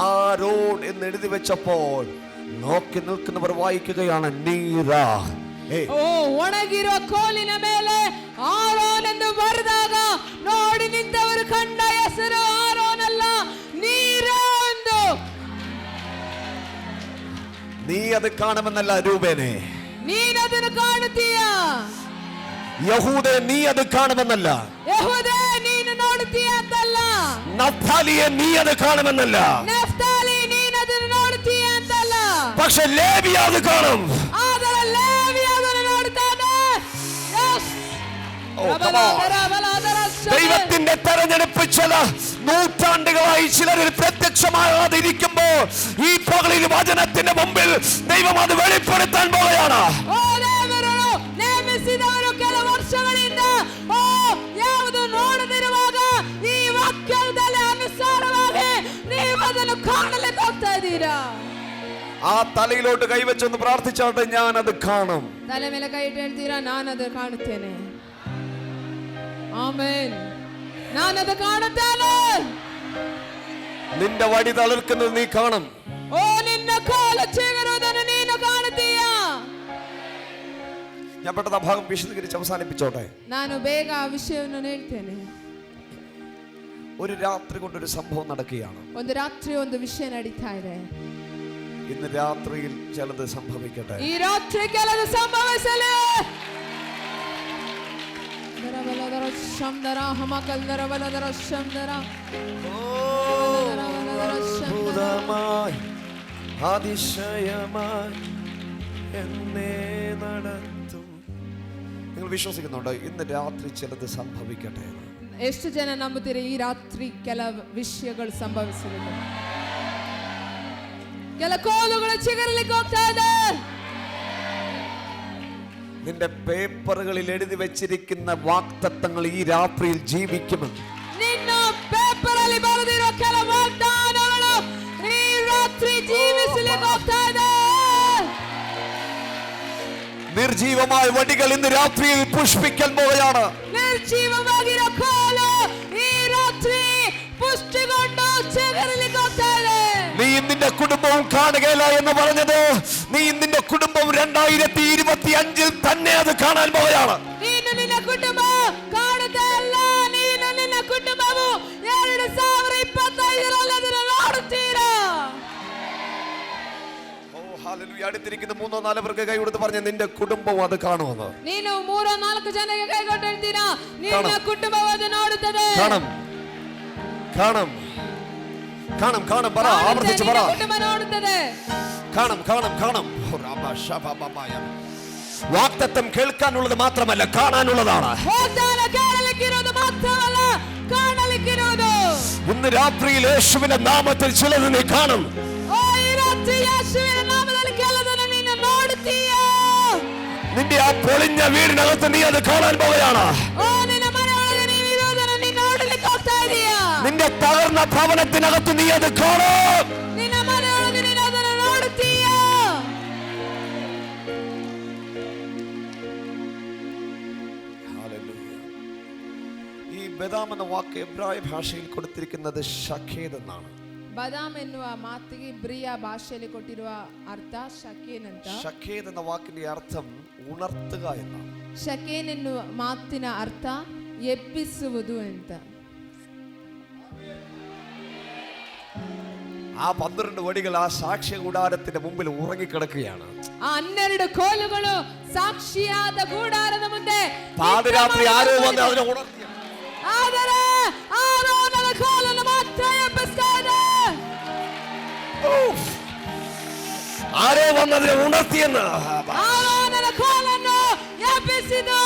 ആരോൺ എന്ന് എഴുതി വെച്ചപ്പോൾ നോക്കി നിൽക്കുന്നവർ വായിക്കുകയാണ് നീരാ. ಓ ಒಣಗಿರೋ ಕೋಲಿನ ಮೇಲೆ ಆರೋನ್ ಎಂದು ಬರೆದಾಗ ನೋಡಿ ನಿಂತವರು ಕಂಡ ಹೆಸರು ಆರೋನ್ ಅಲ್ಲ, ನೀರು ಎಂದು. നീ അത് കാണുമെന്നല്ല രൂപേനെ, ನೀನದನ್ನು ಕಾಣುತ್ತೀಯಾ? യഹൂദേ, നീ അത് കാണുമെന്നല്ല. ಯೆಹೂದೇ, ನೀನು ನೋಡುತ್ತೀಯ ಅಂತಲ್ಲ. നഫ്താലിയെ, നീ അത് കാണുമെന്നല്ല. ನಫ್ತಾಲಿ, ನೀನು ಅದನ್ನು ನೋಡುತ್ತೀಯ ಅಂತಲ್ಲ. പക്ഷെ ലേവി അത് കാണും. ಆದರೆ ಲೇವಿ ಅದನ್ನು ನೋಡುತ್ತಾನೆ. ദൈവത്തിന്റെ തെരഞ്ഞെടുപ്പ് ചില നൂറ്റാണ്ടുകളായി ചിലരിൽ പ്രത്യക്ഷമാകാതെ ഇരിക്കുമ്പോ ഈ പകലിൽ വചനത്തിന്റെ മുമ്പിൽ ദൈവം അത് വെളിപ്പെടുത്താൻ പോവുകയാണ്. ನೇಮಿಸಿದವರು ಕೆಲ ವರ್ಷಗಳಿಂದ ಯಾವುದು ನೋಡದಿರುವಾಗ ಈ ವಾಕ್ಯದಲ್ಲಿ ಅನುಸಾರವಾಗಿ ನೀವು ಅದನ್ನು ಕಾಣಲಿಕ್ಕೆ ಹೋಗ್ತಾ ಇದ್ದೀರಾ? ആ തലയിലോട്ട് കൈവച്ചൊന്ന് പ്രാർത്ഥിച്ചോട്ടെ, ഞാൻ അത് കാണും. ತಲೆ ಮೇಲೆ ಕೈ ಇಟ್ಟು ಹೇಳ್ತೀರಾ, ನಾನದು ಕಾಣುತ್ತೇನೆ. ಆಮೆನ್. ನಾನದು ಕಾಣುತ್ತೇನೆ. നിന്റെ വടി തളിർക്കുന്നത് നീ കാണും. ಓ ನಿನ್ನ ಕಾಲು ಚಿಗುರುವುದನ್ನು ನೀನು ಕಾಣುತ್ತೀಯಾ? ഞാൻ പെട്ടെന്ന് ആ ഭാഗം വിശദീകരിച്ച് അവസാനിപ്പിച്ചോട്ടെ. ನಾನು ಬೇಗ ಆ ವಿಷಯವನ್ನು ಹೇಳ್ತೇನೆ. ഒരു രാത്രി കൊണ്ടൊരു സംഭവം നടക്കുകയാണ്. ಒಂದು ರಾತ್ರಿ ಒಂದು ವಿಷಯ ನಡೀತಾ ಇದೆ. ഇന്ന് രാത്രിയിൽ ചിലത് സംഭവിക്കട്ടെ. ಈ ರಾತ್ರಿ ಕೆಲವು ಸಂಭವಿಸಲಿ. അത്ഭുതമായി അതിശയമായി എന്നെ നടത്തും. നിങ്ങൾ വിശ്വസിക്കുന്നുണ്ടോ ഇന്ന് രാത്രി ചിലത് സംഭവിക്കട്ടെ? ಎಷ್ಟು ಜನ ನಂಬುತ್ತೀರಿ ಈ ರಾತ್ರಿ ಕೆಲ ವಿಷಯಗಳು ಸಂಭವಿಸಲಿದೆ? ಕೆಲ ಕೋಲುಗಳು ಚಿಗುರಲಿಕ್ಕೆ ಹೋಗ್ತಾ ಇದೆ. നിന്റെ പേപ്പറുകളിൽ എഴുതി വെച്ചിരിക്കുന്ന വാഗ്ദത്തങ്ങൾ ഈ രാത്രിയിൽ ജീവിക്കുമെന്ന്. ನಿನ್ನ ಪೇಪರ್ ಅಲ್ಲಿ ಬರೆದಿರೋ ಕೆಲ ವಾಗ್ದಾನಗಳು ಈ ರಾತ್ರಿ ಜೀವಿಸಲಿಕ್ಕೆ ಹೋಗ್ತಾ ಇದೆ. നിർജീവമായ വടികൾ ഇന്ന് രാത്രിയിൽ പുഷ്പിക്കാൻ പോവുകയാണ്. ನಿರ್ಜೀವವಾಗಿರೋ ಕೋಲು ಈ ರಾತ್ರಿ ಪುಷ್ಟಿಗೊಂಡು ಚಿಗುರಲಿಕ್ಕೆ ಹೋಗ್ತಾ ಇದೆ. നീ നിന്റെ കുടുംബവും കാണുകയില്ല എന്ന് പറഞ്ഞത്, നീ നിന്റെ കുടുംബം 2025 തന്നെ അത് കാണാൻ പോവുകയാണ്. ನೀನು ನಿನ್ನ ಕುಟುಂಬ ಕಾಣುತ್ತಲ್ಲ, ನೀನು ನಿನ್ನ ಕುಟುಂಬವು 2025 ಅದನ್ನು ನೋಡುತ್ತೀರಾ. അടുത്തിരിക്കുന്ന 3-4 പേർക്ക് കൈ കൊടുത്ത് പറഞ്ഞ നിന്റെ കുടുംബം അത് കാണുമെന്ന്. ನೀನು 3-4 ಜನರಿಗೆ ಕೈಗೊಂಡು ಹೇಳ್ತೀರಾ, ನಿನ್ನ ಕುಟುಂಬವು ಅದು ನೋಡುತ್ತದೆ. കാണും കാണും കാണും കാണും പറ, ആവർത്തിച്ച് പറ. ಕುಟುಂಬ ನೋಡುತ್ತದೆ. കാണും കാണും കാണും. വാഗ്ദത്തം കേൾക്കാനുള്ളത് മാത്രമല്ല, കാണാനുള്ളതാണ്. ವಾಗ್ದಾನ ಕೇಳಲಿಕ್ಕಿರೋದು ಮಾತ್ರವಲ್ಲ, ಕಾಣಲಿಕ್ಕಿರೋದು. ഇന്ന് രാത്രിയിൽ യേശുവിന്റെ നാമത്തിൽ ചിലത് നീ കാണും. ಓ, ಈ ರಾತ್ರಿ ಯೇಸುವಿನ ನಾಮದಲ್ಲಿ ಕೆಲದನ್ನು ನೀನು ನೋಡುತ್ತೀಯಾ. നിന്റെ ആ പൊളിഞ്ഞ വീടിനകത്ത് നീ അത് കാണാൻ പോവുകയാണ്. ಓ, ನಿನ್ನ ಮನೆಯೊಳಗೆ ನೀನು ಇರೋದನ್ನು ನೀನು ನೋಡಲಿಕ್ಕೆ ಹೋಗ್ತಾ ಇದೀಯಾ. നിന്റെ തകർന്ന ഭവനത്തിനകത്ത് നീ അത് കാണും. ನಿನ್ನ ಮನೆಯೊಳಗೆ ನೀನು ಅದನ್ನು ನೋಡುತ್ತೀಯಾ. ഈ ബദാം എന്ന വാക്ക് എബ്രായ ഭാഷയിൽ കൊടുത്തിരിക്കുന്നത് ഷഖേദ് എന്നാണ്. ಬದಾಮ್ ಎನ್ನುವ ಮಾತಿಗೆ ಇಬ್ರಿಯ ಭಾಷೆಯಲ್ಲಿ ಕೊಟ್ಟಿರುವ ಅರ್ಥ ಶಕೇನ್ ಅಂತ. ഷഖേദ് എന്ന വാക്കിന്റെ അർത്ഥം ഉണർത്തുക എന്നാണ്. ಶಕೇನ್ ಎನ್ನುವ ಮಾತಿನ ಅರ್ಥ ಎಬ್ಬಿಸುವುದು ಅಂತ. ആ 12 വടികൾ ആ സാക്ഷ്യ കൂടാരത്തിന്റെ മുമ്പിൽ ഉറങ്ങിക്കിടക്കുകയാണ്. ಆ 12 ಕೋಲುಗಳು ಸಾಕ್ಷಿಯಾದ ಗೂಡಾರದ ಮುಂದೆ പാതിരാത്രി ആരോ വന്ന് അതിനെ ഉണർത്തി. ಆದರೆ ಆರೋನನ ಕೋಲನ್ನು ಮಾತ್ರ ಎಬ್ಬಿಸ್ತಾ ಇದೆ. ആരോ വന്ന് അതിനെ ഉണർത്തിയെന്ന്. ಆರೋನನ ಕೋಲನ್ನು ಎಬ್ಬಿಸಿದು.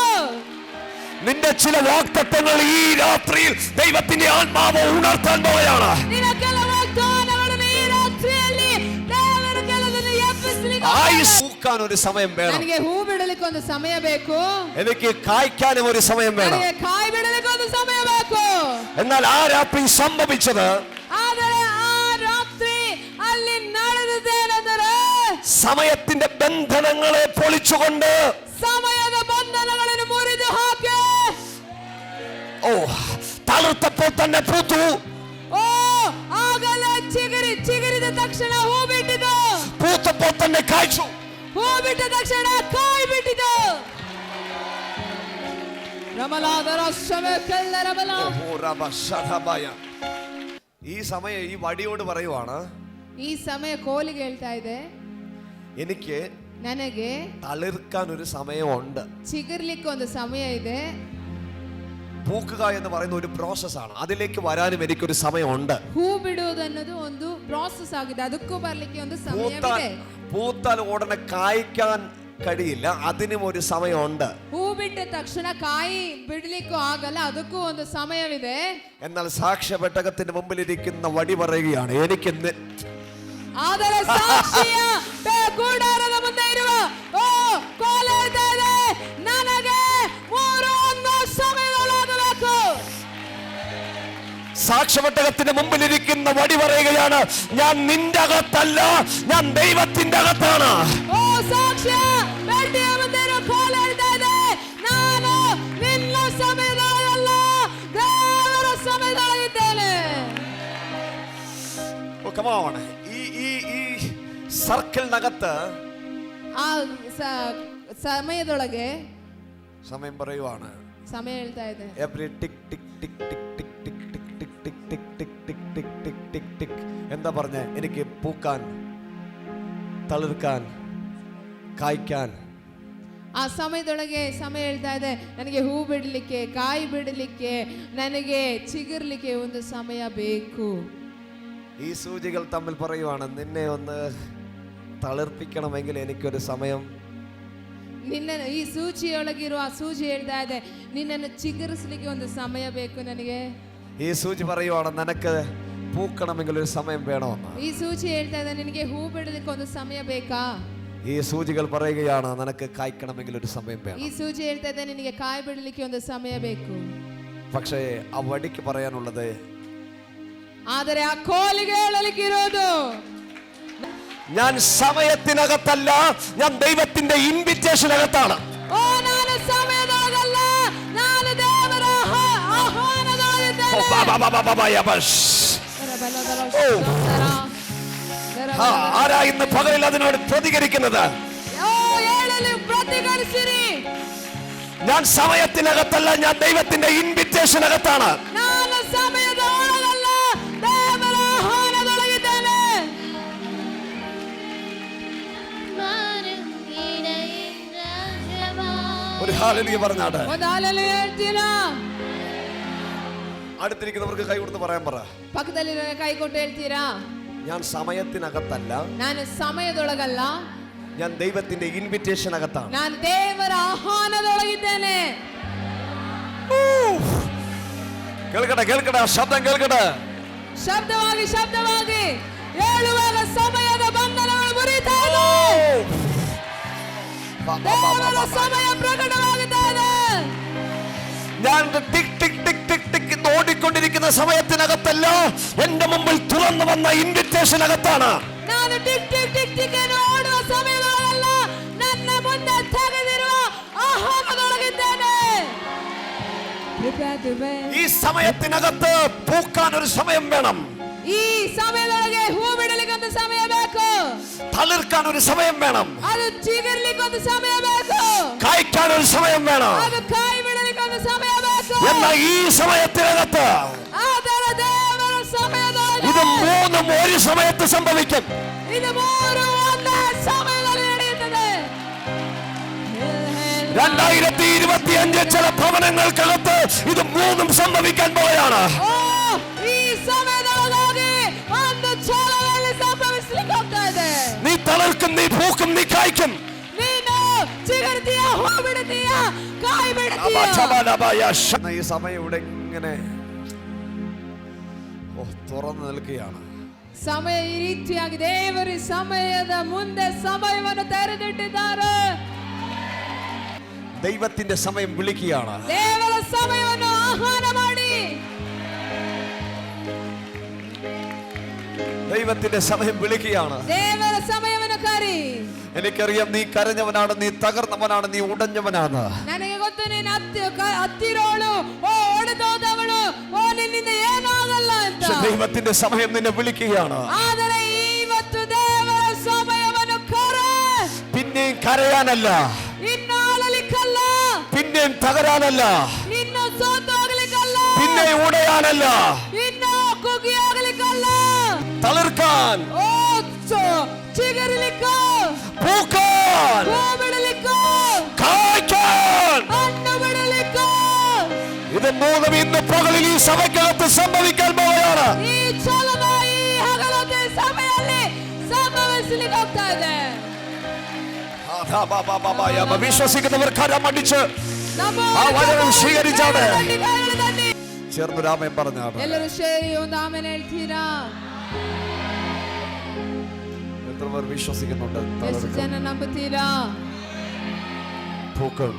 നിന്റെ ചില വാഗ്ദത്തങ്ങൾ ഈ രാത്രിയിൽ ദൈവത്തിന്റെ ആത്മാവ് ഉണർത്താൻ പോവുകയാണ്. ನಿನ್ನ ಕೆಲವು ವಾಗ್ದಾನಗಳನ್ನು ಈ ರಾತ್ರಿಯಲ್ಲಿ ದೇವರು ಕೆಲವನ್ನು ಎಬ್ಬಿಸಲಿಕ್ಕೆ ആയുസ് പൂക്കാൻ ഒരു സമയം വേണം. ನನಗೆ ಹೂ ಬಿಡಲಿಕ್ಕೆ ಒಂದು ಸಮಯ ಬೇಕು. എനിക്ക് കായ്ക്കാനും ഒരു സമയം വേണം. ನನಗೆ ಕಾಯಿ ಬಿಡಲಿಕ್ಕೆ ಒಂದು ಸಮಯ ಬೇಕು. എന്നാൽ ആ രാത്രി സംഭവിച്ചത്, ಆದರೆ ಆ ರಾತ್ರಿ ಅಲ್ಲಿ ನಡೆದದೇನೆಂದರೆ സമയത്തിന്റെ ബന്ധനങ്ങളെ പൊളിച്ചുകൊണ്ട്, ಸಮಯದ ಬಂಧನಗಳನ್ನು ಮುರಿದು ಹಾಕಿ, ഓ തളിർത്തപ്പോൾ തന്നെ പൂത്തു, ಓ ಆಗಲೇ ಚಿಗುರಿದ ತಕ್ಷಣ ಹೂ ಬಿಟ್ಟಿತು, പൂത്തപ്പോൾ തന്നെ കായ്ച്ചു. ಹೂ ಬಿಟ್ಟ ತಕ್ಷಣ ಕಾಯಿ ಬಿಟ್ಟಿತು. ರಮಲಾದರ ಶಮಕಲ್ಲ ರಮಲ. ഈ സമയം ഈ വടിയോട് പറയുവാണ്, ಈ ಸಮಯ ಕೋಲಿಗೆ ಹೇಳ್ತಾ ಇದೆ, എനിക്ക് ನನಗೆ തളിർക്കാൻ ഒരു സമയമുണ്ട്. ಚಿಗುರ್ಲಿಕ್ಕೆ ಒಂದು ಸಮಯ ಇದೆ. പൂക്കുക എന്ന് പറയുന്ന ഒരു പ്രോസസ്സാണ്. അതിലേക്ക് വരാനും എനിക്കൊരു സമയമുണ്ട്. ಹೂ ಬಿಡುವುದು ಅನ್ನೋದು ಒಂದು ಪ್ರಾಸೆಸ್ ಆಗಿದೆ, ಅದಕ್ಕೂ ಬರ್ಲಿಕ್ಕೆ ಒಂದು ಸಮಯವಿದೆ. പൂത്താൽ ഉടനെ കായ്ക്കാൻ കഴിയില്ല, അതിനും ഒരു സമയമുണ്ട്. ಹೂ ಬಿಟ್ಟ ತಕ್ಷಣ ಕಾಯಿ ಬಿಡ್ಲಿಕ್ಕೂ ಆಗಲ್ಲ, ಅದಕ್ಕೂ ಒಂದು ಸಮಯವಿದೆ. എന്നാൽ സാക്ഷ്യപെട്ടകത്തിന്റെ മുമ്പിൽ ഇരിക്കുന്ന വടി പറയുകയാണ്, എനിക്ക് ಆದರೆ ಸಾಕ್ಷಿಯ ಕೂಡಾರದ ಮುಂದೆ ಇರುವ ಓ ಕೋಲು ಹೇಳ್ತಾ ಇದೆ, ನನಗೆ 3 ಸಮಯಗಳಾಗಬೇಕು. സാക്ഷ്യപെട്ടകത്തിന്റെ മുമ്പിൽ ഇരിക്കുന്ന വടി പറയുകയാണ്, ഞാൻ നിന്റെ അകത്തല്ല, ഞാൻ ദൈവത്തിന്റെ അകത്താണ്. ಓ ಸಾಕ್ಷ್ಯ ಬೆಟ್ಟಿಯ ಮುಂದೆ ಇರುವ ಕೋಲು ಹೇಳ್ತಾ ಇದೆ, ನಾನು ನಿನ್ನ ಸಮಯದೊಳಗಲ್ಲ, ದೇವರ ಸಮಯದೊಳಗಿದ್ದೇನೆ. ഈ സർക്കിളിനകത്ത് ಆ സമയದೊಳಗೆ സമയം പറയുവാണ്, ಸಮಯ ಹೇಳ್ತಾ ಇದೆ. എവറി ടിക് ടിക് ടിക് ടിക് ടിക് ടിക് ടിക് ടിക് ടിക് ടിക് ടിക് ടിക് ടിക് ടിക് ടിക് ടിക്. എന്താ പറഞ്ഞേ? എനിക്ക് പൂക്കാൻ, തളിർക്കാൻ, കായ്ക്കാൻ. ಆ ಸಮಯದೊಳಗೆ ಸಮಯ ಹೇಳ್ತಾ ಇದೆ, ನನಗೆ ಹೂ ಬಿಡಲಿಕ್ಕೆ, ಕಾಯಿ ಬಿಡಲಿಕ್ಕೆ, ನನಗೆ ಚಿಗುರ್ಲಿಕ್ಕೆ ಒಂದು ಸಮಯ ಬೇಕು. ഈ സൂചികൾ തമ്മിൽ പറയുവാണ്, നിന്നെ ഒന്ന് തളിർപ്പിക്കണമെങ്കിൽ എനിക്കൊരു സമയം. ನಿನ್ನ ಈ ಸೂಚಿಯೊಳಗಿರುವ ಆ ಸೂಜಿ ಹೇಳ್ತಾ ಇದೆ, ನಿನ್ನನ್ನು ಚಿಗುರಿಸಲಿಕ್ಕೆ ಒಂದು ಸಮಯ ಬೇಕು ನನಗೆ. ഈ സൂചി പറയുവാണ്, നിനക്ക് പൂക്കണമെങ്കിൽ ഒരു സമയം വേണമെന്ന്. ಈ ಸೂಚಿ ಹೇಳ್ತಾ ಇದೆ, ನಿನಗೆ ಹೂ ಬಿಡಲಿಕ್ಕೆ ಒಂದು ಸಮಯ ಬೇಕಾ. ഈ സൂചികൾ പറയുകയാണ്, നിനക്ക് കായ്ക്കണമെങ്കിൽ ഒരു സമയം വേണം. ಈ ಸೂಚಿ ಹೇಳ್ತಾ ಇದೆ, ನಿನಗೆ ಕಾಯಿ ಬಿಡಲಿಕ್ಕೆ ಒಂದು ಸಮಯ ಬೇಕು. പക്ഷേ ആ വടിക്ക് പറയാനുള്ളത്, ಆದರೆ ಆ ಕೋಲಿಗೆ ಹೇಳಲಿಕ್ಕಿರೋದು, ഞാൻ സമയത്തിനകത്തല്ല, ഞാൻ ദൈവത്തിന്റെ ഇൻവിറ്റേഷനകത്താണ്. ಓ ನಾನು ಸಮಯದೊಳಗಲ್ಲ, ನಾನು ದೇವರ ಆಹ್ವಾನದೊಳಗಿದ್ದೇನೆ. ആരാ ഇന്ന് പകലിൽ അതിനോട് പ്രതികരിക്കുന്നത്? ഓ ഏഴല് പ്രതികരിച്ചിരി. ഞാൻ സമയത്തിനകത്തല്ല, ഞാൻ ദൈവത്തിന്റെ ഇൻവിറ്റേഷൻ അകത്താണ്. ನಾನು ಸಮಯದ ಒಳಗಲ್ಲ, ದೇವರ ಆಹ್ವಾನದೊಳಗಿದ್ದೇನೆ. ഒരു ഹല്ലേലൂയ പറഞ്ഞാട്ടെ. ಒಂದು ಹಲ್ಲೆಲೂಯ ಹೇಳ್ತೀರಾ? അടുത്തിരിക്കുന്നവർക്ക് കൈ കൊടുത്ത് പറയാൻ പറ. ಪಕ್ಕದಲ್ಲಿರೋ ಕೈ ಕೊಟ್ಟು ಹೇಳ್ತೀರಾ? ഞാൻ സമയത്തിനകത്തല്ല, ನಾನು ಸಮಯದೊಳಗಲ್ಲ, ഞാൻ ദൈവത്തിന്റെ ഇൻവിറ്റേഷൻ അകത്താണ്. ನಾನು ದೇವರ ಆಹ್ವಾನದೊಳಗಿದ್ದೇನೆ. കേൾക്കട്ടെ, കേൾക്കട്ടെ, ശബ്ദം കേൾക്കട്ടെ. ಶಬ್ದವಾಗಿ ಹೇಳುವಾಗ ಸಮಯದ ಬಂಧನಗಳು ಮುರಿತಾ ಇದೆ. ದೇವರ ಸಮಯ ಪ್ರಕಟವಾಗುತ್ತಾ ಇದೆ. ഞാൻ ടിക് ടിക് ടിക് ടിക് ടിക് എന്ന് ഓടിക്കൊണ്ടിരിക്കുന്ന സമയത്തിനകത്തല്ല, എന്റെ മുമ്പിൽ തുറന്നു വന്ന ഇൻവിറ്റേഷൻ അകത്താണ്. ನಾನು ಟಿಕ್ ಟಿಕ್ ಟಿಕ್ ಟಿಕ್ ಎಂದು ಓಡುವ ಸಮಯದೊಳಗಲ್ಲ, ನನ್ನ ಮುಂದೆ ತೆಗೆದಿರುವ ಆಹ್ವಾನದೊಳಗಿದ್ದೇನೆ. ഈ സമയത്തിനകത്ത് പൂക്കാൻ ഒരു സമയം വേണം. ಈ ಸಮಯದೊಳಗೆ ಹೂ ಬಿಡಲಿಕ್ಕೆ ಒಂದು ಸಮಯ ಬೇಕು. തളിർക്കാൻ ഒരു സമയം വേണം. ಅದು ಚಿಗುರ್ಲಿಕ್ಕೆ ಒಂದು ಸಮಯ ಬೇಕು. കായ്ക്കാൻ ഒരു സമയം വേണം. ಅದು ಕಾಯಿ ಬಿಡಲಿಕ್ಕೆ ಒಂದು ಸಮಯ ಬೇಕು. എന്നാൽ ഈ സമയത്തിനകത്ത് ಆದರೆ ದೇವರ ಸಮಯದೊಳಗೆ ഇത് മൂന്നും ഒരു സമയത്ത് സംഭവിക്കും. ಇದು ಮೂರು ಒಂದೇ ಸಮಯದಲ್ಲಿ ನಡೆಯುತ್ತದೆ. 2025 ചില ഭവനങ്ങൾക്കകത്ത് ഇത് മൂന്നും സംഭവിക്കാൻ പോവുകയാണ്. ಓ ಈ ಸಮಯದೊಳಗಾಗಿ ಒಂದು ಛಲದಲ್ಲಿ ಸಂಭವಿಸಲಿಕ್ಕೆ ಹೋಗ್ತಾ ಇದೆ. നീ തളിർക്കും, നീ പൂക്കും, നീ കായ്ക്കും. ನೀನು ಚಿಗುರ್ತೀಯ, ಹೂ ಬಿಡ್ತೀಯ, ಕಾಯಿ ಬಿಡ್ತೀಯ. ഈ സമയം ഇവിടെ ഇങ്ങനെ തുറന്നു നിൽക്കുകയാണ്. ಸಮಯ ಈ ರೀತಿಯಾಗಿ ದೇವರ ಸಮಯದ ಮುಂದೆ ಸಮಯವನ್ನು ತೆರೆದಿಟ್ಟಿದ್ದಾರೆ. ദൈവത്തിന്റെ സമയം വിളിക്കുകയാണ്. ದೇವರ ಸಮಯವನ್ನು ಆಹ್ವಾನ ಮಾಡಿ. ദൈവത്തിന്റെ സമയം വിളിക്കുകയാണ്. ದೇವರ ಸಮಯವನ್ನು ಕರಿ. എനിക്കറിയാം നീ കരഞ്ഞവനാണ്, നീ തകർന്നവനാണ്, നീ ഉടഞ്ഞവനാണ്. ನನಗೆ ಗೊತ್ತು ನೀನು ಹತ್ತಿರೋಳು, ಓ ಒಡೆದೋದವಳು, ಓ ನಿನ್ನಿಂದ ಏನಾಗಲ್ಲ ಅಂತ. ദൈവത്തിന്റെ സമയം നിന്നെ വിളിക്കുകയാണ്. ಆದರೆ ಇವತ್ತು ದೇವರ ಸಮಯವನ್ನು ಕರೆ. പിന്നെയും കരയാനല്ല, ಇನ್ನು ಅಳಲಿಕ್ಕಲ್ಲ, പിന്നെയും തകരാനല്ല, ನಿನ್ನು ಸೋತೋಗ್ಲಿಕ್ಕಲ್ಲ, പിന്നെയും ഉടയാനല്ല, ಇನ್ನು ಕುಗ್ಗಿ ಹೋಗ್ಲಿಕ್ಕಲ್ಲ, തളിർക്കാൻ, ಓ ಚಿಗುರಲಿಕ್ಕ, പൂക്കാൻ, ಹೂ ಬಿಡಲಿಕ್ಕ, കായ്ക്കാൻ. ಹಣ್ಣು ಬಿಡಲಿಕ್ಕ. ഇത് മൂന്നും ഇന്ന് പകലിൽ ഈ സഭയ്ക്കകത്ത് സംഭവിക്കാൻ പോവുകയാണ്. ಈ ಚಲನ ಈ ಹಗಲೊತ್ತಿನ ಸಮಯದಲ್ಲಿ ಸಂಭವಿಸಲಿಕ್ಕೆ ಹೋಗ್ತಾ ಇದೆ. വിശ്വസിക്കുന്നവർ കരമടിച്ച് ನಮ್ಮ ആ വചനം സ്വീകരിച്ചാണ്. ಕೈಗಳು ತಟ್ಟಿ. ചേർന്ന് രാമൻ പറഞ്ഞാണ്. ಎಲ್ಲರೂ ಸೇರಿ ಒಂದು ಆಮೇಲೆ ಹೇಳ್ತೀರಾ? എത്ര പേർ വിശ്വസിക്കുന്നുണ്ട്? ಎಷ್ಟು ಜನ ನಂಬುತ್ತೀರಾ? പൂക്കൾ,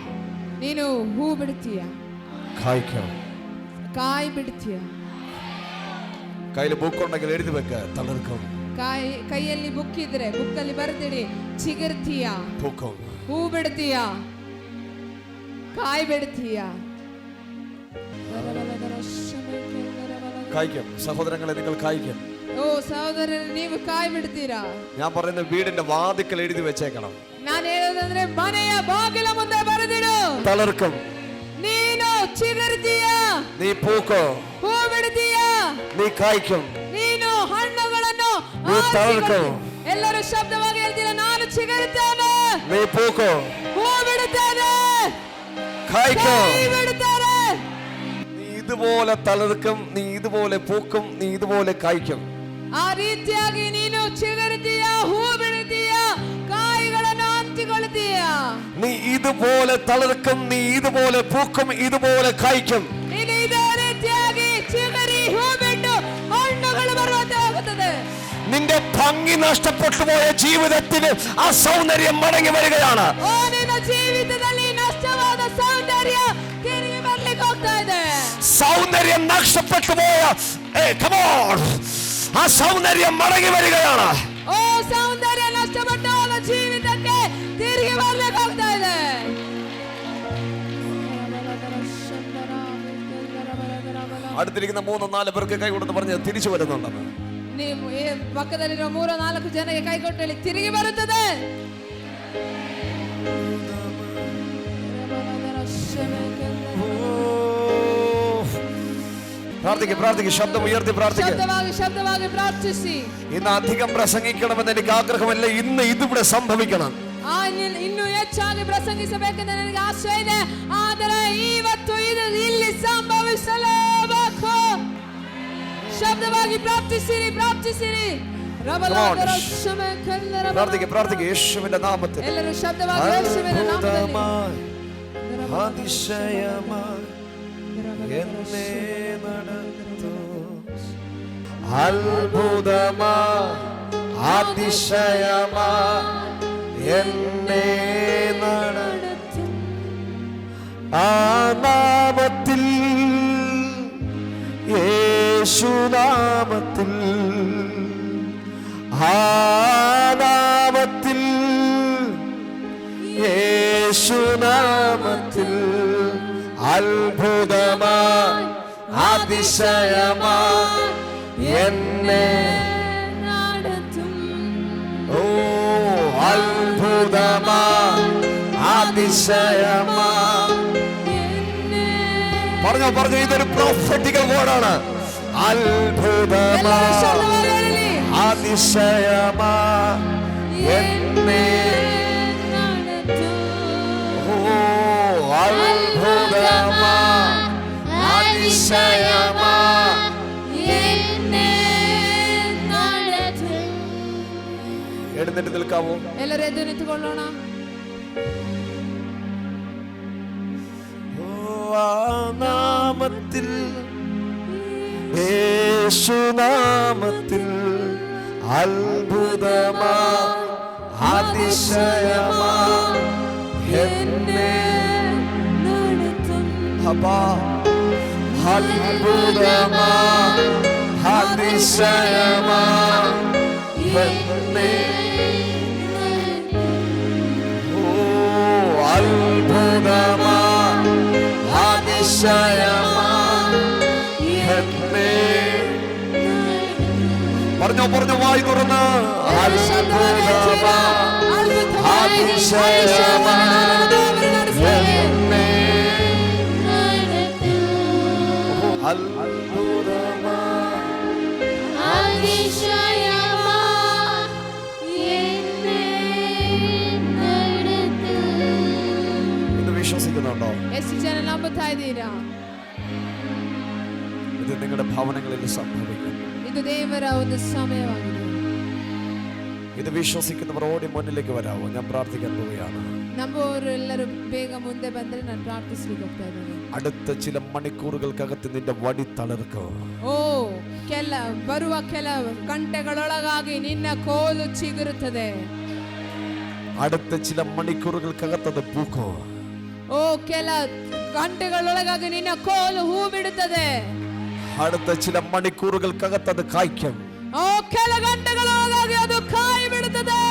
ನೀನು ಹೂ ಬಿಡ್ತೀಯ, കായ്ക്കും. ಕಾಯಿ ಬಿಡ್ತೀಯ. കയ്യിൽ ബുക്കുണ്ടെങ്കിൽ എഴുതി വെക്ക, തളിർക്കും, ಕೈಯಲ್ಲಿ ಬುಕ್ ಇದ್ರೆ ಬುಕ್ಕಲ್ಲಿ ಬರ್ದಿಡಿ, ಚಿಗುರ್ತೀಯ, പൂക്കും, ಹೂ ಬಿಡ್ತೀಯ, ಕಾಯಿ ಬಿಡ್ತೀಯ. കായ്ക്കും. സഹോദരങ്ങളെ, നിങ്ങൾ കായ്ക്കും. ಓ ಸಹೋದರರೇ, ನೀವು ಕಾಯಿ ಬಿಡ್ತೀರಾ? ഞാൻ പറയുന്ന വീടിന്റെ വാതിക്കൽ എഴുതി വെച്ചേക്കണം. ನಾನು ಹೇಳೋದಂದ್ರೆ ಮನೆಯ ಬಾಗಿಲ ಮುಂದೆ ಬರೆದಿಡು. തളിർക്കും, ನೀನು ಚಿಗುರ್ತೀಯ, നീ പൂക്കോ, ಹೂ ಬಿಡ್ತೀಯ, നീ കായ്ക്കും. ನೀನು ಹಣ್ಣುಗಳನ್ನು ನೀ ತಳ್ಕೊ. ಎಲ್ಲರೂ ಶಬ್ದವಾಗಿ ಹೇಳ್ತೀರಾ? ನಾನು ಚಿಗುರುತ್ತೇನೆ, നീ പൂക്കോ, ಹೂ ಬಿಡುತ್ತೇನೆ, കായ്ക്കോ. ಕಾಯಿ ಬಿಡುತ್ತಾರೆ. നീ ഇതുപോലെ തളിർക്കും, നീ ഇതുപോലെ പൂക്കും, നീ ഇതുപോലെ കായ്ക്കും. ಆ ರೀತಿಯಾಗಿ ನೀನು ಚಿಗುರುತ್ತೀಯ, ಹೂ ಬಿಡುತ್ತೀಯ, ಕಾಯಿಗಳನ್ನು ಹಂಚಿಕೊಳ್ಳುತ್ತೀಯ. നീ ഇതുപോലെ തളിർക്കും, നീ ഇതുപോലെ പൂക്കും, ഇതുപോലെ കായ്ക്കും. ನೀನು ಇದೇ ರೀತಿಯಾಗಿ ಚಿಗುರಿ, ಹೂ ಬಿಟ್ಟು ಹಣ್ಣುಗಳು ಬರುವಂತೆ ಆಗುತ್ತದೆ. നിന്റെ ഭംഗി നഷ്ടപ്പെട്ടു പോയ ജീവിതത്തിന് ആ സൗന്ദര്യം മടങ്ങി വരികയാണ്. ಓ ನಿನ್ನ ಜೀವಿತದಲ್ಲಿ ನಷ್ಟವಾದ ಸೌಂದರ್ಯ ತಿರುಗಿ ಬರ್ಲಿಕ್ಕೆ ಹೋಗ್ತಾ ಇದೆ. സൗന്ദര്യം നഷ്ടപ്പെട്ടു പോയ ആ സൗന്ദര്യം മടങ്ങി വരികയാണ്. ಓ ಸೌಂದರ್ಯ ನಷ್ಟಪಟ್ಟ ಜೀವಿತಕ್ಕೆ ತಿರುಗಿ ಬರ್ಲಿಕ್ಕೆ ಹೋಗ್ತಾ ಇದೆ. അടുത്തിരിക്കുന്ന 3-4 പേർക്ക് കൈ കൊടുത്ത് പറഞ്ഞ് തിരിച്ചു വരുന്നുണ്ടെന്ന്. ನೀವು ಈ ಪಕ್ಕದಲ್ಲಿರೋ 3-4 ಜನಕ್ಕೆ ಕೈ ಕೊಟ್ಟು ಹೇಳಿ, ತಿರುಗಿ ಬರುತ್ತದೆ. പ്രാർത്ഥിക്ക് ശബ്ദം ഉയർത്തി പ്രാർത്ഥിക്കുക. ശബ്ദವಾಗಿ പ്രാർത്ഥിಸಿ. ഇന്ന് അധികം പ്രസംഗിക്കണമെന്ന് എനിക്ക് ആഗ്രഹമല്ല, ഇന്ന് ഇതിവിടെ സംഭവിക്കണം. ಇನ್ನು ಹೆಚ್ಚಾಗಿ ಪ್ರಸಂಗಿಸಬೇಕೆಂದು ನನಗೆ ಆಸೆ ಇದೆ, ಆದರೆ ಇವತ್ತು ಇದು ಇಲ್ಲಿ ಸಂಭವಿಸಲೇಬೇಕು. ശബ്ദವಾಗಿ പ്രാർത്ഥിಸಿರಿ. പ്രാർത്ഥിക്ക് യേശുവിന്റെ നാമത്തിൽ. ಎಲ್ಲರೂ ശബ്ദವಾಗಿ യേശുവിನ നാമದಲ್ಲಿ. അതിശയമായി എന്നെ നടത്തു, അത്ഭുതമായി അതിശയമായി എന്നെ നടത്തു. ആ നാമത്തിൽ, യേശുനാമത്തിൽ, ആ നാമത്തിൽ, യേശുനാമത്തിൽ അത്ഭുതമായി അതിശയമായി എന്നെ നടത്തും. ഓ അത്ഭുതമായി അതിശയമായി. പറഞ്ഞോ ഇതൊരു പ്രൊഫറ്റിക്കൽ വേർഡാണ്. അത്ഭുതമായി അതിശയമായി എന്നെ എഴുന്നേറ്റ് നിൽക്കാവോ? എല്ലാവരും എഴുതി നിൽക്കൊള്ളോണ. നാമത്തിൽ, യേശുനാമത്തിൽ അത്ഭുതമായി അതിശയമായി എന്നെ നടത്തും. അത്ഭുതമായി അതിശയമായി എന്നെ. ഓ അത്ഭുതമായി അതിശയമായി എന്നെ. പറഞ്ഞോ വായി തുറന്ന്. അത്ഭുതമായി അതിശയമായി എന്നെ. ഇത് വിശ്വസിക്കുന്നുണ്ടോ? ಎಷ್ಟು ಜನ ನಂಬುತ್ತಾ ಇದ್ದೀರಾ? ഇത് നിങ്ങളുടെ ഭവനങ്ങളിൽ സംഭവിക്കും. ಇದು ದೇವರ ಒಂದು ಸಮಯವಾಗಿದೆ. ഇത് വിശ്വസിക്കുന്നവർ ഓടി മുന്നിലേക്ക് വരാവോ? ഞാൻ പ്രാർത്ഥിക്കാൻ പോവുകയാണ്. ನಂಬುವವರೆಲ್ಲರೂ ಬೇಗ ಮುಂದೆ ಬಂದ್ರೆ ನಾನು ಪ್ರಾರ್ಥಿಸಲಿಕ್ಕೆ ಹೋಗ್ತಾ ಇದ್ದೇನೆ. അടുത്ത ചില മണിക്കൂറുകൾക്കകത്ത് നിന്റെ വടി തളർക്കും. ಬರುವ ಕೆಲ ಗಂಟೆಗಳೊಳಗಾಗಿ ನಿನ್ನ ಕೋಲು ಚಿಗುರುತ್ತದೆ. അടുത്ത ചില മണിക്കൂറുകൾക്കകത്ത് അത് പൂക്കും. ಕೆಲ ಗಂಟೆಗಳೊಳಗಾಗಿ ನಿನ್ನ ಕೋಲು ಹೂ ಬಿಡುತ್ತದೆ. അടുത്ത ചില മണിക്കൂറുകൾക്കകത്ത് അത് കായ്ക്കും. ಕೆಲ ಗಂಟೆಗಳೊಳಗಾಗಿ ಅದು ಕಾಯಿ ಬಿಡುತ್ತದೆ.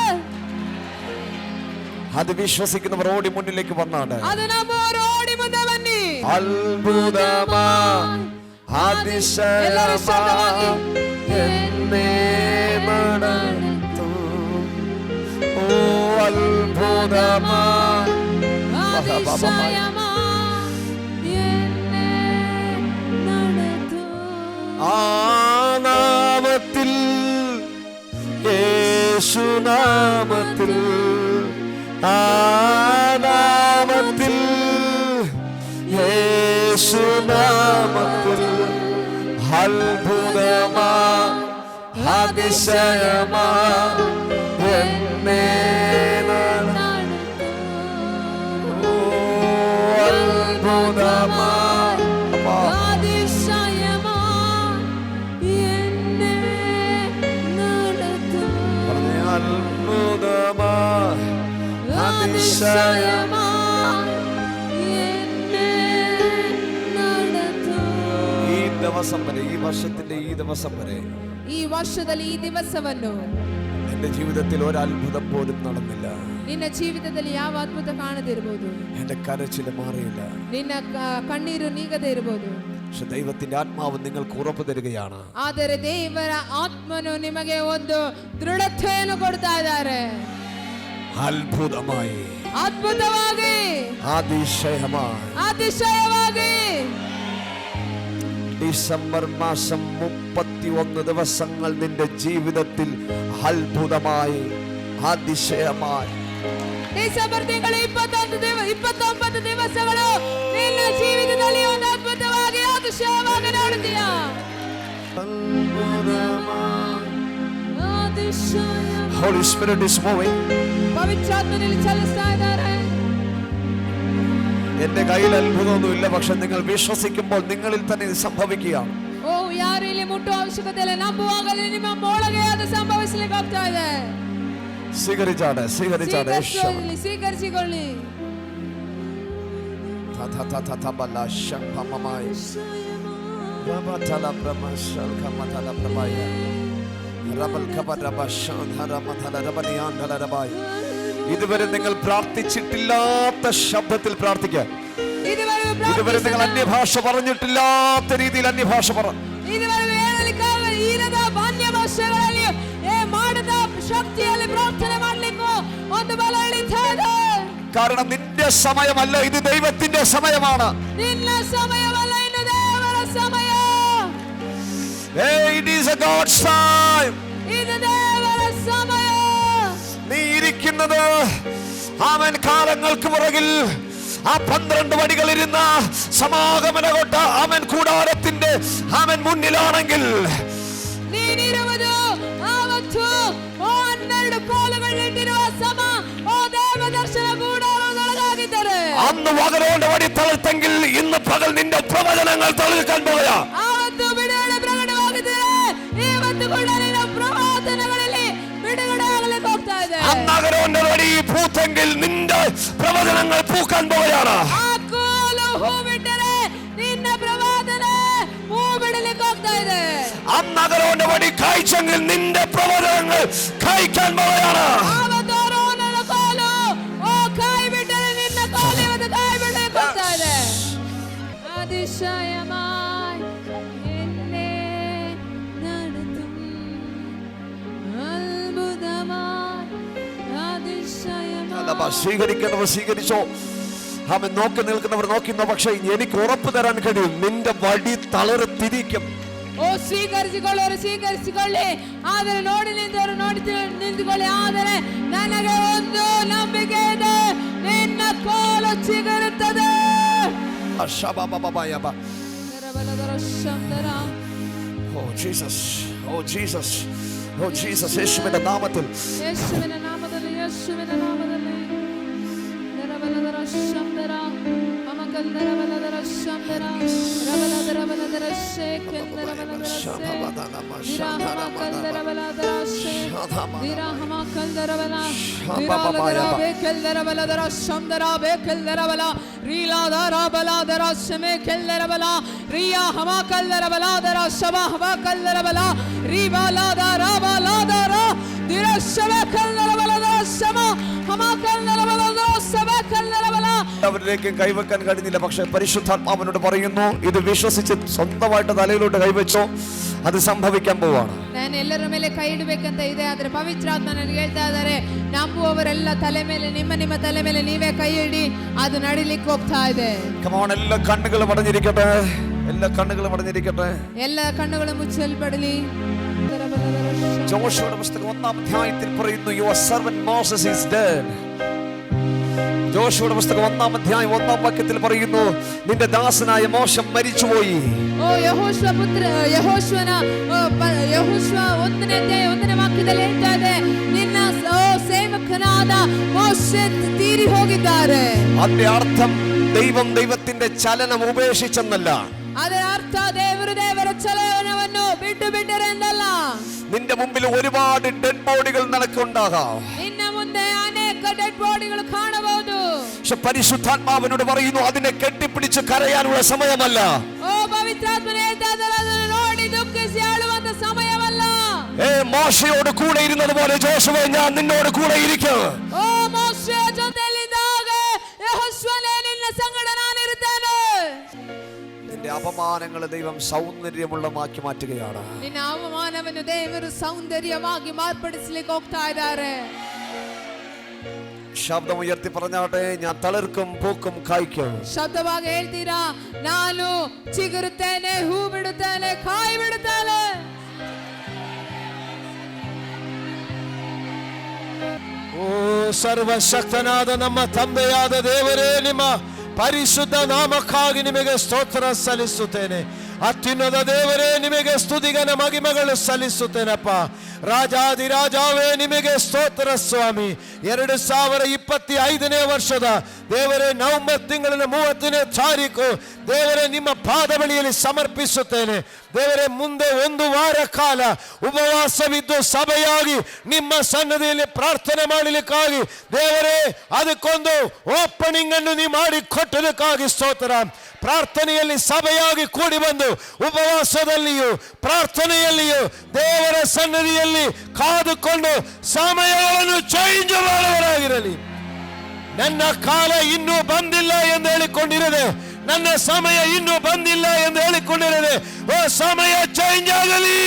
അത് വിശ്വസിക്കുന്നവർ ഓടി മുന്നിലേക്ക് വന്നാണ്. ಅದು ನಮ್ಮವರು ಓಡಿ ಮುಂದೆ ಬನ್ನಿ. അത്ഭുതമായി അതിശയമായി എന്നെ നടത്തും. ഓ അത്ഭുതമായി അതിശയമായി എന്നെ നടത്തും. ആ നാമത്തിൽ, യേശുനാമത്തിൽ, ആ നാമത്തിൽ, യേശുനാമത്തിൽ അത്ഭുതമായി അതിശയമായി എന്നെ നടത്തും. ഓ അത്ഭുതമായി അതിശയമായി എന്നെ നടത്തും. അത്ഭുതമായി അതിശയമായി എന്നെ നടത്തും. ഈ ദിവസം വരെ, ഈ വർഷത്തിന്റെ ഈ ദിവസം വരെ, ಈ ವರ್ಷದಲ್ಲಿ ಈ ದಿವಸವನ್ನು എന്റെ ജീവിതത്തിൽ ഒരു അത്ഭുതം പോലും നടന്നില്ല. ನಿನ್ನ ಜೀವಿತದಲ್ಲಿ ಯಾವ ಅದ್ಭುತ ಕಾಣದಿರಬಹುದು. എന്റെ കരച്ചിൽ മാറിയില്ല. ನಿನ್ನ ಕಣ್ಣೀರು ನೀಗದೇ ಇರಬಹುದು. പക്ഷെ ദൈവത്തിന്റെ ആത്മാവ് നിങ്ങൾക്ക് ഉറപ്പ് തരികയാണ്. ಆದರೆ ದೇವರ ಆತ್ಮನು ನಿಮಗೆ ಒಂದು ದೃಢತೆಯನ್ನು ಕೊಡ್ತಾ ಇದ್ದಾರೆ. അത്ഭുതമായി, ಅದ್ಭುತವಾಗಿ, അതിശയമായി. ഡിസംബർ മാസം 31 ദിവസങ്ങൾ നിന്റെ ജീവിതത്തിൽ അത്ഭുതമായി, അതിശയമായി. ಡಿಸೆಂಬರ್ ತಿಂಗಳ 29 ದಿವಸಗಳು ನಿನ್ನ ಜೀವಿತದಲ್ಲಿ ಒಂದು ಅದ್ಭುತವಾಗಿ ಅತಿಶಯವಾಗಿ ನೋಡುತ್ತೀಯ. Holy Spirit is moving. ಪವಿತ್ರಾತ್ಮನಲ್ಲಿ ಚಲಿಸ್ತಾ ಇದ್ದಾರೆ. എന്റെ കയ്യിൽ അത്ഭുതമൊന്നുമില്ല, പക്ഷെ നിങ്ങൾ വിശ്വസിക്കുമ്പോൾ നിങ്ങളിൽ തന്നെ ഇത് സംഭവിക്കുക. ಓ, ಯಾರು ಇಲ್ಲಿ ಮುಟ್ಟುವ ಅವಶ್ಯಕತೆ ಇಲ್ಲ, ನಂಬುವಾಗಲೇ ನಿಮ್ಮ ಒಳಗೆ ಅದು ಸಂಭವಿಸಲಿಕ್ಕೆ ಹೋಗ್ತಾ ಇದೆ. സ്വീകരിച്ചാണ്, സ്വീകരിച്ചാണ്. ಸ್ವೀಕರಿಸಿಕೊಳ್ಳಿ. ഇതുവരെ നിങ്ങൾ പ്രാർത്ഥിച്ചിട്ടില്ലാത്ത ശബ്ദത്തിൽ പ്രാർത്ഥിക്കുക. ഇതുവരെ നിങ്ങൾ അന്യഭാഷ പറഞ്ഞിട്ടില്ലാത്ത രീതിയിൽ അന്യഭാഷ പറ. ಇದುವರೆಗೂ ಹೇಳಲಿಕ್ಕಾಗದ ಇರದ ಅನ್ಯ ಭಾಷೆಗಳಲ್ಲಿ ಮಾಡದ ಶಕ್ತಿಯಲ್ಲಿ ಪ್ರಾರ್ಥನೆ ಮಾಡಲಿಕ್ಕೂ ಒಂದು ಬಲ ಇಳಿತಾ ಇದೆ. കാരണം നിന്റെ സമയമല്ല, ഇത് ദൈവത്തിന്റെ സമയമാണ്. ನಿನ್ನ ಸಮಯವಲ್ಲ, ಇನ್ನು ದೇವರ ಸಮಯ. It is a God's time. ಇದು ದೇವರ സമയ. നീ ഇരിക്കുന്നത് അവൻ കാലങ്ങൾക്ക് പുറകിൽ ആ 12 വടികളിരുന്ന സമാഗമന കൊട്ട അവൻ കൂടാരത്തിന്റെ അവൻ മുന്നിലാണെങ്കിൽ, ನೀನಿರುವುದು ಆವತ್ತು 12 ಕೋಲುಗಳಿಟ್ಟಿರುವ ಸಮ ದೇವದರ್ಶನ കൂടാരದೊಳಗಾಗಿದ್ದರೆ, അന്ന് പകലോന്റെ വടി തളിർത്തെങ്കിൽ ഇന്ന് പകൽ നിന്റെ പ്രവചനങ്ങൾ തളിർക്കാൻ പോയ. ಆವತ್ತು ಬಿಡುಗಡೆ ಪ್ರಕಟವಾಗಿದ್ದರೆ ಇವತ್ತು ಕೂಡ ನಿನ್ನ ಪ್ರವಾದನಗಳಲ್ಲಿ ಬಿಡುಗಡೆ ಆಗಲಿಕ್ಕೆ ಹೋಗ್ತಾ ಇದೆ. അന്നകരോന്റെ വടി പൂത്തെങ്കിൽ നിന്റെ പ്രവചനങ്ങൾ പൂക്കാൻ പോവുകയാണ്. ಆ ಕೋಲು ಹೂ ಬಿಟ್ಟರೆ ನಿನ್ನ ಪ್ರವಾದನ ಹೂ ಬಿಡಲಿಕ್ಕೆ ಹೋಗ್ತಾ ಇದೆ. അന്നകരോന്റെ വടി കായ്ച്ചെങ്കിൽ നിന്റെ പ്രവചനങ്ങൾ കായ്ക്കാൻ പോവുകയാണ്. ಆವತ್ತು ಅರೋನನ ಕೋಲು ಕಾಯಿ ಬಿಟ್ಟರೆ ನಿನ್ನ ಕೋಲು ಇವತ್ತು ಕಾಯಿ ಬಿಡಲಿಕ್ಕೆ ಹೋಗ್ತಾ ಇದೆ. അതിശയമായി എന്നെ നടത്തും, അത്ഭുതമായി അതിശയമായി. സ്വീകരിക്കുന്നവർ സ്വീകരിച്ചോ, അവൻ നോക്കി നിൽക്കുന്നവർ നോക്കുന്നോ. പക്ഷെ എനിക്ക് ഉറപ്പ് തരാൻ കഴിയും, നിന്റെ വടി തളർത്തിരിക്കും. ಓ, ಸ್ವೀಕರಿಸಿಕೊಳ್ಳೋರು ಸ್ವೀಕರಿಸಿಕೊಳ್ಳಿ, ಆದರೆ ನೋಡಿ ನಿಂತವರು ನೋಡಿ ನಿಂತುಕೊಳ್ಳಿ. ಆದರೆ ನನಗೆ ಒಂದು ನಂಬಿಕೆ ಇದೆ, ನಿನ್ನ ಕೋಲು ಚಿಗುರುತ್ತದೆ. Oh Jesus, oh Jesus, oh Jesus. യേശുവിന്റെ നാമത്തിൽ, ಯೇಸುವಿನ ನಾಮದಲ್ಲಿ, ಯೇಸುವಿನ ನಾಮದಲ್ಲಿ. ನರಬಲದರ ಶಂದರ ಅಮಕಂದರಬಲದರ ಶಂದರ ರಬಲದರಬಲದರ ಶೇಖಂದರಬಲದರ ಶೇ ವಿರಾಹಮಕಂದರಬಲದರ ಶೇ ವಿರಾಹಮಕಂದರಬಲ ವಿರಾಲದರ ಬೇಕೆಲ್ದರಬಲದರ ಶಂದರ ಬೇಕೆಲ್ದರಬಲ ರೀಲಾದರ ಬಲಾದರ ಶಮೆ ಕೆಲ್ದರಬಲ ರಿಯಾ ಹಮಕಲ್ದರಬಲಾದರ ಶಮ ಹಮಕಲ್ದರಬಲ ರೀಬಾಲಾದರ ಬಲಾದರ ದಿರಶಮ ಕಲ್ದರಬಲದರ ಶಮ ಹಮಕಲ್ದರಬಲದರ ಶಮ ಕಲ್ದರಬಲ. അവരിലേക്ക് കൈവെക്കാൻ കഴിഞ്ഞില്ല, പക്ഷെ പരിശുദ്ധാത്മാവിനോട് പറയുന്നു, ഇത് വിശ്വസിച്ച് സ്വന്തമായിട്ട് തലയിലോട്ട് കൈവച്ചോ, അത് സംഭവിക്കാൻ പോവാണ്. ನಾನು ಎಲ್ಲರ ಮೇಲೆ ಕೈ ಇಡಬೇಕಂತ ಇದೆ, ಆದ್ರೆ ಪವಿತ್ರಾತ್ಮ ನನಗೆ ಹೇಳ್ತಾ ಇದ್ದಾರೆ, ನಂಬುವವರೆಲ್ಲ ತಲೆ ಮೇಲೆ ನಿಮ್ಮ ತಲೆ ಮೇಲೆ ನೀವೇ ಕೈ ಇಡಿ, ಅದು ನಡಿಲಿಕ್ಕೆ ಹೋಗ್ತಾ ಇದೆ. കമോൺ, എല്ലാ കണ്ണുകളും അടഞ്ഞിരിക്കട്ടെ, എല്ലാ കണ്ണുകളും അടഞ്ഞിരിക്കട്ടെ. ಎಲ್ಲ ಕಣ್ಣುಗಳು ಮುಚ್ಚಲ್ಪಡಲಿ. ജോഷുവയുടെ പുസ്തകം 1-ാം അധ്യായത്തിൽ പറയുന്നു, your servant Moses is dead. ജോഷുവയുടെ പുസ്തകം 1-ാം അധ്യായം 1-ാം വാക്യത്തിൽ പറയുന്നു, നിന്റെ ദാസനായ മോശ മരിച്ചുപോയി. ಓ ಯೆಹೋಶುವ ಪುತ್ರ ಯೆಹೋಶುವನ ಯೆಹೋಶುವ 1ನೇ ಅಧ್ಯಾಯ 1ನೇ ವಾಕ್ಯದಲ್ಲಿ ಹೇಳ್ತಾ ಇದೆ, ನಿನ್ನ ಸೇವಕನಾದ ಮೋಶೆ ತೀರಿ ಹೋಗಿದ್ದಾರೆ. അതിന്റെ അർത്ഥം ദൈവത്തിന്റെ ചലനം ഉപേക്ഷിച്ചെന്നല്ല. ಅದರ ಅರ್ಥ ದೇವರ ಚಲನವನ್ನು ಬಿಟ್ಟರೆ ಎಂದಲ್ಲ. നിന്റെ മുമ്പിൽ ഒരുപാട് ഡെഡ് ബോഡികൾ നടക്കുന്നുണ്ടാകാം. ನಿನ್ನ ಮುಂದೆ ಅನೇಕ ಡೆಡ್ ಬಾಡಿಗಳು ಕಾಣಬಹುದು. പക്ഷെ പരിശുദ്ധാത്മാവിനോട് പറയുന്നു, അതിനെ കെട്ടിപ്പിടിച്ച് കരയാനുള്ള സമയമല്ല. ಓ ಪವಿತ್ರಾತ್ಮನೇ ಹೇಳ್ತಾ ಇದ್ದಾರೆ, ಅದನ್ನು ನೋಡಿ ದುಃಖಿಸಿ ಅಳುವಂತ ಸಮಯವಲ್ಲ. മോശയോട് കൂടെ ഇരുന്നത് പോലെ ജോഷുവേ, ഞാൻ നിന്നോട് കൂടെ ഇരിക്കും. ಓ ಮೋಶೆಯ ಜೊತೆಯಲ್ಲಿದ್ದಾಗ ಯೆಹೋಶುವನೇ ನಿನ್ನ ಸಂಗಡ ನಾನಿರುತ್ತೇನೆ. നിന്റെ അവമാനങ്ങളെ ദൈവം സൗന്ദര്യമുള്ളമാക്കി മാറ്റുകയാണ്. ನಿನ್ನ ಅವಮಾನವನ್ನು ದೇವರು ಸೌಂದರ್ಯವಾಗಿ ಮಾರ್ಪಡಿಸಲಿಕ್ಕೆ ಹೋಗ್ತಾ ಇದ್ದಾರೆ. ശബ്ദം ഉയർത്തി പറഞ്ഞാട്ടെ, ഞാൻ തളിർക്കും, പൂക്കും, കായ്ക്കും. ಶಬ್ದವಾಗಿ ಹೇಳ್ತೀರಾ, ನಾನು ಚಿಗುರುತ್ತೇನೆ, ಹೂ ಬಿಡುತ್ತೇನೆ, ಕಾಯಿ ಬಿಡುತ್ತೇನೆ. ಓ ಸರ್ವಶಕ್ತನಾದ ನಮ್ಮ ತಂದೆಯಾದ ದೇವರೇ, ನಿಮ್ಮ ಪರಿಶುದ್ಧ ನಾಮಕ್ಕಾಗಿ ನಿಮಗೆ ಸ್ತೋತ್ರ ಸಲ್ಲಿಸುತ್ತೇನೆ. ಅತ್ಯುನ್ನತ ದೇವರೇ, ನಿಮಗೆ ಸ್ತುತಿಗನ ಮಹಿಮೆಗಳು ಸಲ್ಲಿಸುತ್ತೇನಪ್ಪ. ರಾಜಾದಿರಾಜಾವೇ, ನಿಮಗೆ ಸ್ತೋತ್ರ ಸ್ವಾಮಿ. 2025ನೇ ವರ್ಷದ ದೇವರೇ, ನವೆಂಬರ್ ತಿಂಗಳ 30ನೇ ತಾರೀಕು ದೇವರೇ, ನಿಮ್ಮ ಪಾದ ಬಳಿಯಲ್ಲಿ ಸಮರ್ಪಿಸುತ್ತೇನೆ. ದೇವರೇ, ಮುಂದೆ 1 ವಾರ ಕಾಲ ಉಪವಾಸವಿದ್ದು ಸಭೆಯಾಗಿ ನಿಮ್ಮ ಸನ್ನದಿಯಲ್ಲಿ ಪ್ರಾರ್ಥನೆ ಮಾಡಲಿಕ್ಕಾಗಿ ದೇವರೇ, ಅದಕ್ಕೊಂದು ಓಪನಿಂಗ್ ಅನ್ನು ನೀವು ಮಾಡಿ ಕೊಟ್ಟದಕ್ಕಾಗಿ ಸ್ತೋತ್ರ. ಪ್ರಾರ್ಥನೆಯಲ್ಲಿ ಸಭೆಯಾಗಿ ಕೂಡಿ ಬಂದು ಉಪವಾಸದಲ್ಲಿಯೂ ಪ್ರಾರ್ಥನೆಯಲ್ಲಿಯೂ ದೇವರ ಸನ್ನದಿಯಲ್ಲಿ ಕಾದುಕೊಂಡು ಸಮಯಗಳನ್ನು ಚೇಂಜ್ ಮಾಡುವವರಾಗಿರಲಿ. ನನ್ನ ಕಾಲ ಇನ್ನೂ ಬಂದಿಲ್ಲ ಎಂದು ಹೇಳಿಕೊಂಡಿರದೆ, ನನ್ನ ಸಮಯ ಇನ್ನೂ ಬಂದಿಲ್ಲ ಎಂದು ಹೇಳಿಕೊಂಡಿರದೆ, ಓ ಸಮಯ ಚೇಂಜ್ ಆಗಲಿ.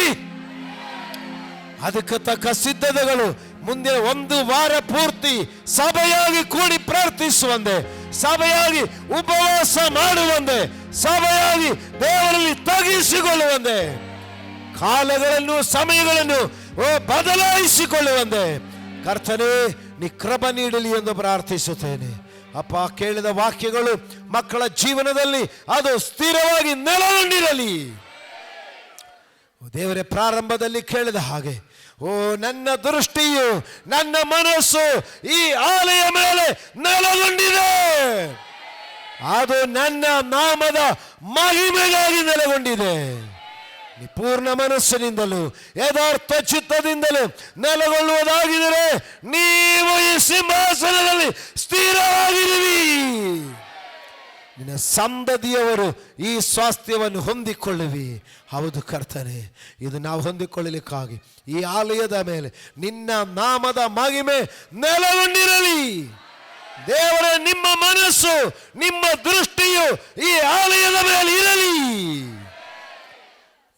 ಅದಕ್ಕೆ ತಕ್ಕ ಸಿದ್ಧತೆಗಳು ಮುಂದೆ 1 ವಾರ ಪೂರ್ತಿ ಸಭೆಯಾಗಿ ಕೂಡಿ ಪ್ರಾರ್ಥಿಸುವಂತೆ, ಸಭೆಯಾಗಿ ಉಪವಾಸ ಮಾಡುವಂತೆ, ಸಭೆಯಾಗಿ ದೇವರಲ್ಲಿ ತಗ್ಗಿಸಿಕೊಳ್ಳುವಂತೆ, ಕಾಲಗಳನ್ನು ಸಮಯಗಳನ್ನು ಬದಲಾಯಿಸಿಕೊಳ್ಳುವಂತೆ ಕರ್ತನೇ ನೀ ಕೃಪೆ ನೀಡಲಿ ಎಂದು ಪ್ರಾರ್ಥಿಸುತ್ತೇನೆ. ಅಪ್ಪ, ಕೇಳಿದ ವಾಕ್ಯಗಳು ಮಕ್ಕಳ ಜೀವನದಲ್ಲಿ ಅದು ಸ್ಥಿರವಾಗಿ ನೆಲೆಗೊಂಡಿರಲಿ. ದೇವರೇ, ಪ್ರಾರಂಭದಲ್ಲಿ ಕೇಳಿದ ಹಾಗೆ, ಓ ನನ್ನ ದೃಷ್ಟಿಯು ನನ್ನ ಮನಸ್ಸು ಈ ಆಲಯ ಮೇಲೆ ನೆಲೆಗೊಂಡಿದೆ. ಅದು ನನ್ನ ನಾಮದ ಮಹಿಮೆಗಾಗಿ ನೆಲೆಗೊಂಡಿದೆ. ಪೂರ್ಣ ಮನಸ್ಸಿನಿಂದಲೂ ಯಥಾರ್ಥ ಚಿತ್ತದಿಂದಲೂ ನೆಲೆಗೊಳ್ಳುವುದಾಗಿದ್ದರೆ ನೀವು ಈ ಸಿಂಹಾಸನದಲ್ಲಿ ಸ್ಥಿರವಾಗಿರುವಿ. ನಿನ್ನ ಸಂತತಿಯವರು ಈ ಸ್ವಾಸ್ಥ್ಯವನ್ನು ಹೊಂದಿಕೊಳ್ಳುವಿ. ಹೌದು ಕರ್ತನೆ, ಇದು ನಾವು ಹೊಂದಿಕೊಳ್ಳಲಿಕ್ಕಾಗಿ ಈ ಆಲಯದ ಮೇಲೆ ನಿನ್ನ ನಾಮದ ಮಹಿಮೆ ನೆಲೆಗೊಂಡಿರಲಿ. ದೇವರೇ, ನಿಮ್ಮ ಮನಸ್ಸು ನಿಮ್ಮ ದೃಷ್ಟಿಯು ಈ ಆಲಯದ ಮೇಲೆ ಇರಲಿ.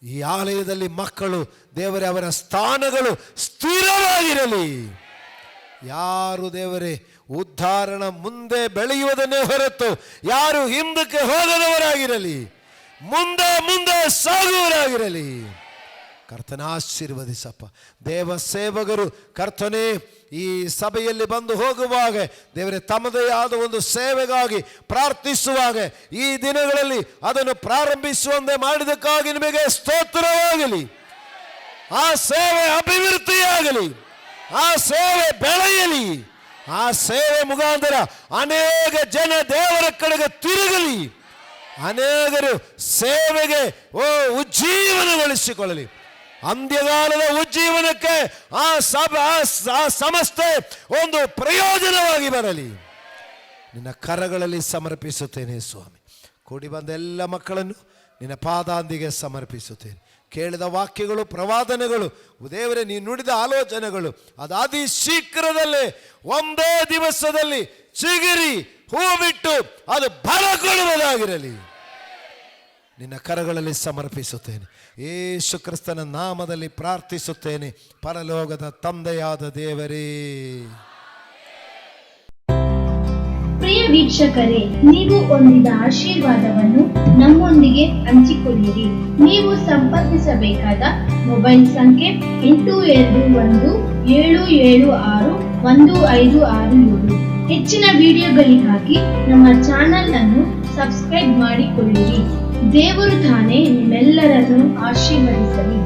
ಈ ಆಲಯದಲ್ಲಿ ಮಕ್ಕಳು ದೇವರೇ, ಅವರ ಸ್ಥಾನಗಳು ಸ್ಥಿರವಾಗಿರಲಿ. ಯಾರು ದೇವರೇ ಉದ್ಧಾರಣ ಮುಂದೆ ಬೆಳೆಯುವುದನ್ನೇ ಹೊರತು ಯಾರು ಹಿಂದಕ್ಕೆ ಹೋಗದವರಾಗಿರಲಿ, ಮುಂದೆ ಮುಂದೆ ಸಾಗುವವರಾಗಿರಲಿ. ಕರ್ತನ ಆಶೀರ್ವದಿಸಪ್ಪ. ದೇವ ಸೇವಕರು ಕರ್ತನೇ ಈ ಸಭೆಯಲ್ಲಿ ಬಂದು ಹೋಗುವಾಗ ದೇವರೇ, ತಮ್ಮದೇ ಆದ ಒಂದು ಸೇವೆಗಾಗಿ ಪ್ರಾರ್ಥಿಸುವಾಗ ಈ ದಿನಗಳಲ್ಲಿ ಅದನ್ನು ಪ್ರಾರಂಭಿಸುವಂತೆ ಮಾಡಿದಕ್ಕಾಗಿ ನಿಮಗೆ ಸ್ತೋತ್ರವಾಗಲಿ. ಆ ಸೇವೆ ಅಭಿವೃದ್ಧಿಯಾಗಲಿ, ಆ ಸೇವೆ ಬೆಳೆಯಲಿ, ಆ ಸೇವೆ ಮುಖಾಂತರ ಅನೇಕ ಜನ ದೇವರ ಕಡೆಗೆ ತಿರುಗಲಿ, ಅನೇಕರು ಸೇವೆಗೆ ಉಜ್ಜೀವನಗೊಳಿಸಿಕೊಳ್ಳಲಿ. ಅಂತ್ಯಕಾಲದ ಉಜ್ಜೀವನಕ್ಕೆ ಆ ಸಂಸ್ಥೆ ಒಂದು ಪ್ರಯೋಜನವಾಗಿ ಬರಲಿ. ನಿನ್ನ ಕರಗಳಲ್ಲಿ ಸಮರ್ಪಿಸುತ್ತೇನೆ ಸ್ವಾಮಿ. ಕೂಡಿ ಬಂದ ಎಲ್ಲ ಮಕ್ಕಳನ್ನು ನಿನ್ನ ಪಾದಾಂದಿಗೆ ಸಮರ್ಪಿಸುತ್ತೇನೆ. ಕೇಳಿದ ವಾಕ್ಯಗಳು, ಪ್ರವಾದನೆಗಳು, ದೇವರೇ ನೀನು ನುಡಿದ ಆಲೋಚನೆಗಳು ಅದಾದಿ ಶೀಘ್ರದಲ್ಲೇ ಒಂದೇ ದಿವಸದಲ್ಲಿ ಚಿಗುರಿ ಹೂ ಬಿಟ್ಟು ಅದು ಫಲ ಕೊಡುವುದಾಗಿರಲಿ. ನಿನ್ನ ಕರಗಳಲ್ಲಿ ಸಮರ್ಪಿಸುತ್ತೇನೆ. ಯೇಸು ಕ್ರಿಸ್ತನ ನಾಮದಲ್ಲಿ ಪ್ರಾರ್ಥಿಸುತ್ತೇನೆ, ಪರಲೋಕದ ತಂದೆಯಾದ ದೇವರೇ. ಪ್ರಿಯ ವೀಕ್ಷಕರೇ, ನೀವು ಹೊಂದಿದ ಆಶೀರ್ವಾದವನ್ನು ನಮ್ಮೊಂದಿಗೆ ಹಂಚಿಕೊಳ್ಳಿರಿ. ನೀವು ಸಂಪರ್ಕಿಸಬೇಕಾದ ಮೊಬೈಲ್ ಸಂಖ್ಯೆ 8217761567. ಹೆಚ್ಚಿನ ವಿಡಿಯೋಗಳಿಗಾಗಿ ನಮ್ಮ ಚಾನೆಲ್ ಅನ್ನು ಸಬ್ಸ್ಕ್ರೈಬ್ ಮಾಡಿಕೊಳ್ಳಿರಿ. ದೇವರು ತಾನೇ ನಿಮ್ಮೆಲ್ಲರನ್ನು ಆಶೀರ್ವದಿಸಲಿ.